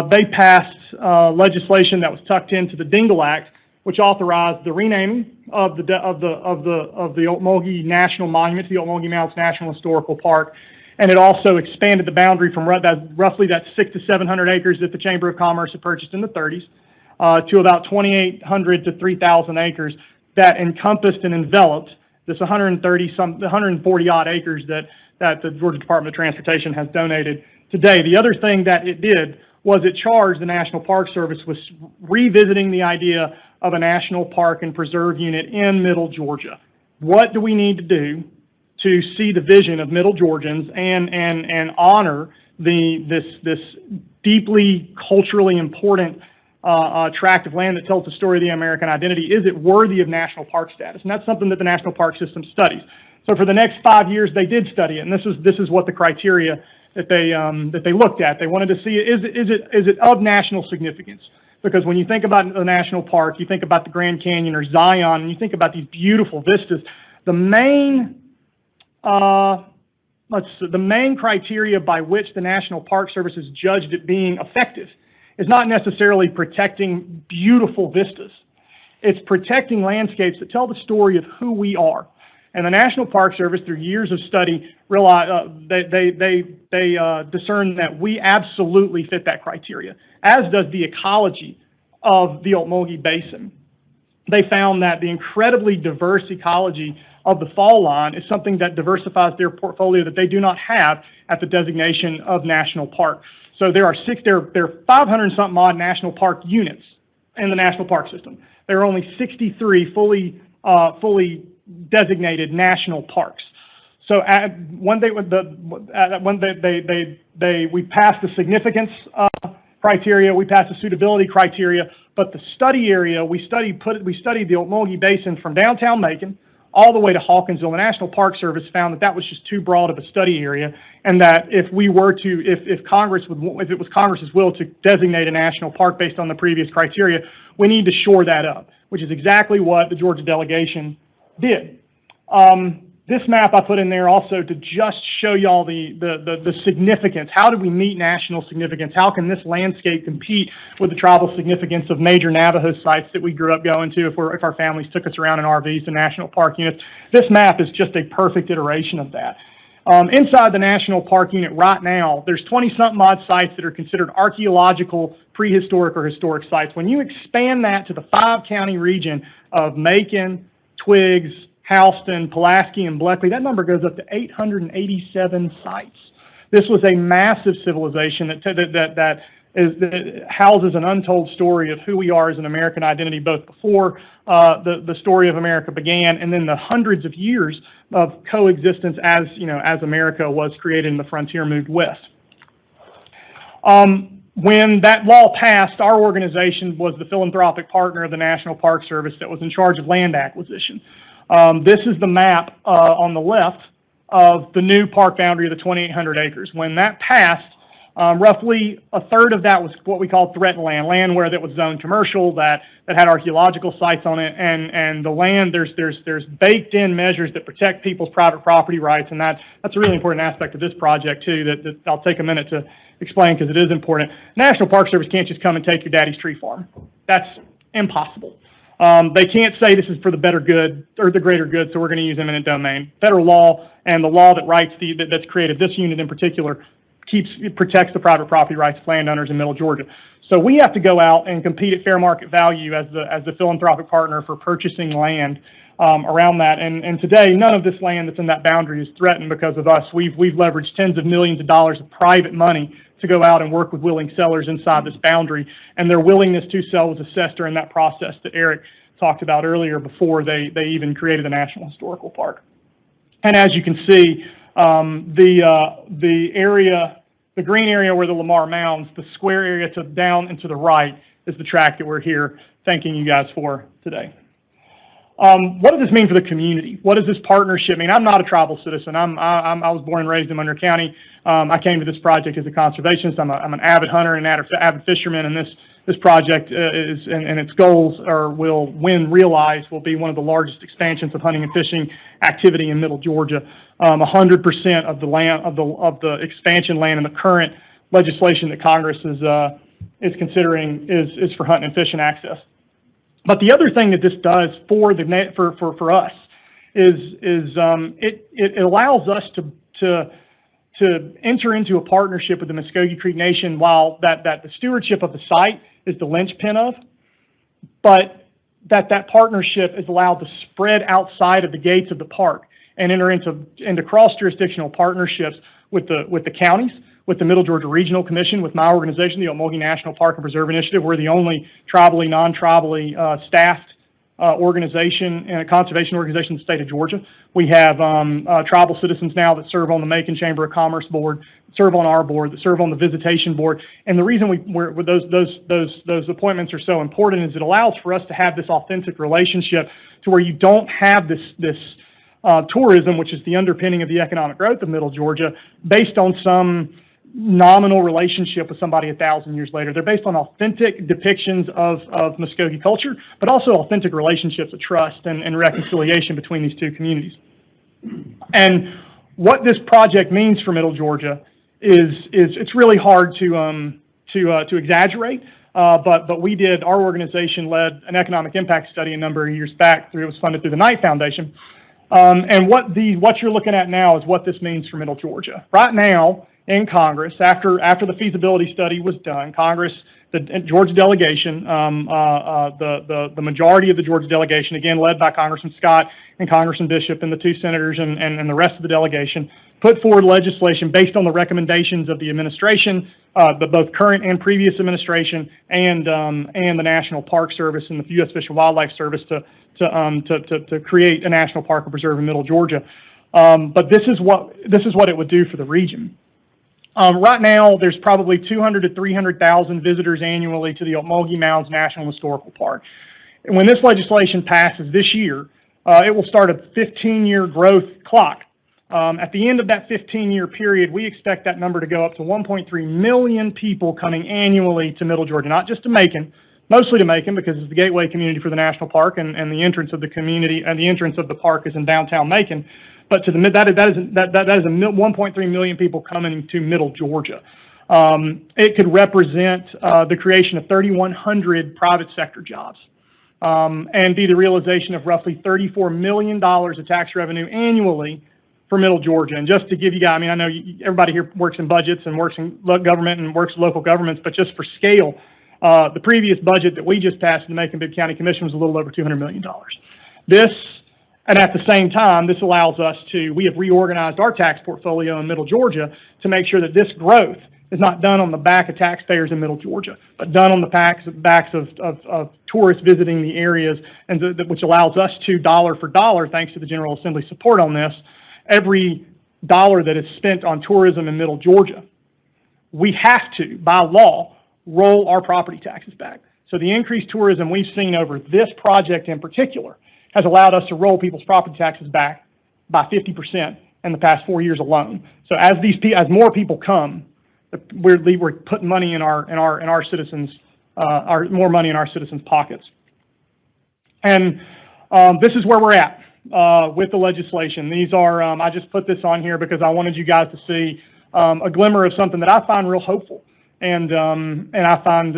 They passed legislation that was tucked into the Dingell Act, which authorized the renaming of the Ocmulgee National Monument to the Ocmulgee Mountains National Historical Park, and it also expanded the boundary from roughly that 600 to 700 acres that the Chamber of Commerce had purchased in the 30s. To about 2,800 to 3,000 acres that encompassed and enveloped this 140 odd acres that the Georgia Department of Transportation has donated today. The other thing that it did was it charged the National Park Service with revisiting the idea of a national park and preserve unit in Middle Georgia. What do we need to do to see the vision of Middle Georgians and honor this deeply culturally important tract of land that tells the story of the American identity? Is it worthy of national park status? And that's something that the National Park System studies. So for the next 5 years, they did study it, and this is what the criteria that they looked at. They wanted to see, is it of national significance? Because when you think about the national park, you think about the Grand Canyon or Zion, and you think about these beautiful vistas, the main criteria by which the National Park Service has judged it being effective is not necessarily protecting beautiful vistas. It's protecting landscapes that tell the story of who we are. And the National Park Service, through years of study, they discern that we absolutely fit that criteria, as does the ecology of the Ocmulgee Basin. They found that the incredibly diverse ecology of the fall line is something that diversifies their portfolio that they do not have at the designation of national park. So there are 500 and something odd national park units in the national park system. There are only 63 fully designated national parks. So we passed the significance criteria, we passed the suitability criteria, but the study area, we studied the Ocmulgee Basin from downtown Macon all the way to Hawkinsville. The National Park Service found that that was just too broad of a study area, and that if it was Congress's will to designate a national park based on the previous criteria, we need to shore that up, which is exactly what the Georgia delegation did. This map I put in there also to just show y'all the significance. How do we meet national significance? How can this landscape compete with the tribal significance of major Navajo sites that we grew up going to if our families took us around in RVs to national park units? This map is just a perfect iteration of that. Inside the national park unit right now, there's 20-something odd sites that are considered archaeological, prehistoric, or historic sites. When you expand that to the 5-county region of Macon, Twiggs, Houston, Pulaski, and Bleckley, that number goes up to 887 sites. This was a massive civilization that houses an untold story of who we are as an American identity, both before the story of America began, and then the hundreds of years of coexistence as America was created and the frontier moved west. When that law passed, our organization was the philanthropic partner of the National Park Service that was in charge of land acquisition. This is the map on the left of the new park boundary of the 2,800 acres. When that passed, roughly a third of that was what we call threatened land where that was zoned commercial, that had archaeological sites on it, and the land, there's baked in measures that protect people's private property rights, and that's a really important aspect of this project too, that I'll take a minute to explain because it is important. National Park Service can't just come and take your daddy's tree farm. That's impossible. They can't say this is for the better good or the greater good, so we're going to use eminent domain. Federal law and the law that that's created this unit in particular protects the private property rights of landowners in Middle Georgia. So we have to go out and compete at fair market value as the philanthropic partner for purchasing land around that. And today, none of this land that's in that boundary is threatened because of us. We've leveraged tens of millions of dollars of private money to go out and work with willing sellers inside this boundary, and their willingness to sell was assessed during that process that Eric talked about earlier before they even created the National Historical Park. And as you can see, the area, the green area where the Lamar Mounds, the square area down and to the right is the tract that we're here thanking you guys for today. What does this mean for the community? What does this partnership mean? I'm not a tribal citizen. I was born and raised in Monroe County. I came to this project as a conservationist. I'm an avid hunter and an avid fisherman, and this project and its goals will, when realized, will be one of the largest expansions of hunting and fishing activity in Middle Georgia. 100% of the land of the expansion land in the current legislation that Congress is considering is for hunting and fishing access. But the other thing that this does for us is it allows us to enter into a partnership with the Muskogee Creek Nation, while that the stewardship of the site is the linchpin of, but that partnership is allowed to spread outside of the gates of the park and enter into cross-jurisdictional partnerships with the counties, with the Middle Georgia Regional Commission, with my organization, the Ocmulgee National Park and Preserve Initiative. We're the only tribally, non-tribally staffed organization and a conservation organization in the state of Georgia. We have tribal citizens now that serve on the Macon Chamber of Commerce board, serve on our board, that serve on the visitation board. And the reason those appointments are so important is it allows for us to have this authentic relationship to where you don't have this tourism, which is the underpinning of the economic growth of Middle Georgia, based on some nominal relationship with somebody 1,000 years later. They're based on authentic depictions of Muskogee culture, but also authentic relationships of trust and reconciliation between these two communities. And what this project means for Middle Georgia is it's really hard to exaggerate. But our organization led an economic impact study a number of years back. It was funded through the Knight Foundation. And what you're looking at now is what this means for Middle Georgia. Right now, in Congress, after the feasibility study was done, Congress, the Georgia delegation, the majority of the Georgia delegation, again led by Congressman Scott and Congressman Bishop and the two senators and the rest of the delegation, put forward legislation based on the recommendations of the administration, both current and previous administration, and the National Park Service and the U.S. Fish and Wildlife Service to create a national park and preserve in Middle Georgia. But this is what it would do for the region. Right now, there's probably 200 to 300,000 visitors annually to the Ocmulgee Mounds National Historical Park. And when this legislation passes this year, it will start a 15-year growth clock. At the end of that 15-year period, we expect that number to go up to 1.3 million people coming annually to Middle Georgia, not just to Macon, mostly to Macon because it's the gateway community for the national park, and the entrance of the community and the entrance of the park is in downtown Macon. But to that is 1.3 million people coming to Middle Georgia. It could represent the creation of 3,100 private sector jobs, and be the realization of roughly $34 million of tax revenue annually for Middle Georgia. And just to give you guys, I mean, I know everybody here works in budgets and works in government and works in local governments, but just for scale, the previous budget that we just passed in the Macon-Bibb County Commission was a little over $200 million. And at the same time, this allows us we have reorganized our tax portfolio in Middle Georgia to make sure that this growth is not done on the back of taxpayers in Middle Georgia, but done on the backs of tourists visiting the areas, and which allows us to, dollar for dollar, thanks to the General Assembly support on this, every dollar that is spent on tourism in Middle Georgia, we have to, by law, roll our property taxes back. So the increased tourism we've seen over this project in particular has allowed us to roll people's property taxes back by 50% in the past 4 years alone. So as more people come, we're putting money in our citizens, more money in our citizens' pockets. And this is where we're at with the legislation. These are I just put this on here because I wanted you guys to see a glimmer of something that I find real hopeful and I find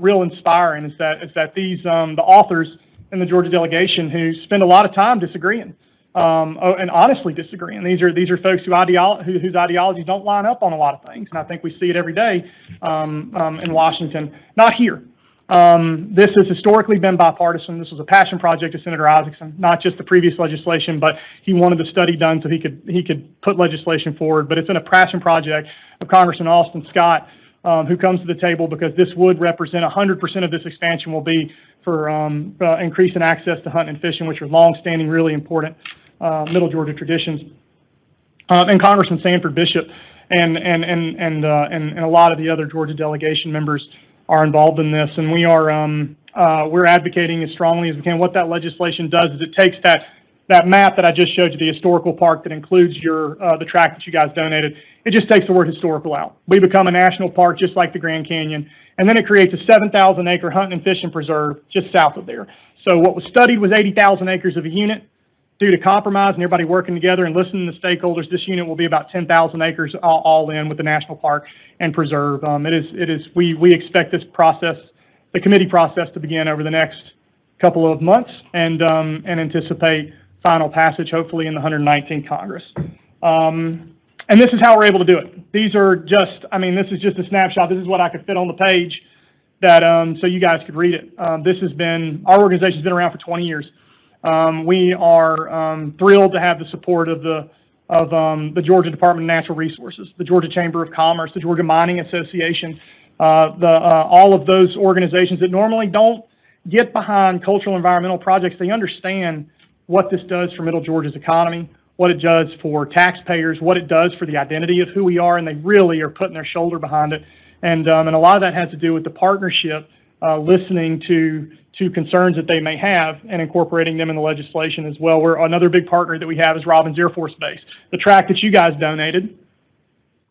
real inspiring. Is that these the authors in the Georgia delegation who spend a lot of time disagreeing, and honestly disagreeing. These are folks whose ideologies don't line up on a lot of things, and I think we see it every day in Washington. Not here. This has historically been bipartisan. This was a passion project of Senator Isaacson, not just the previous legislation, but he wanted the study done so he could put legislation forward. But it's been a passion project of Congressman Austin Scott, who comes to the table because this would represent 100% of this expansion will be for increasing access to hunting and fishing, which are long-standing, really important Middle Georgia traditions. And Congressman Sanford Bishop and a lot of the other Georgia delegation members are involved in this, and we're advocating as strongly as we can. What that legislation does is it takes that map that I just showed you, the historical park that includes the tract that you guys donated. It just takes the word historical out. We become a national park just like the Grand Canyon, and then it creates a 7,000-acre hunting and fishing preserve just south of there. So what was studied was 80,000 acres of a unit. Due to compromise and everybody working together and listening to stakeholders, this unit will be about 10,000 acres all in with the national park and preserve. We expect this process, the committee process, to begin over the next couple of months and anticipate final passage hopefully in the 119th Congress. And this is how we're able to do it. These are just, this is just a snapshot. This is what I could fit on the page that so you guys could read it. Our organization's been around for 20 years. We are thrilled to have the support of the Georgia Department of Natural Resources, the Georgia Chamber of Commerce, the Georgia Mining Association, all of those organizations that normally don't get behind cultural environmental projects. They understand what this does for Middle Georgia's economy, what it does for taxpayers, what it does for the identity of who we are, and they really are putting their shoulder behind it. And a lot of that has to do with the partnership, listening to to concerns that they may have and incorporating them in the legislation as well. Another big partner that we have is Robins Air Force Base. The tract that you guys donated,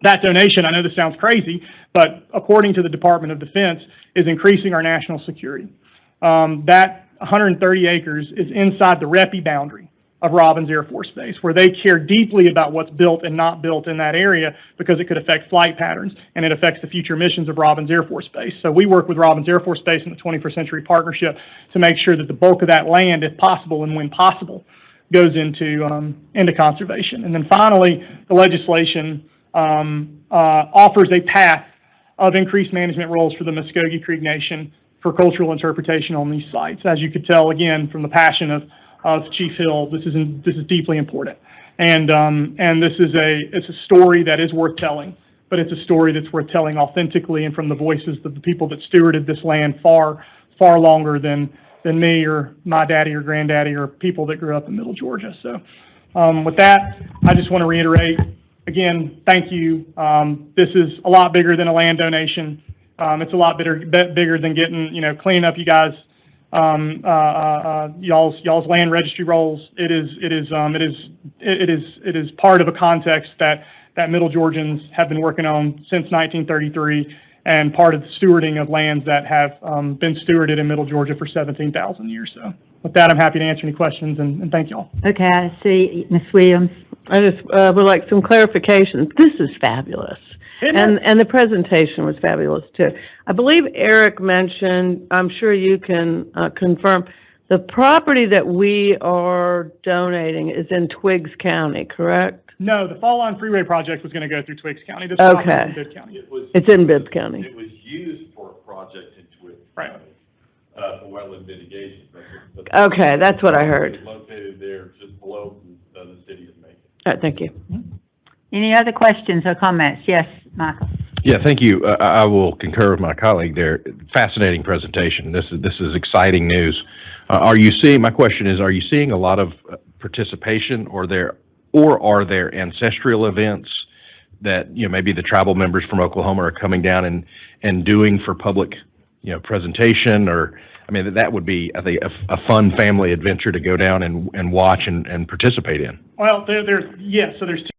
that donation, I know this sounds crazy, but according to the Department of Defense, is increasing our national security. That 130 acres is inside the REPI boundary of Robins Air Force Base, where they care deeply about what's built and not built in that area because it could affect flight patterns and it affects the future missions of Robins Air Force Base. So we work with Robins Air Force Base in the 21st Century Partnership to make sure that the bulk of that land, if possible and when possible, goes into conservation. And then finally, the legislation offers a path of increased management roles for the Muskogee Creek Nation for cultural interpretation on these sites. As you could tell, again, from the passion of Chief Hill, this is deeply important. And it's a story that is worth telling, but it's a story that's worth telling authentically and from the voices of the people that stewarded this land far longer than me or my daddy or granddaddy or people that grew up in Middle Georgia. So with that, I just want to reiterate, again, thank you. This is a lot bigger than a land donation. It's a lot bigger than getting, cleaning up you guys, y'all's land registry rolls. It is part of a context that Middle Georgians have been working on since 1933 and part of the stewarding of lands that have been stewarded in Middle Georgia for 17,000 years. So with that, I'm happy to answer any questions and thank y'all. Okay, I see Ms. Williams. I just would like some clarification. This is fabulous. And the presentation was fabulous too. I believe Eric mentioned, I'm sure you can confirm, the property that we are donating is in Twiggs County, correct? No, the Fall Line Freeway project was going to go through Twiggs County. This property is in Bibb County. It's in Bibb County. It was used for a project in Twiggs County, for wetland mitigation. Okay, that's what I heard. It's located there just below the city of Macon. All right, thank you. Any other questions or comments? Yes, Michael. Yeah, thank you. I will concur with my colleague there. Fascinating presentation. This is exciting news. My question is, are you seeing a lot of participation or are there ancestral events that, maybe the tribal members from Oklahoma are coming down and doing for public, presentation that would be, I think, a fun family adventure to go down and watch and participate in. Well, so there's two